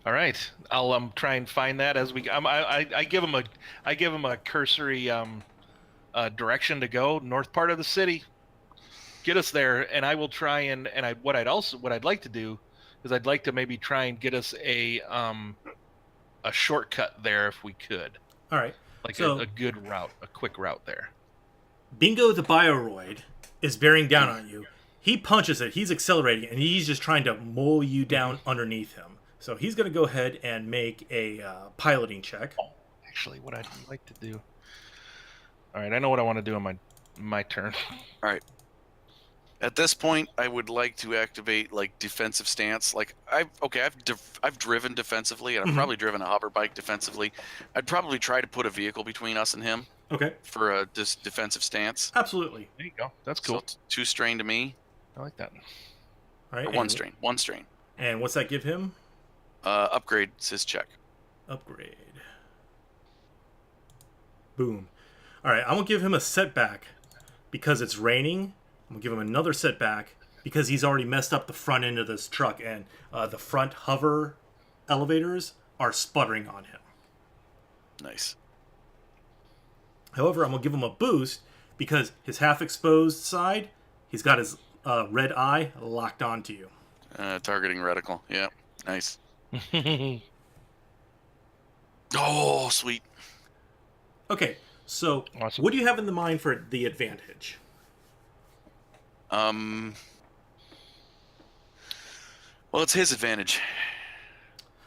All right. I'll try and find that as we. I give him a cursory direction to go north part of the city. Get us there, and I will try and what I'd like to do is I'd like to maybe try and get us a shortcut there if we could, All right. like So- a good route, a quick route there. Bingo the Bioroid is bearing down on you. He punches it. He's accelerating, and he's just trying to mole you down underneath him. So he's going to go ahead and make a piloting check. Actually, what I'd like to do. All right, I know what I want to do on my turn. At this point, I would like to activate like defensive stance. Like I've driven defensively, and I've probably driven a hover bike defensively. I'd probably try to put a vehicle between us and him Okay. for a defensive stance. Absolutely. There you go. That's So cool. it's 2 strain to me, I like that. All right. or 1 strain. 1 strain. And what's that give him? Upgrades his check. Upgrade. Boom. All right, I'm going to give him a setback because it's raining. I'm going to give him another setback because he's already messed up the front end of this truck, and the front hover elevators are sputtering on him. Nice. However, I'm going to give him a boost because his half-exposed side, he's got his red eye locked onto you. Targeting reticle. Yeah. Nice. Oh, sweet. Okay, so Awesome. what do you have in the mind for the advantage? Well, it's his advantage.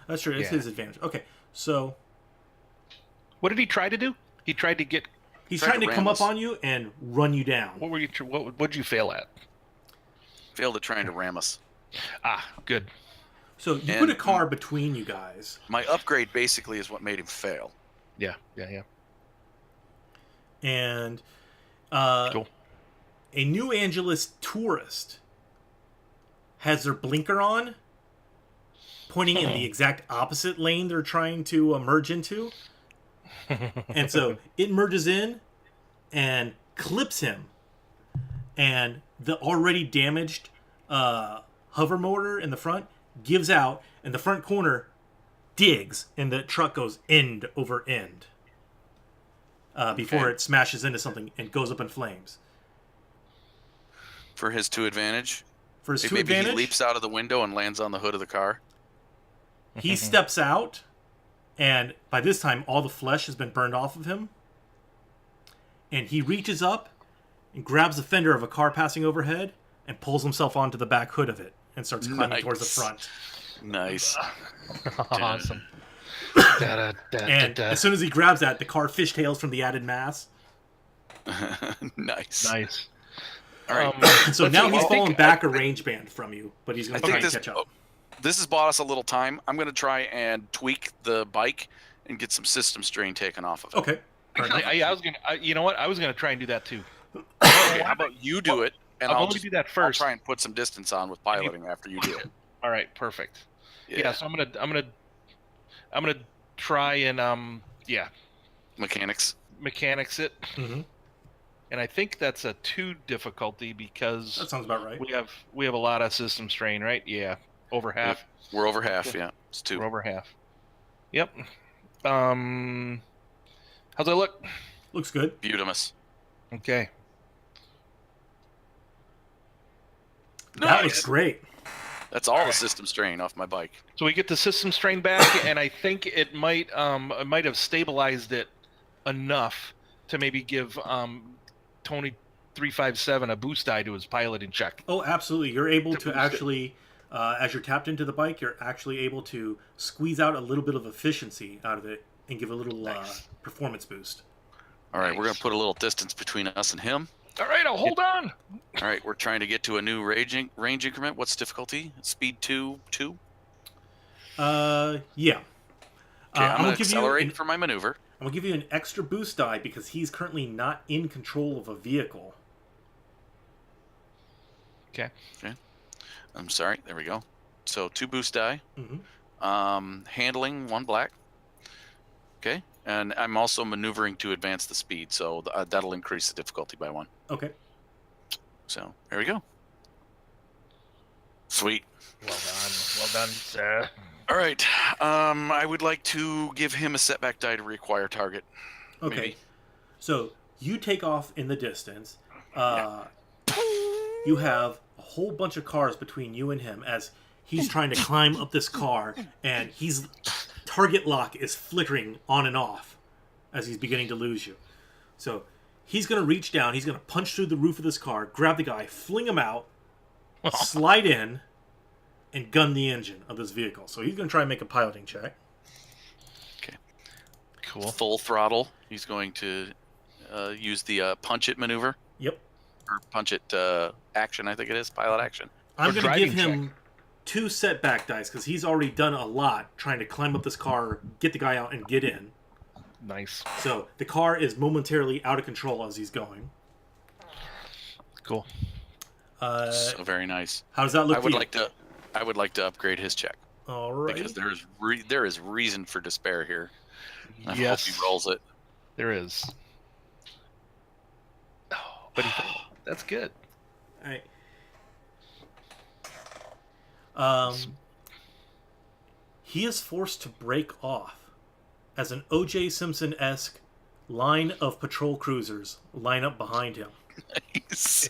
That's true, it's Yeah. his advantage. Okay, so What did he try to do? He tried to get. he's Tried trying to to ram come us. up on you and run you down. What were you? What'd you fail at? Failed at trying to ram us. Ah, good. So you And- put a car between you guys. My upgrade basically is what made him fail. Yeah. And Cool. a New Angeles tourist has their blinker on, pointing in the exact opposite lane they're trying to merge into. And so it merges in and clips him. And the already damaged hover motor in the front gives out, and the front corner digs, and the truck goes end over end. Before Okay. it smashes into something and goes up in flames. For his 2 advantage. For his 2 Maybe advantage, he leaps out of the window and lands on the hood of the car. he steps out, and by this time, all the flesh has been burned off of him. And he reaches up and grabs the fender of a car passing overhead and pulls himself onto the back hood of it and starts climbing towards the Nice. front. Nice. Awesome. And as soon as he grabs that, the car fishtails from the added mass. Nice. Nice. All right. And so Let's now see, he's I fallen think- back a range band from you, but he's going I to try think and this catch up. this has bought us a little time. I'm going to try and tweak the bike and get some system strain taken off of it. Okay. Fair Actually, enough. I was gonna. you know what? I was gonna try and do that too. Okay, how about you do it, and I'll I'll only just do that I'll first. try and put some distance on with piloting after you do it. All right. Perfect. Yeah. So I'm gonna try and Mechanics. mechanics it, Mhm. and I think that's a 2 difficulty because That sounds about right. we have a lot of system strain, right? Yeah, over half. We're over half. Yeah, it's 2. We're over half. Yep. How's that look? Looks good. Beautimus. Okay. That looks great. That's all the system strain off my bike. So we get the system strain back, and I think it might have stabilized it enough to maybe give Tony 357 a boost die to his piloting check. Oh, absolutely. You're able to boost actually, as you're tapped into the bike, you're actually able to squeeze out a little bit of efficiency out of it and give a little Nice. performance boost. All right, we're going Nice. to put a little distance between us and him. All right, I'll hold on. All right, we're trying to get to a new range increment. What's difficulty? Speed 2. Yeah. Okay, I'm going to give you accelerate for my maneuver. I'm gonna give you an extra boost die because he's currently not in control of a vehicle. Okay. I'm sorry. There we go. So 2 boost die. Mm-hmm. Handling 1 black. Okay. And I'm also maneuvering to advance the speed, so that'll increase the difficulty by 1. Okay. So there we go. Sweet. Well done, sir. All right. I would like to give him a setback die to reacquire target. Okay. Maybe. So you take off in the distance. You have a whole bunch of cars between you and him as he's trying to climb up this car, and he's target lock is flickering on and off as he's beginning to lose you. So he's going to reach down. He's going to punch through the roof of this car, grab the guy, fling him out, slide in, and gun the engine of this vehicle. So he's going to try and make a piloting check. Cool. Full throttle. He's going to use the punch it maneuver. Yep. Or punch it action, I think it is. Pilot action. I'm Or going to give driving him 2 setback dice because he's already done a lot trying to climb up this car, get the guy out, and get in. Nice. So the car is momentarily out of control as he's going. Cool. So very nice. How does that look I to would you? like to upgrade his check All right. because there is reason for despair here. I Yes. hope he rolls it. There is. Oh, but that's good. All right. He is forced to break off as an O.J. Simpson-esque line of patrol cruisers line up behind him. Nice.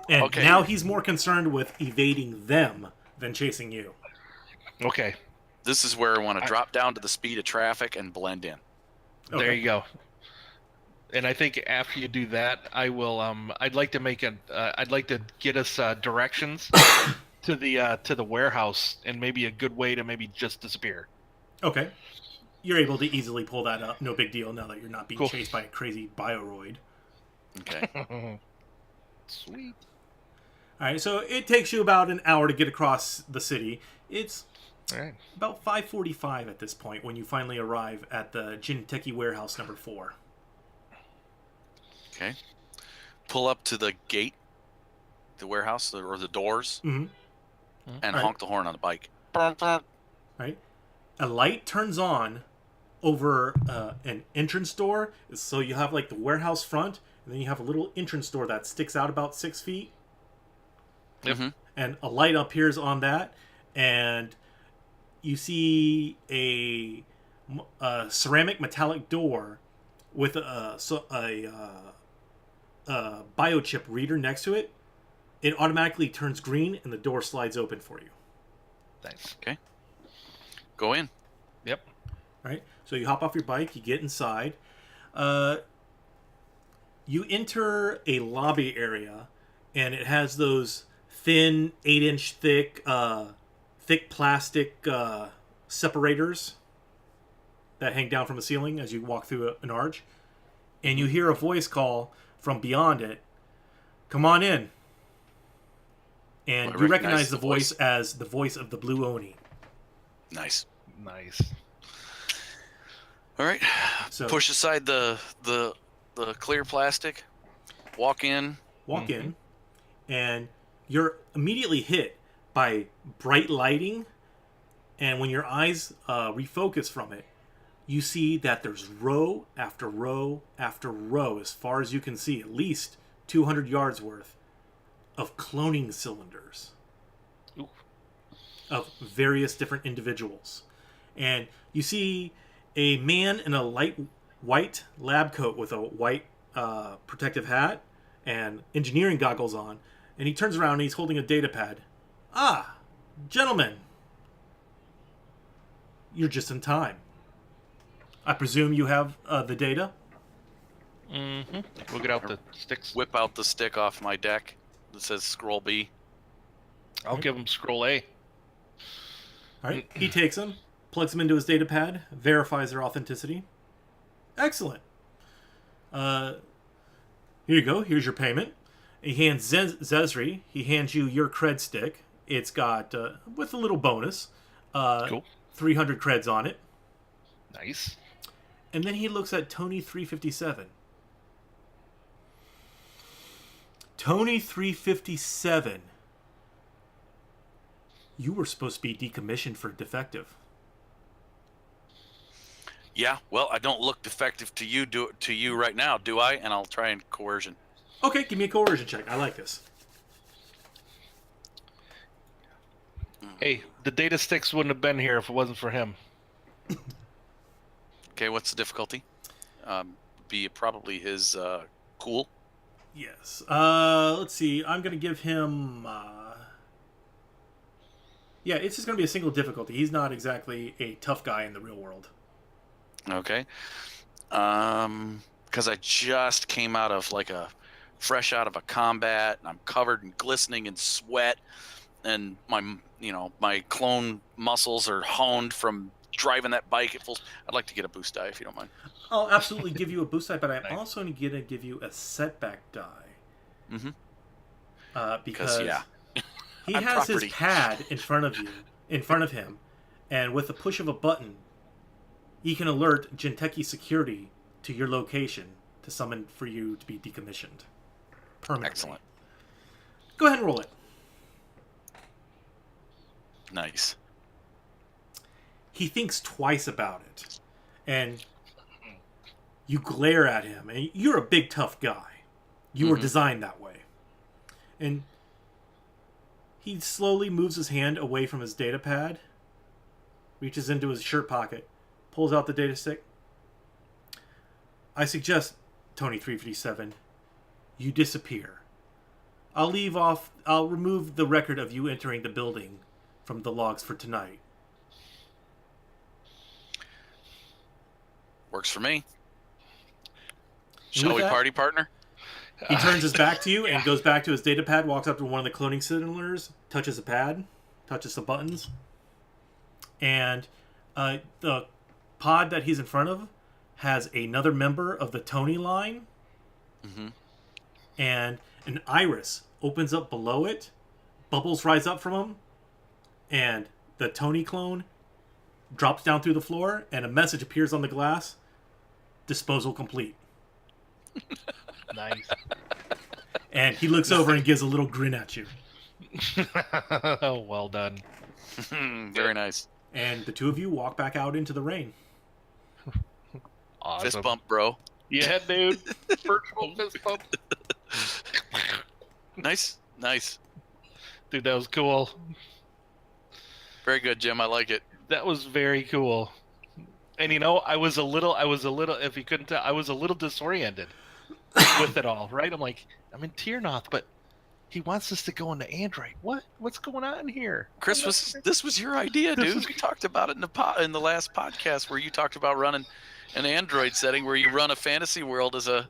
And Okay. now he's more concerned with evading them than chasing you. Okay. This is where I want to drop down to the speed of traffic and blend in. There Okay. you go. And I think after you do that, I will. I'd like to make a. I'd like to get us directions to the warehouse, and maybe a good way to maybe just disappear. Okay. You're able to easily pull that up. No big deal now that you're not being Cool. chased by a crazy bioroid. Okay. Sweet. All right, so it takes you about an hour to get across the city. It's All right. about 5:45 at this point when you finally arrive at the Jinteki warehouse number 4. Okay. Pull up to the gate, the warehouse, or the doors, Mm-hmm. and Right. honk the horn on the bike. Right? A light turns on over an entrance door. So you have like the warehouse front, and then you have a little entrance door that sticks out about 6 feet. Yep. Mhm. And a light appears on that, and you see a ceramic metallic door with a biochip reader next to it. It automatically turns green, and the door slides open for you. Thanks. Go in. Yep. Right? So you hop off your bike, you get inside. You enter a lobby area, and it has those thin, 8-inch thick plastic separators that hang down from the ceiling as you walk through an arch. And you hear a voice call from beyond it, "Come on in." And I you recognize recognize the the voice voice. as the voice of the Blue Oni. Nice. Nice. All right. So Push aside the clear plastic. Walk in. walk in, and you're immediately hit by bright lighting. And when your eyes refocus from it, you see that there's row after row after row, as far as you can see, at least 200 yards worth of cloning cylinders Ooh. of various different individuals. And you see a man in a light white lab coat with a white protective hat and engineering goggles on, and he turns around and he's holding a data pad. Ah, gentlemen, you're just in time. I presume you have the data? Mm-hmm. We'll get out the sticks. Whip out the stick off my deck that says scroll B. I'll give him scroll A. All right, he takes them, plugs them into his data pad, verifies their authenticity. Excellent. Here you go. Here's your payment. He hands Zezri. He hands you your cred stick. It's got, with a little bonus, Cool. 300 creds on it. Nice. And then he looks at Tony 357. Tony 357. You were supposed to be decommissioned for defective. Yeah, well, I don't look defective to you right now, do I? And I'll try and coercion. Okay, give me a coercion check. I like this. Hey, the data sticks wouldn't have been here if it wasn't for him. Okay, what's the difficulty? Be probably his cool. Yes. Let's see. I'm going to give him... Yeah, it's just going to be a single difficulty. He's not exactly a tough guy in the real world. Okay. Because I just came out of fresh out of a combat, and I'm covered and glistening in sweat, and my clone muscles are honed from driving that bike at full. I'd like to get a boost die if you don't mind. I'll absolutely give you a boost die, but I'm also going to give you a setback die. Mm-hmm. Because yeah. he I'm has property. his pad in front of him, and with the push of a button, he can alert Jinteki security to your location to summon for you to be decommissioned permanently. Excellent. Go ahead and roll it. Nice. He thinks twice about it, and you glare at him, and you're a big tough guy. You were designed that way. And he slowly moves his hand away from his data pad, reaches into his shirt pocket, pulls out the data stick. I suggest, Tony 357, you disappear. I'll remove the record of you entering the building from the logs for tonight. Works for me. And Shall with we that, party, partner? He turns his back to you and goes back to his data pad, walks up to one of the cloning cylinders, touches the pad, touches some buttons, and the pod that he's in front of has another member of the Tony line, and an iris opens up below it, bubbles rise up from him, and the Tony clone drops down through the floor, and a message appears on the glass: disposal complete. Nice. And he looks over and gives a little grin at you. Oh, well done. Very nice. And the two of you walk back out into the rain. Awesome. Fist bump, bro. Yeah, dude. Virtual fist bump. Nice. Dude, that was cool. Very good, Jim. I like it. That was very cool. And I was a little, if you couldn't tell, I was a little disoriented with it all, right? I'm like, I'm in Terrinoth, but he wants us to go into Android. What's going on here? Chris, this was your idea, dude. We talked about it in the last podcast where you talked about running an Android setting where you run a fantasy world as a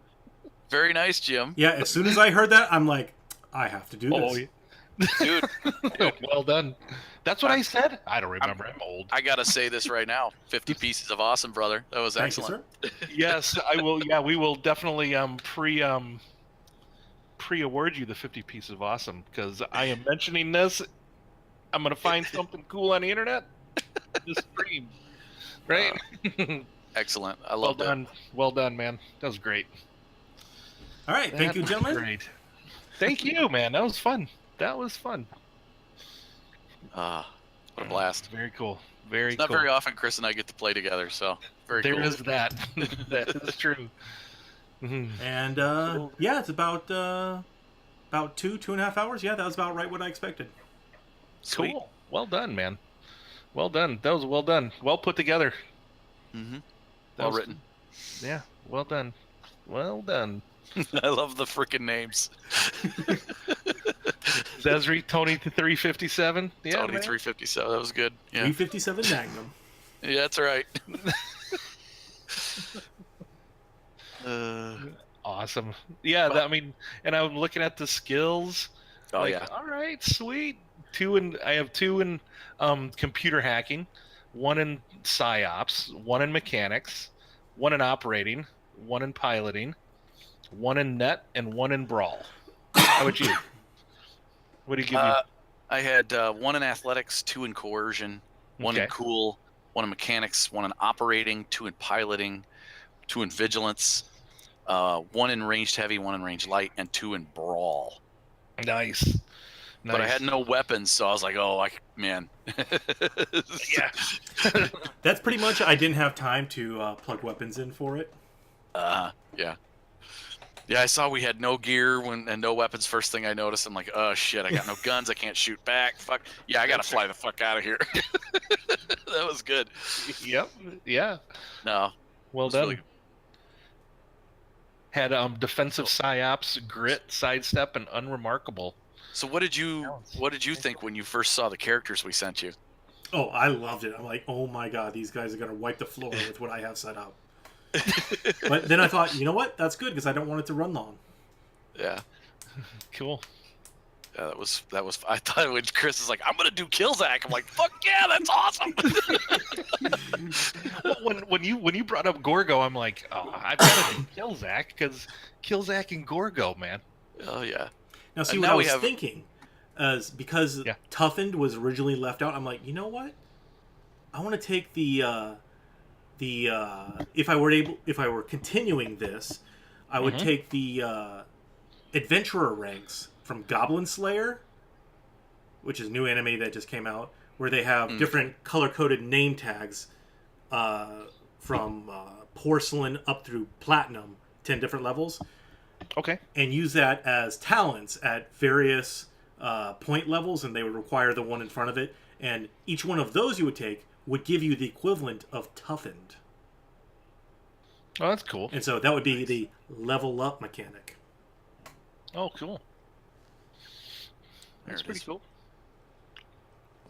very nice, Jim. Yeah, as soon as I heard that, I'm like, I have to do this. Oh, yeah. Dude, Well done. That's what I said. I don't remember. I'm old. I gotta say this right now. 50 pieces of awesome, brother. That was Thank you, excellent. sir. Yes, I will. Yeah, we will definitely pre-award you the 50 pieces of awesome because I am mentioning this. I'm gonna find something cool on the internet. This stream, right? Excellent. I Well love that. done. Well done, man. That was great. All right, thank you, That was gentlemen. Great. Thank you, man. That was fun. What What a blast. Very cool. Very It's not cool. very often Chris and I get to play together, so very There cool. is that. That is true. Mhm. And yeah, it's about 2.5 hours. Yeah, that was about right what I expected. Sweet. Cool. Well done, man. Well done. That was well done. Well put together. Mm-hmm. That Well was- written. Yeah. Well done. Well done. I love the freaking names. Zesri, Tony 357. Yeah, Tony man. 357. That was good. Yeah. 357 Magnum. Yeah, that's right. Awesome. Yeah, I mean, and I'm looking at the skills. Oh like, yeah. all right, sweet. I have 2 in computer hacking, 1 in psyops, 1 in mechanics, 1 in operating, 1 in piloting, 1 in net, and 1 in brawl. How would you? What do you give you? I had 1 in athletics, 2 in coercion, 1 in Okay. cool, 1 in mechanics, 1 in operating, 2 in piloting, 2 in vigilance, 1 in ranged heavy, 1 in ranged light, and 2 in brawl. Nice. But I had no weapons, so I was like, "Oh, man." Yeah. That's pretty much. I didn't have time to plug weapons in for it. Yeah. Yeah, I saw we had no gear and no weapons. First thing I noticed, I'm like, "Oh shit, I got no guns. I can't shoot back. Fuck. Yeah, I gotta fly the fuck out of here." That was good. Yep. Yeah. No. Well was done. really- Had defensive psyops, grit, sidestep, and unremarkable. So what did you think when you first saw the characters we sent you? Oh, I loved it. I'm like, oh my god, these guys are gonna wipe the floor with what I have set up. But then I thought, you know what? That's good because I don't want it to run long. Yeah. Cool. Yeah, that was. I thought when Chris is like, "I'm gonna do Killzak," I'm like, "Fuck yeah, that's awesome!" when you brought up Gorgo, I'm like, oh, I've got to do Killzak because Killzak and Gorgo, man. Oh yeah. Now, see And what now I we was have- thinking, is because Yeah. Toughened was originally left out. I'm like, you know what? I want to take if I were continuing this, I would take the adventurer ranks from Goblin Slayer, which is a new anime that just came out, where they have different color-coded name tags from porcelain up through platinum, 10 different levels, Okay. and use that as talents at various point levels, and they would require the one in front of it. And each one of those you would take would give you the equivalent of Toughened. Oh, that's cool. And so that would be the level up mechanic. Oh, cool. There That's it pretty is. cool.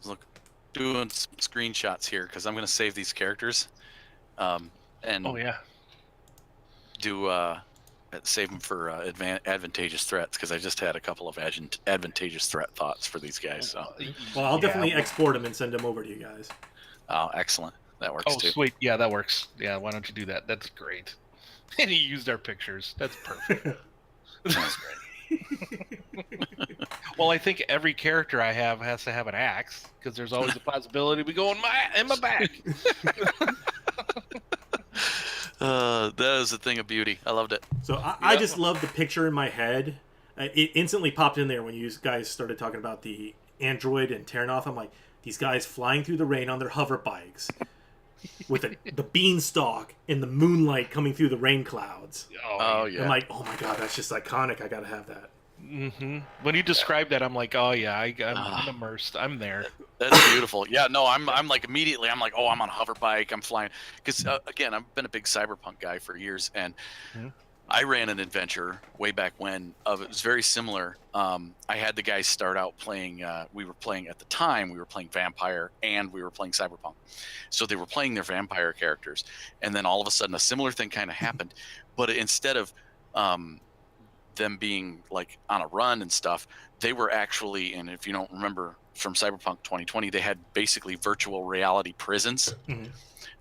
Look, doing some screenshots here because I'm gonna save these characters, and Oh yeah. do save them for advantageous threats because I just had a couple of advantageous threat thoughts for these guys. So, Well, I'll Yeah. definitely export them and send them over to you guys. oh, excellent, that works Oh, too. sweet. Yeah, that works. Yeah, why don't you do that? That's great. And he used our pictures. That's perfect. That's great. Well, I think every character I have has to have an axe because there's always a possibility we go in my back. That is a thing of beauty. I loved it. So I just love the picture in my head. It instantly popped in there when you guys started talking about the android and Terrinoth. I'm like, these guys flying through the rain on their hover bikes with the beanstalk and the moonlight coming through the rain clouds. Oh yeah. I'm like, oh my god, that's just iconic. I gotta have that. Mm-hmm. When you describe that, I'm like, oh yeah, I'm immersed. I'm there. That's beautiful. Yeah, no, I'm like immediately. I'm like, oh, I'm on a hover bike. I'm flying because again, I've been a big cyberpunk guy for years, and I ran an adventure way back when. It was very similar. I had the guys start out playing. We were playing at the time. We were playing vampire and we were playing cyberpunk. So they were playing their vampire characters, and then all of a sudden, a similar thing kind of happened. But instead of them being like on a run and stuff, they were actually, and if you don't remember from Cyberpunk 2020, they had basically virtual reality prisons.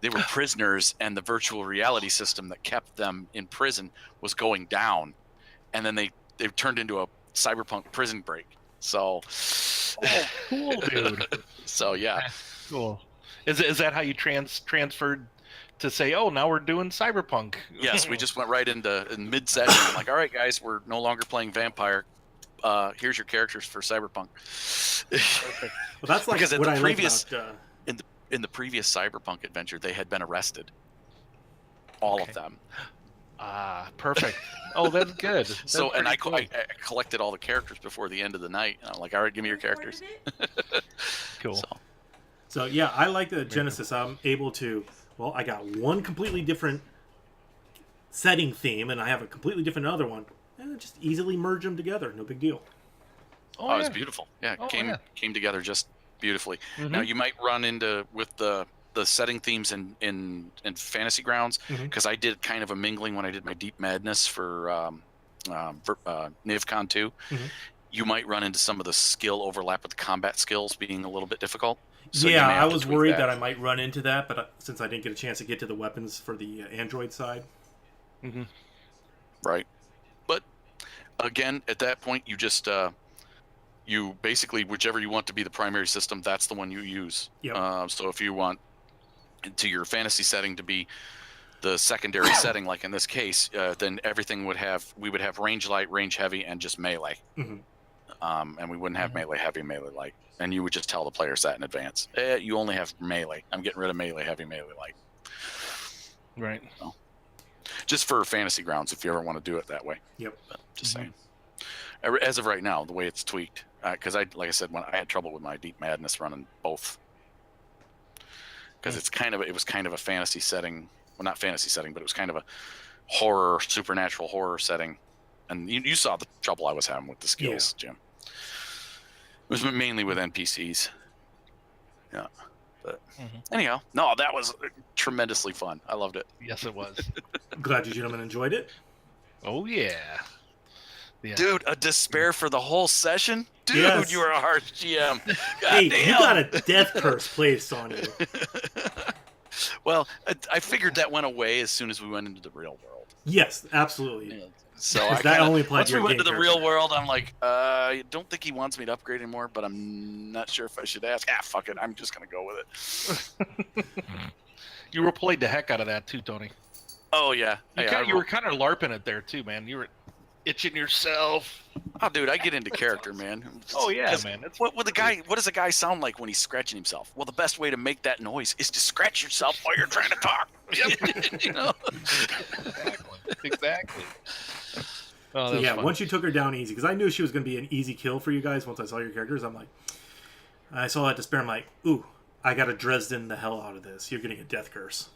They were prisoners, and the virtual reality system that kept them in prison was going down, and then they turned into a cyberpunk prison break. So, Oh, cool, dude. so yeah. Cool. Is that how you transferred to say, oh, now we're doing cyberpunk? Yes, we just went right into in mid-session. I'm like, all right, guys, we're no longer playing vampire. Here's your characters for cyberpunk. Well, that's like Because at what the I previous- like about. In the previous cyberpunk adventure, they had been arrested. All of them. Ah, perfect. Oh, that's good. That's So, and I pretty cool. collected all the characters before the end of the night. And I'm like, all right, give me your characters. Cool. So yeah, I like the Genesis. I'm able to. Well, I got one completely different setting theme, and I have a completely different other one. Just easily merge them together. No big deal. Oh, it's beautiful. Yeah, Oh, came together just beautifully. Mhm. Now you might run into with the setting themes in Fantasy Grounds, Mhm. because I did kind of a mingling when I did my Deep Madness for NivCon 2. Mhm. You might run into some of the skill overlap with the combat skills being a little bit difficult. So you Yeah, may have I to was tweak worried that I might run into that, but since I didn't get a chance to get to the weapons for the Android side. Mm-hmm. Right. But again, at that point, you just you basically, whichever you want to be the primary system, that's the one you use. Yep. So if you want to your fantasy setting to be the secondary setting, like in this case, then everything we would have range light, range heavy, and just melee. Mhm. And we wouldn't have melee heavy, melee light. And you would just tell the players that in advance. You only have melee. I'm getting rid of melee heavy, melee light. Right. So, just for Fantasy Grounds, if you ever want to do it that way. Yep. But just saying. As of right now, the way it's tweaked, because like I said, when I had trouble with my Deep Madness running both, because it was kind of a fantasy setting. Well, not fantasy setting, but it was kind of a horror, supernatural horror setting. And you saw the trouble I was having with the skills, Jim. It was mainly with NPCs. Yeah. But anyhow, no, that was tremendously fun. I loved it. Yes, it was. Glad you gentlemen enjoyed it. Oh yeah. Yeah. Dude, a despair for the whole session? Dude, Yes. you were a harsh GM. Hey, Goddamn. you got a death curse placed on you. Well, I figured that went away as soon as we went into the real world. Yes, absolutely. Yeah. So That I kinda, only applied once to we your went to game the real character. world, I'm like, I don't think he wants me to upgrade anymore, but I'm not sure if I should ask. Fuck it. I'm just going to go with it. You were played the heck out of that too, Tony. Oh, yeah. You were kind of LARPing it there too, man. You were itching yourself. Oh, dude, I get into character, man. Oh yeah, 'Cause man. What does a guy sound like when he's scratching himself? Well, the best way to make that noise is to scratch yourself while you're trying to talk. You know? Exactly. Oh, So that was yeah, fun. once you took her down easy, because I knew she was going to be an easy kill for you guys once I saw your characters, I'm like, I saw that despair, I'm like, ooh, I got to Dresden the hell out of this. You're getting a death curse.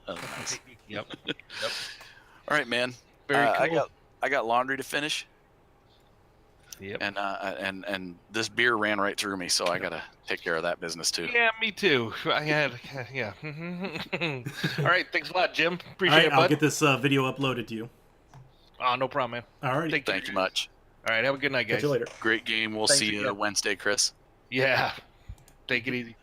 Oh, nice. Yep. All right, man. Very cool. I got laundry to finish, Yep. and this beer ran right through me, so I gotta take care of that business too. Yeah, me too. Yeah. All right, thanks a lot, Jim. All Appreciate right, it, I'll bud. get this video uploaded to you. Oh, no problem, man. All right. Take care. Thank you much. All right, have a good night, Catch guys. you later. Great game. We'll Thanks see you again. Wednesday, Chris. Yeah. Take it easy.